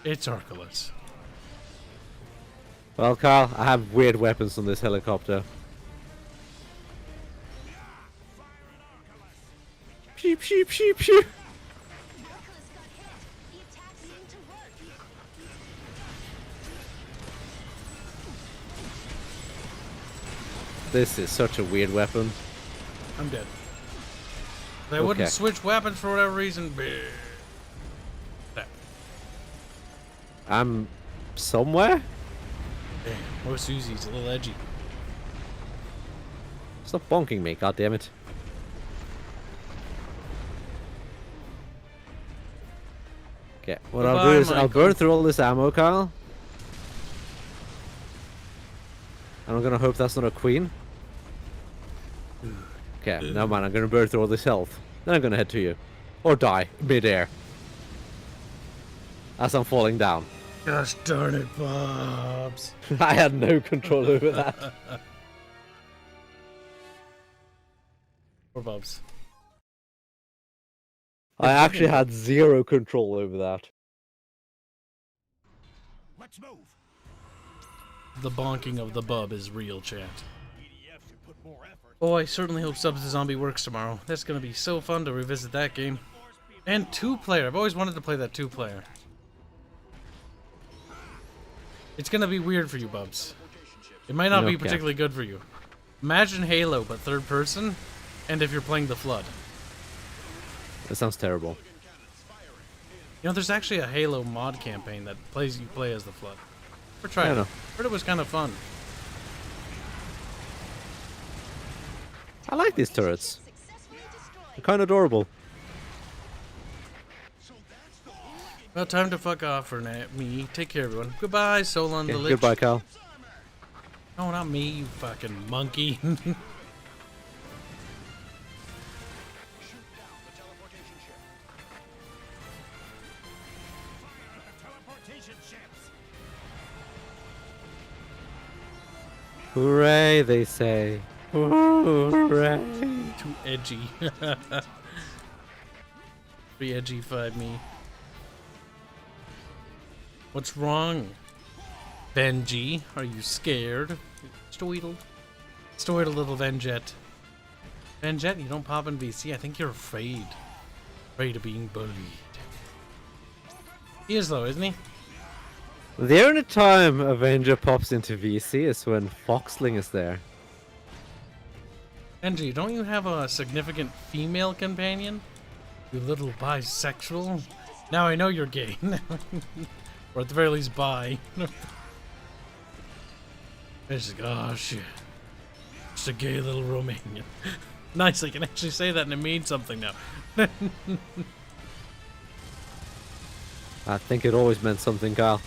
It's Arculus. Well, Carl, I have weird weapons on this helicopter. Sheep, sheep, sheep, sheep. This is such a weird weapon. I'm dead. They wouldn't switch weapons for whatever reason. That. I'm somewhere? Damn, more Susie's a little edgy. Stop bonking me, goddammit. Okay, what I'll do is I'll burn through all this ammo, Kyle. And I'm gonna hope that's not a queen. Okay, never mind, I'm gonna burn through all this health. Then I'm gonna head to you. Or die, mid-air. As I'm falling down. Gosh darn it, Bobs. I had no control over that. Poor Bobs. I actually had zero control over that. Let's move. The bonking of the bub is real, chat. EDF should put more effort. Oh, I certainly hope Subs to Zombie works tomorrow. That's gonna be so fun to revisit that game. And 2-player. I've always wanted to play that 2-player. It's gonna be weird for you, Bubs. It might not be particularly good for you. Imagine Halo, but third person, and if you're playing the Flood. That sounds terrible. You know, there's actually a Halo mod campaign that you play as the Flood. We're trying it. Heard it was kind of fun. I like these turrets. They're kind of adorable. Well, time to fuck off for me. Take care, everyone. Goodbye, Solon the Lich. Goodbye, Cal. No, not me, you fucking monkey. Hooray, they say. Hooray. Too edgy. Pretty edgy-fied me. What's wrong? Benji, are you scared? Stoidle. Stoidle, little Venjet. Venjet, you don't pop in VC. I think you're afraid. Afraid of being bullied. He is though, isn't he? The only time Avenger pops into VC is when Foxling is there. Benji, don't you have a significant female companion? You little bisexual. Now I know you're gay. Or at the very least bi. It's like, oh shit. Just a gay little Romanian. Nice, I can actually say that and it means something now. I think it always meant something, Kyle.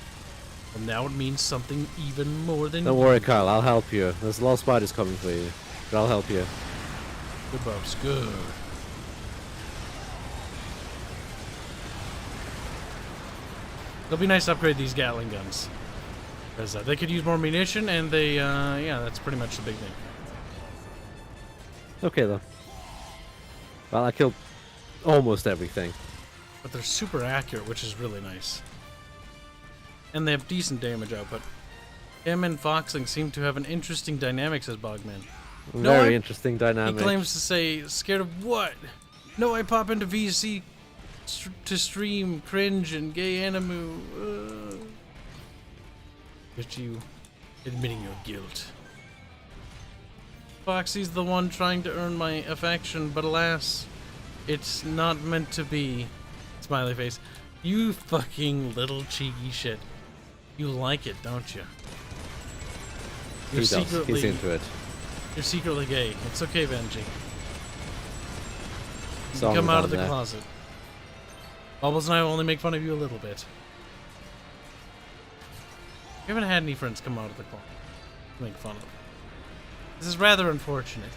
Well, now it means something even more than Don't worry, Kyle. I'll help you. There's a lot of spiders coming for you. But I'll help you. Good, Bubs, good. It'll be nice to upgrade these Gatling guns. Because they could use more munition, and they, yeah, that's pretty much the big thing. Okay, though. Well, I killed almost everything. But they're super accurate, which is really nice. And they have decent damage output. Him and Foxling seem to have an interesting dynamic, says Bogman. Very interesting He dynamic. claims to say, scared of what? No, I pop into VC to stream cringe and gay animu. Get you admitting your guilt. Foxy's the one trying to earn my affection, but alas, it's not meant to be. Smiley face. You fucking little cheeky shit. You like it, don't you? He does. He's into it. You're secretly gay. It's okay, Benji. You It's can all come out of done the there. closet. Bubbles and I will only make fun of you a little bit. We haven't had any friends come out of the closet to make fun of. This is rather unfortunate.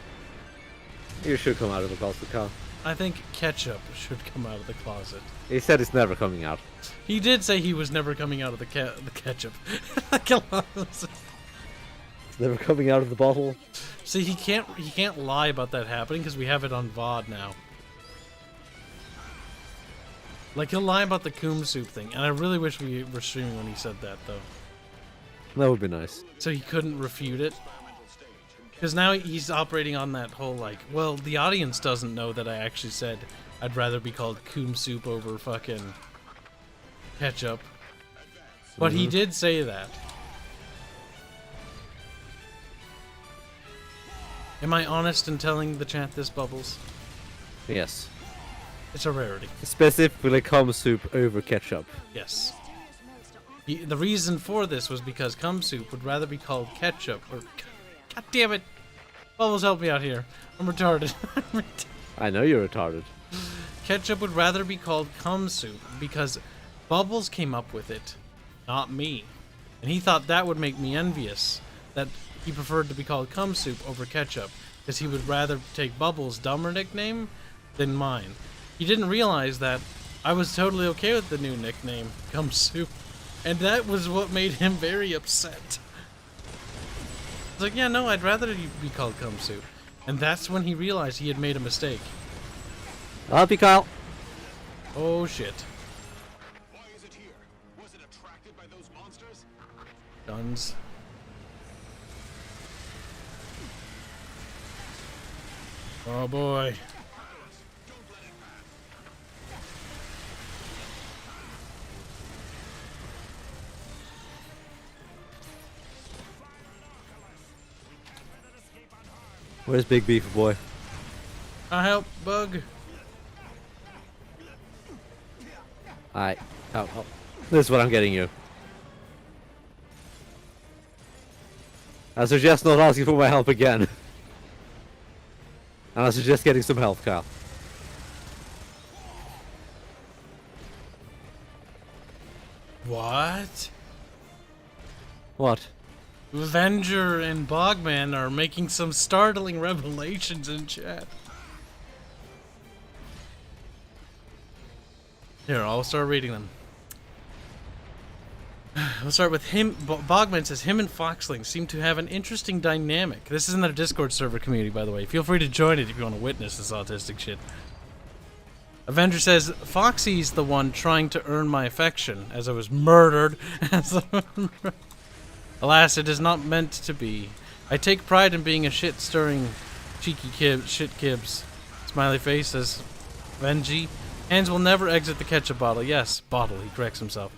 You should come out of the closet, Kyle. I think Ketchup should come out of the closet. He said it's never coming out. He did say he was never coming out of the ketchup. It's never coming out of the bottle. See, he can't lie about that happening because we have it on VOD now. Like, he'll lie about the coom soup thing, and I really wish we were streaming when he said that, though. That would be nice. So he couldn't refute it. Because now he's operating on that whole, like, well, the audience doesn't know that I actually said I'd rather be called coom soup over fucking ketchup. But he did say that. Am I honest in telling the chat this, Bubbles? Yes. It's a rarity. Specifically, cum soup over ketchup. Yes. The reason for this was because cum soup would rather be called ketchup or... God damn it! Bubbles, help me out here. I'm retarded. I know you're retarded. Ketchup would rather be called cum soup because Bubbles came up with it, not me. And he thought that would make me envious, that he preferred to be called cum soup over ketchup, because he would rather take Bubbles' dumber nickname than mine. He didn't realize that I was totally okay with the new nickname, cum soup, and that was what made him very upset. I was like, yeah, no, I'd rather you be called cum soup. And that's when he realized he had made a mistake. I'll help you, Kyle. Oh shit. Why is it here? Was it attracted by those monsters? Guns. Oh boy. Where's Big Beefy Boy? I help, Bug. Alright. Oh. This is what I'm getting you. I suggest not asking for my help again. And I suggest getting some health, Kyle. What? What? Avenger and Bogman are making some startling revelations in chat. Here, I'll start reading them. We'll start with him. Bogman says, him and Foxling seem to have an interesting dynamic. This is in their Discord server community, by the way. Feel free to join it if you want to witness this autistic shit. Avenger says, Foxy's the one trying to earn my affection, as I was murdered. Alas, it is not meant to be. I take pride in being a shit-stirring, cheeky shit Kibs. Smiley face says, Venji. Hands will never exit the ketchup bottle. Yes, bottle, he corrects himself.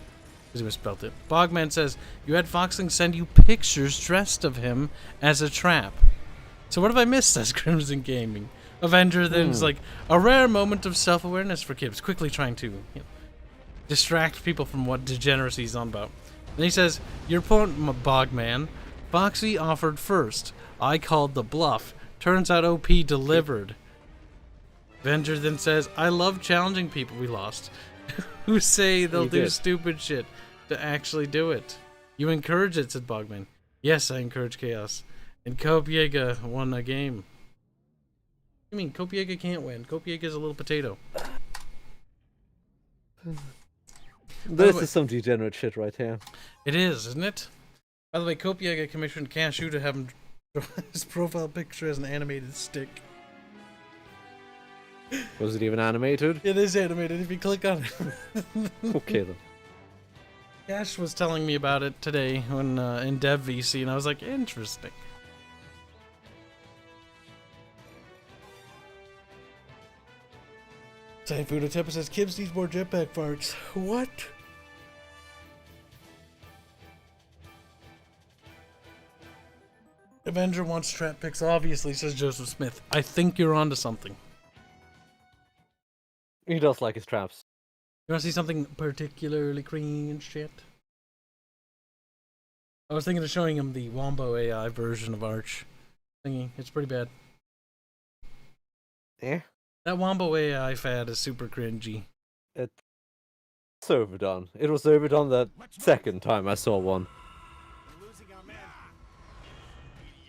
Because he misspelled it. Bogman says, you had Foxling send you pictures dressed of him as a trap. So what have I missed, says Crimson Gaming. Avenger then is like, a rare moment of self-awareness for Kibs, quickly trying to distract people from what degeneracy he's on about. And he says, your point, Bogman, Foxy offered first. I called the bluff. Turns out OP delivered. Avenger then says, I love challenging people we lost who say they'll do stupid shit to actually do it. You encourage it, said Bogman. Yes, I encourage chaos. And Kopiega won a game. I mean, Kopiega can't win. Kopiega's a little potato. This is some degenerate shit right here. It is, isn't it? By the way, Kopiega commissioned Cashew to have him draw his profile picture as an animated stick. Was it even animated? It is animated if you click on it. Okay then. Cash was telling me about it today when in Dev VC, and I was like, interesting. Typhoon Atepa says Kibs needs more jetpack farts. What? Avenger wants trap picks, obviously, says Joseph Smith. I think you're onto something. He does like his traps. You want to see something particularly cringe shit? I was thinking of showing him the Wombo AI version of Arch. Thinking it's pretty bad. Yeah. That Wombo AI fad is super cringy. It's overdone. It was overdone the second time I saw one.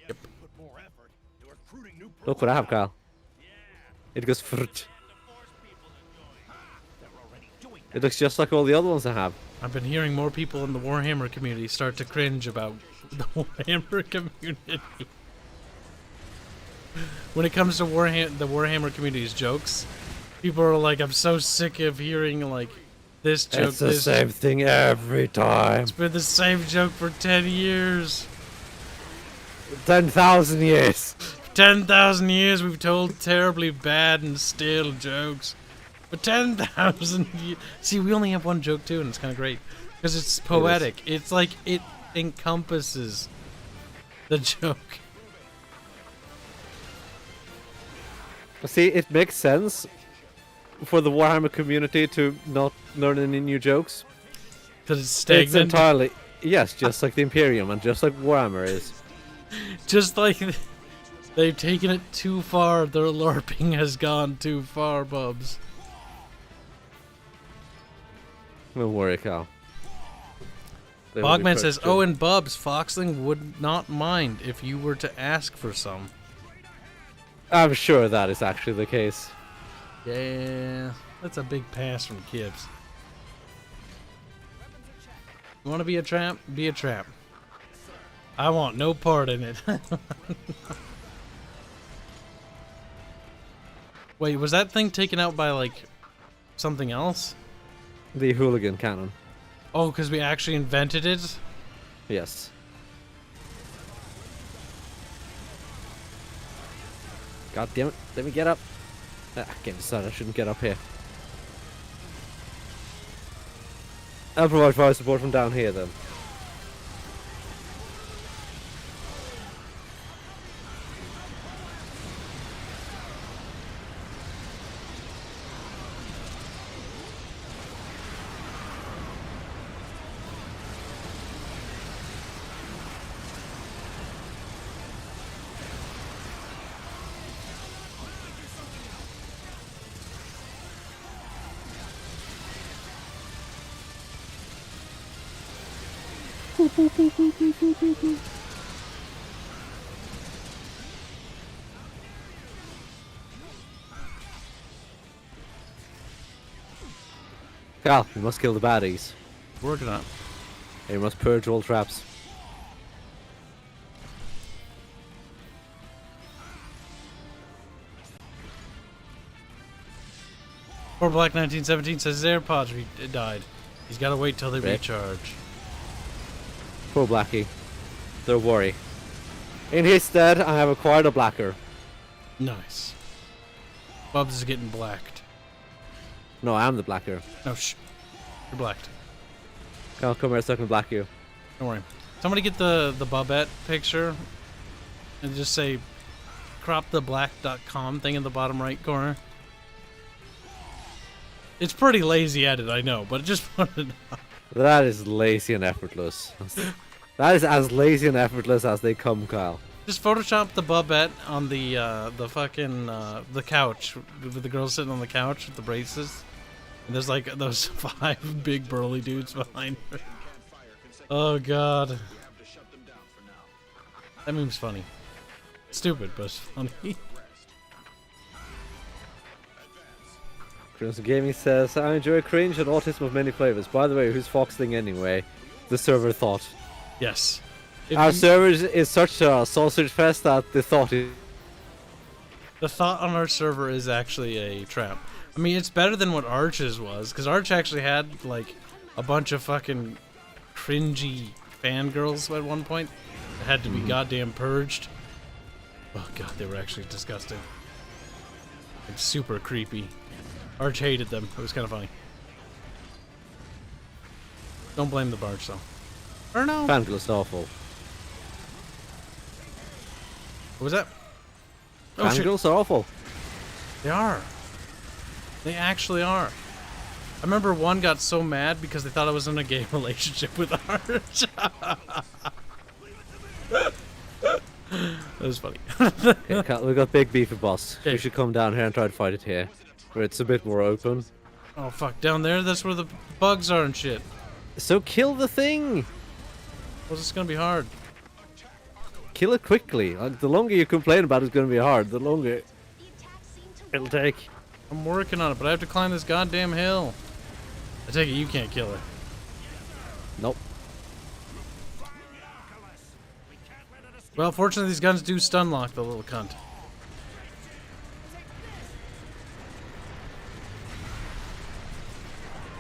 Yep. Look what I have, Kyle. It goes fruit. It looks just like all the other ones I have. I've been hearing more people in the Warhammer community start to cringe about the Warhammer community. When it comes to the Warhammer community's jokes, people are like, I'm so sick of hearing like this joke. It's the same thing every time. It's been the same joke for 10 years. 10,000 years. 10,000 years we've told terribly bad and stale jokes. But 10,000 years. See, we only have one joke too, and it's kind of great. Because it's poetic. It's like it encompasses the joke. See, it makes sense for the Warhammer community to not learn any new jokes. Because it's stagnant. It's entirely, yes, just like the Imperium and just like Warhammer is. Just like they've taken it too far. Their LARPing has gone too far, bubs. Don't worry, Cal. Bogman says, oh, and Bubs, Foxling would not mind if you were to ask for some. I'm sure that is actually the case. Yeah, that's a big pass from Kibs. You want to be a tramp? Be a tramp. I want no part in it. Wait, was that thing taken out by, like, something else? The hooligan cannon. Oh, because we actually invented it? Yes. God damn it. Let me get up. I can't decide I shouldn't get up here. I'll provide fire support from down here then. Cal, you must kill the baddies. Working on it. You must purge all traps. Poor Black 1917 says his AirPods died. He's got to wait till they Right. recharge. Poor Blackie. Don't worry. In his stead, I have acquired a blacker. Nice. Bubs is getting blacked. No, I am the blacker. No, you're blacked. Cal, come here so I can black you. Don't worry. Somebody get the Bubette picture and just say croptheblack.com thing in the bottom right corner. It's pretty lazy edit, I know, but just wanted to know. That is lazy and effortless. That is as lazy and effortless as they come, Kyle. Just Photoshop the Bubette on the fucking the couch with the girl sitting on the couch with the braces, and there's like those 5 big burly dudes behind her. Oh god, that meme's funny. Stupid, but it's funny. Crimson Gaming says, I enjoy cringe and autism of many flavors. By the way, who's Foxling anyway? The server thought. Yes. Our server is such a sausage fest that the thought is... The thought on our server is actually a trap. I mean, it's better than what Arch's was, because Arch actually had, like, a bunch of fucking cringy fangirls at one point that had to be goddamn purged. Oh god, they were actually disgusting. Like, super creepy. Arch hated them. It was kind of funny. Don't blame the barge, though. Or no. Fangirl's awful. What was that? Oh, shit. Fangirls are awful. They are. They actually are. I remember one got so mad because they thought I was in a gay relationship with Arch. That was funny. Okay, we got big beefy boss. Okay. We should come down here and try to fight it here, where it's a bit more open. Oh fuck, down there? That's where the bugs are and shit. So kill the thing! Well, this is gonna be hard. Kill it quickly. Like, the longer you complain about it's gonna be hard, the longer it'll take. I'm working on it, but I have to climb this goddamn hill. I take it you can't kill her. Nope. Well, fortunately these guns do stun lock the little cunt.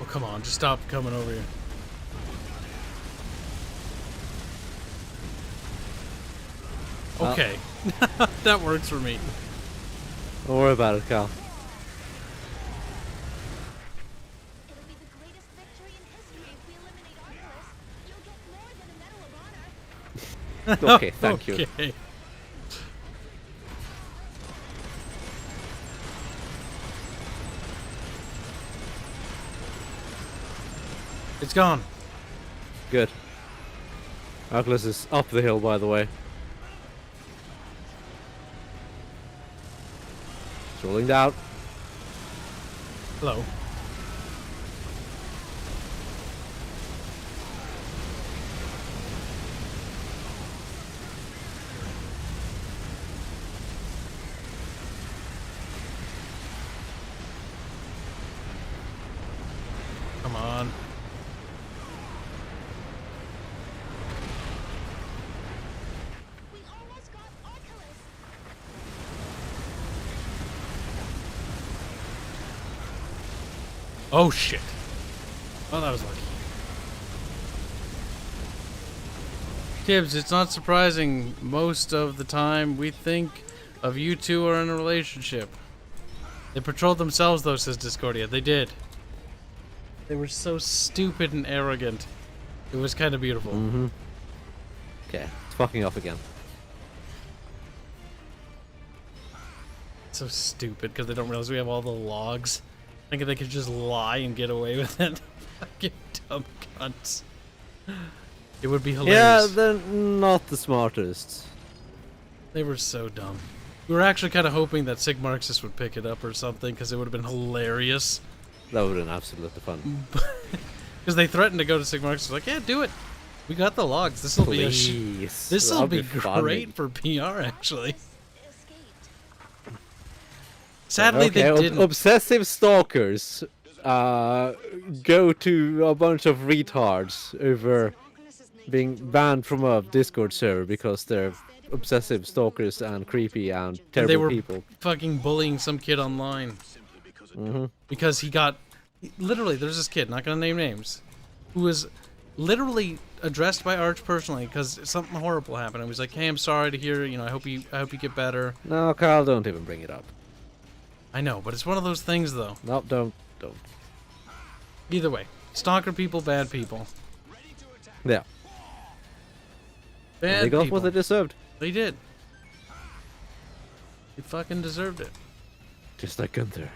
Oh, come on, just stop coming over here. Okay. That works for me. Don't worry about it, Cal. It'll be the greatest victory in history if we eliminate Archelaus. You'll get more than a Medal of Honor. Okay, thank you. Okay. It's gone. Good. Arclus is up the hill, by the way. It's rolling down. Hello. Come on. We almost got Archelaus. Oh shit. Oh, that was lucky. Kibs, it's not surprising. Most of the time we think of you two are in a relationship. They patrolled themselves though, says Discordia. They did. They were so stupid and arrogant. It was kind of beautiful. Mm-hmm. Okay, it's fucking off again. So stupid because they don't realize we have all the logs. Thinking they could just lie and get away with it. Fucking dumb cunts. It would be Yeah, hilarious. they're not the smartest. They were so dumb. We were actually kind of hoping that Sig Marxist would pick it up or something because it would have been hilarious. That would have been absolutely fun. Because they threatened to go to Sig Marxist. Like, yeah, do it. We got the logs. This will be a Please. this will That'll be funny. great for PR, actually. Escaped. Sadly, Okay, they didn't. obsessive stalkers go to a bunch of retards over being banned from a Discord server because they're obsessive stalkers and creepy and And terrible they were people. fucking bullying some kid online. Because he got... Literally, there's this kid, not gonna name names, who was literally addressed by Arch personally because something horrible happened. And he was like, hey, I'm sorry to hear, you know, I hope you get better. No, Carl, don't even bring it up. I know, but it's one of those things, though. No, don't. Either way. Stalker people, bad people. Yeah, Bad they got people. what they deserved. They did. They fucking deserved it. Just like Gunther.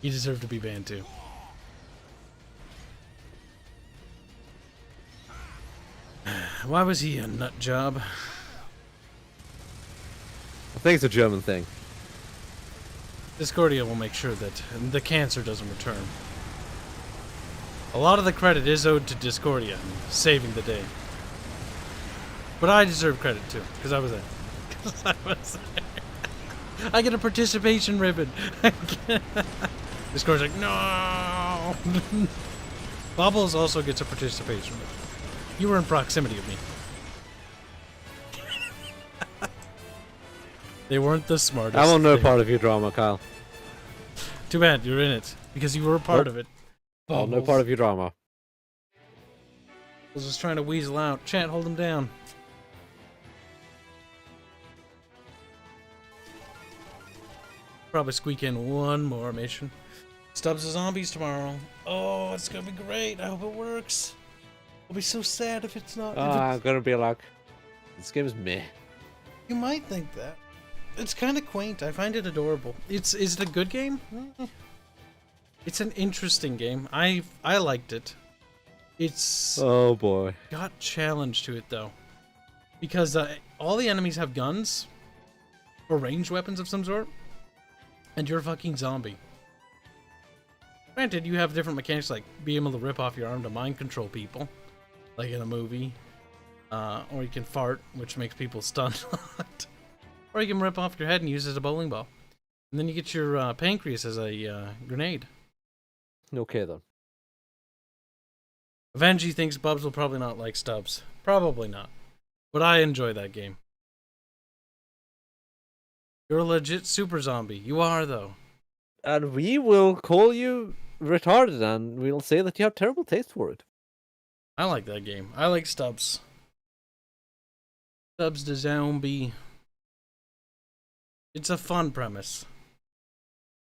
He deserved to be banned too. Why was he a nut job? I think it's a German thing. Discordia will make sure that the cancer doesn't return. A lot of the credit is owed to Discordia in saving the day. But I deserve credit too, because I was there. 'Cause I was there. I get a participation ribbon. Discordia's like, no! Bubbles also gets a participation ribbon. You were in proximity of me. They weren't the smartest. I want no part of your drama, Kyle. Too bad you're in it, because you were a part of it. I want no part of your drama. I was just trying to weasel out. Chat, hold him down. Probably squeak in one more mission. Stubbs of Zombies tomorrow. Oh, it's gonna be great. I hope it works. I'll be so sad if it's not. I'm gonna be like, this game is meh. You might think that. It's kind of quaint. I find it adorable. Is it a good game? It's an interesting game. I liked it. It's Oh boy. got challenge to it though, because all the enemies have guns or ranged weapons of some sort, and you're a fucking zombie. Granted, you have different mechanics like being able to rip off your arm to mind control people, like in a movie, or you can fart, which makes people stunned, or you can rip off your head and use it as a bowling ball, and then you get your pancreas as a grenade. Okay then. Avengi thinks Bubs will probably not like Stubbs. Probably not. But I enjoy that game. You're a legit super zombie. You are, though. And we will call you retarded, and we'll say that you have terrible taste for it. I like that game. I like Stubbs. Stubbs the zombie. It's a fun premise.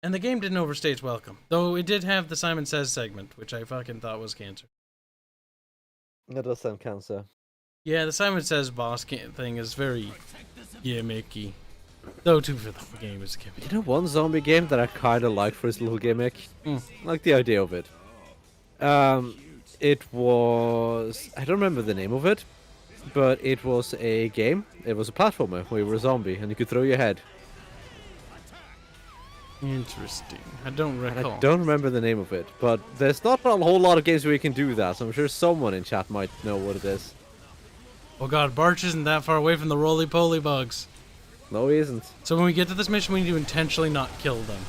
And the game didn't overstay its welcome. Though it did have the Simon Says segment, which I fucking thought was cancer. That does sound cancer. Yeah, the Simon Says boss thing is very gimmicky. Though, too, for the game is gimmicky. You know one zombie game that I kind of like for its little gimmick? I like the idea of it. It was... I don't remember the name of it, but it was a game. It was a platformer where you were a zombie and you could throw your head. Interesting. I don't recall. I don't remember the name of it, but there's not a whole lot of games where you can do that, so I'm sure someone in chat might know what it is. Oh god, Barch isn't that far away from the roly-poly bugs. No, he isn't. So when we get to this mission, we need to intentionally not kill them.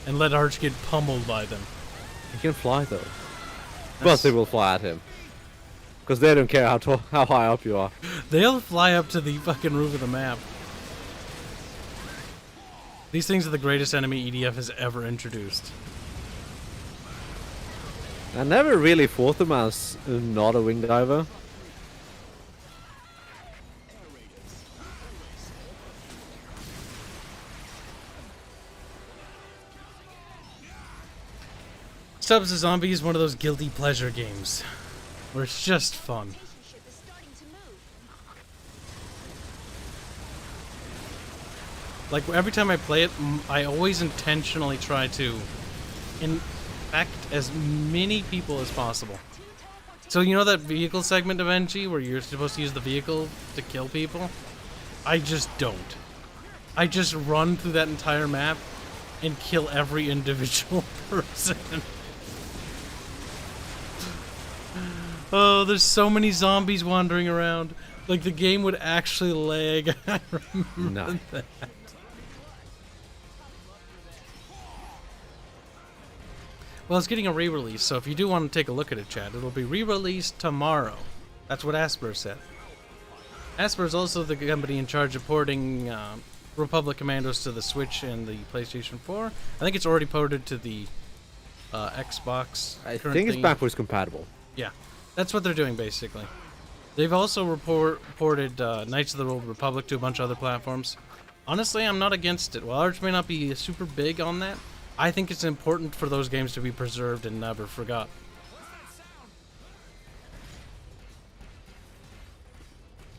And let Arch get pummeled by them. He can fly, though. But they will fly at him. Because they don't care how high up you are. They'll fly up to the fucking roof of the map. These things are the greatest enemy EDF has ever introduced. I never really fought them as not a wing diver. Stubbs the Zombie is one of those guilty pleasure games. Where it's just fun. Relationship is starting to move. Like, every time I play it, I always intentionally try to infect as many people as possible. So you know that vehicle segment of NG where you're supposed to use the vehicle to kill people? I just don't. I just run through that entire map and kill every individual person. Oh, there's so many zombies wandering around. Like, the game would actually lag. I remember that. Well, it's getting a re-release, so if you do want to take a look at it, chat, it'll be re-released tomorrow. That's what Asper said. Asper is also the company in charge of porting Republic Commandos to the Switch and the PlayStation 4. I think it's already ported to the Xbox. I think it's backwards compatible. Yeah, that's what they're doing, basically. They've also ported Knights of the Old Republic to a bunch of other platforms. Honestly, I'm not against it. While Arch may not be super big on that, I think it's important for those games to be preserved and never forgot.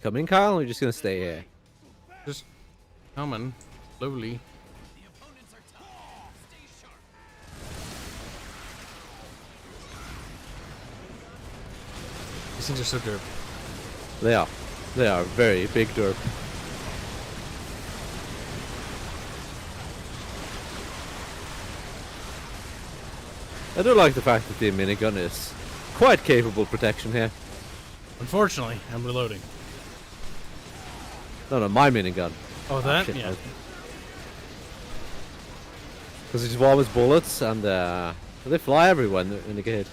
Come in, Kyle, or are you just gonna stay here? Just coming slowly. These things are so derp. They are. They are very big derp. I do like the fact that the minigun is quite capable protection here. Unfortunately, I'm reloading. No, my minigun. Oh, that? Shit, Yeah. Because it's always bullets and they fly everywhere when they get hit.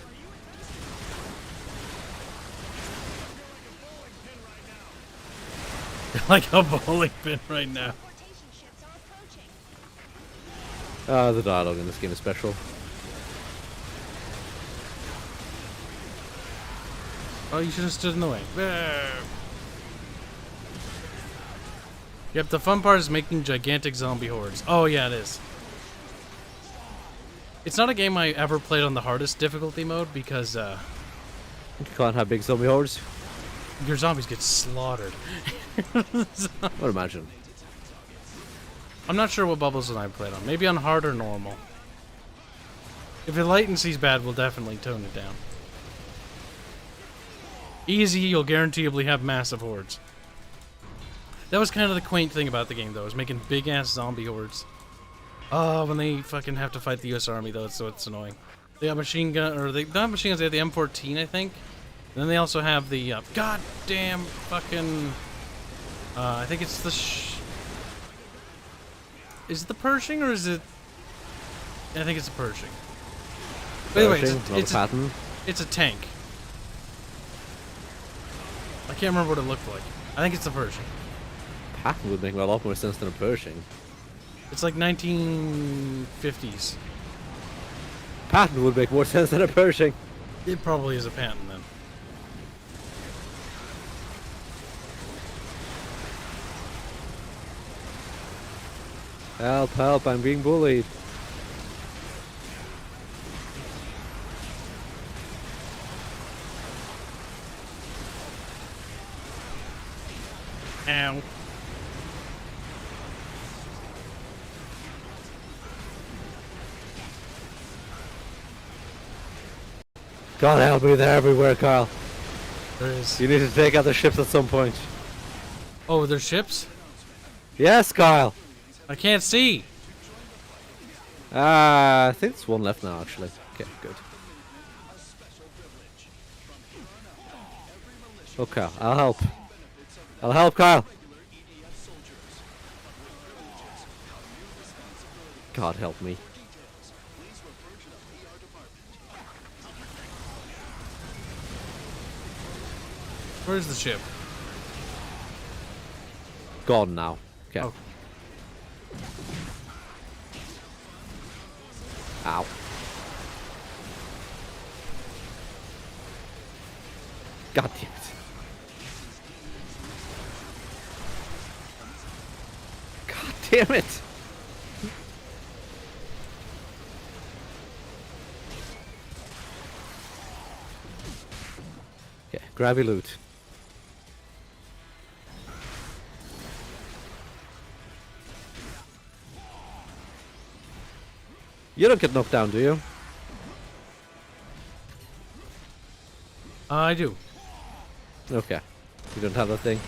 Like a bowling pin right now. Transportation ships are approaching. The dialogue in this game is special. Oh, you should have stood in the way. Yep, the fun part is making gigantic zombie hordes. Oh, yeah, it is. It's not a game I ever played on the hardest difficulty mode because You can't have big zombie hordes. your zombies get slaughtered. I would imagine. I'm not sure what bubbles I played on. Maybe on hard or normal. If the latency's bad, we'll definitely tone it down. Easy, you'll guaranteeably have massive hordes. That was kind of the quaint thing about the game, though, is making big-ass zombie hordes. Oh, when they fucking have to fight the U.S. Army, though, so it's annoying. They got machine gun, or they don't have machine guns, they have the M14, I think. And then they also have the, goddamn fucking, I think it's the is it the Pershing, or is it, I think it's the Pershing. But anyway, it's a tank. I can't remember what it looked like. I think it's the Pershing. Patton would make a lot more sense than a Pershing. It's like 1950s. Patton would make more sense than a Pershing. It probably is a Patton then. Help, help, I'm being bullied. Ow. God help me, they're everywhere, Kyle. There is. You need to take out the ships at some point. Oh, there's ships? Yes, Kyle. I can't see. I think there's one left now, actually. Okay, good. Okay, I'll help. I'll help, Kyle. God help me. Where's the ship? Gone now. Okay. Oh. Ow. God damn it. God damn it. Okay, grab your loot. You don't get knocked down, do you? I do. Okay. You don't have that thing?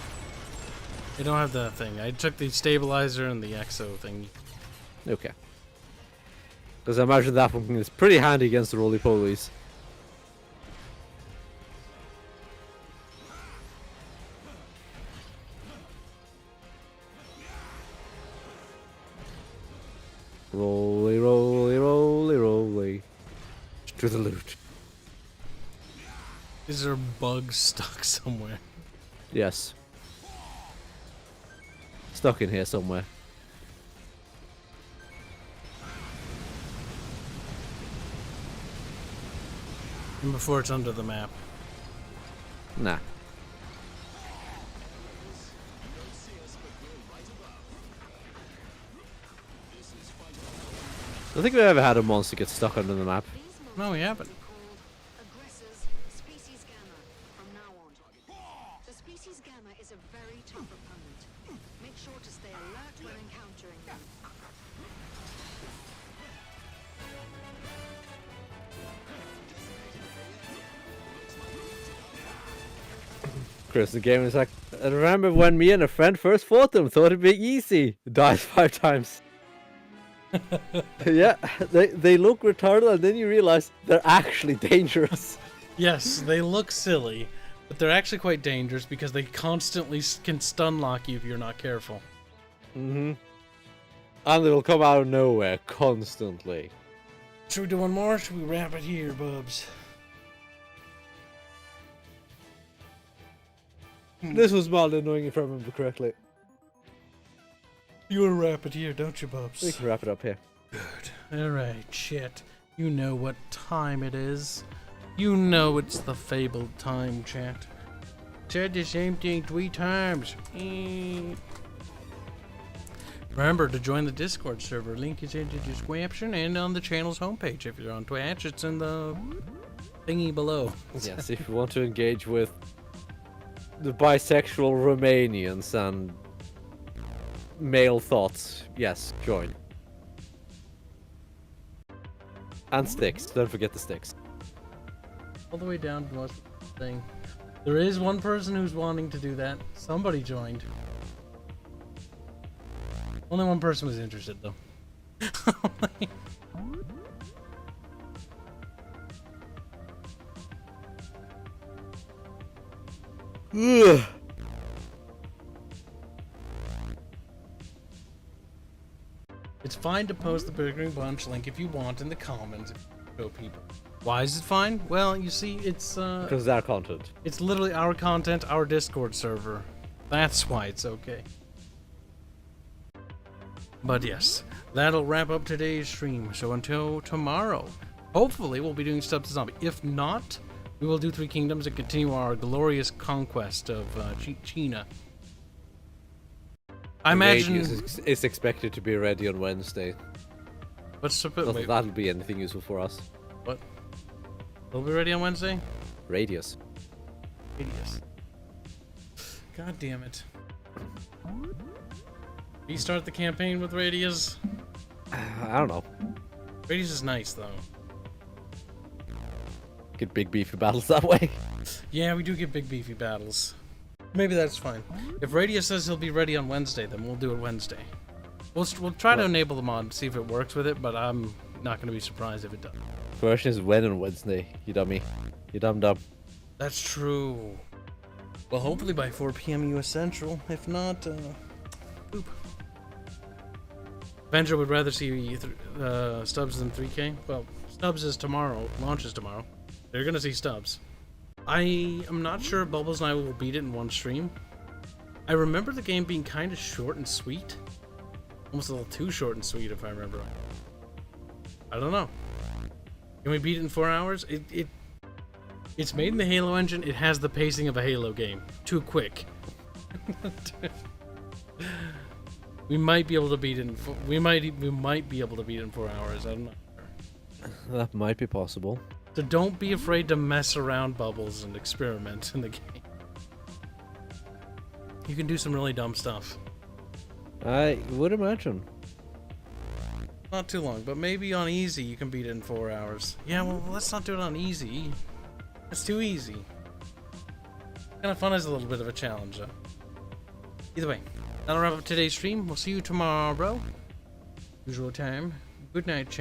I don't have the thing. I took the stabilizer and the exo thing. Okay. Because I imagine that one is pretty handy against the roly-polies. Roly, roly, roly, roly. To the loot. Is there bugs stuck somewhere? Yes. Stuck in here somewhere. And before it's under the map. Nah. I think we've ever had a monster get stuck under the map. No, we haven't. Called aggressors species gamma from now on. The species gamma is a very tough opponent. Make sure to stay alert when encountering them. Chris, the game is like, I remember when me and a friend first fought them, thought it'd be easy. Died 5 times. Yeah, they look retarded, and then you realize they're actually dangerous. Yes, they look silly, but they're actually quite dangerous because they constantly can stun lock you if you're not careful. Mm-hmm. And they'll come out of nowhere constantly. Should we do one more? Should we wrap it here, bubs? This was mildly annoying if I remember correctly. You want to wrap it here, don't you, bubs? We can wrap it up here. Good. Alright, shit. You know what time it is. You know it's the fabled time, chat. Said the same thing 3 times. Remember to join the Discord server. Link is in the description and on the channel's homepage. If you're on Twitch, it's in the thingy below. Yes, if you want to engage with the bisexual Romanians and male thoughts, yes, join. And sticks. Don't forget the sticks. All the way down to the thing. There is one person who's wanting to do that. Somebody joined. Only one person was interested, though. Ugh. It's fine to post the Bickering Bunch link if you want in the comments. Show people. Why is it fine? Well, you see, it's Because it's our content. it's literally our content, our Discord server. That's why it's okay. But yes, that'll wrap up today's stream. So until tomorrow, hopefully we'll be doing Stubbs to Zombie. If not, we will do 3 Kingdoms and continue our glorious conquest of China. I imagine it's expected to be ready on Wednesday. what's the Not that wait, that'll be anything useful for us. what? Will be ready on Wednesday? Radius. Hideous. God damn it. Restart the campaign with Radius. I don't know. Radius is nice though. Get big beefy battles that way. Yeah, we do get big beefy battles. Maybe that's fine. If Radius says he'll be ready on Wednesday, then we'll do it Wednesday. We'll try to enable the mod and see if it works with it, but I'm not going to be surprised if it does. The question is when on Wednesday, you dummy. You dum. That's true. Well, hopefully by 4 p.m. US Central. If not, poop. Avenger would rather see Stubbs than 3K. Well, Stubbs is tomorrow. Launches tomorrow. They're gonna see Stubbs. I am not sure if Bubbles and I will beat it in one stream. I remember the game being kind of short and sweet. Almost a little too short and sweet, if I remember right. I don't know. Can we beat it in 4 hours? It's made in the Halo engine. It has the pacing of a Halo game. Too quick. We might be able to beat it in we might be able to beat it in 4 hours. I'm not sure. That might be possible. So don't be afraid to mess around, Bubbles, and experiment in the game. You can do some really dumb stuff. I would imagine. Not too long, but maybe on easy you can beat it in 4 hours. Yeah, well, let's not do it on easy. It's too easy. Kind of fun as a little bit of a challenge, though. Either way, that'll wrap up today's stream. We'll see you tomorrow. Usual time. Good night, chat.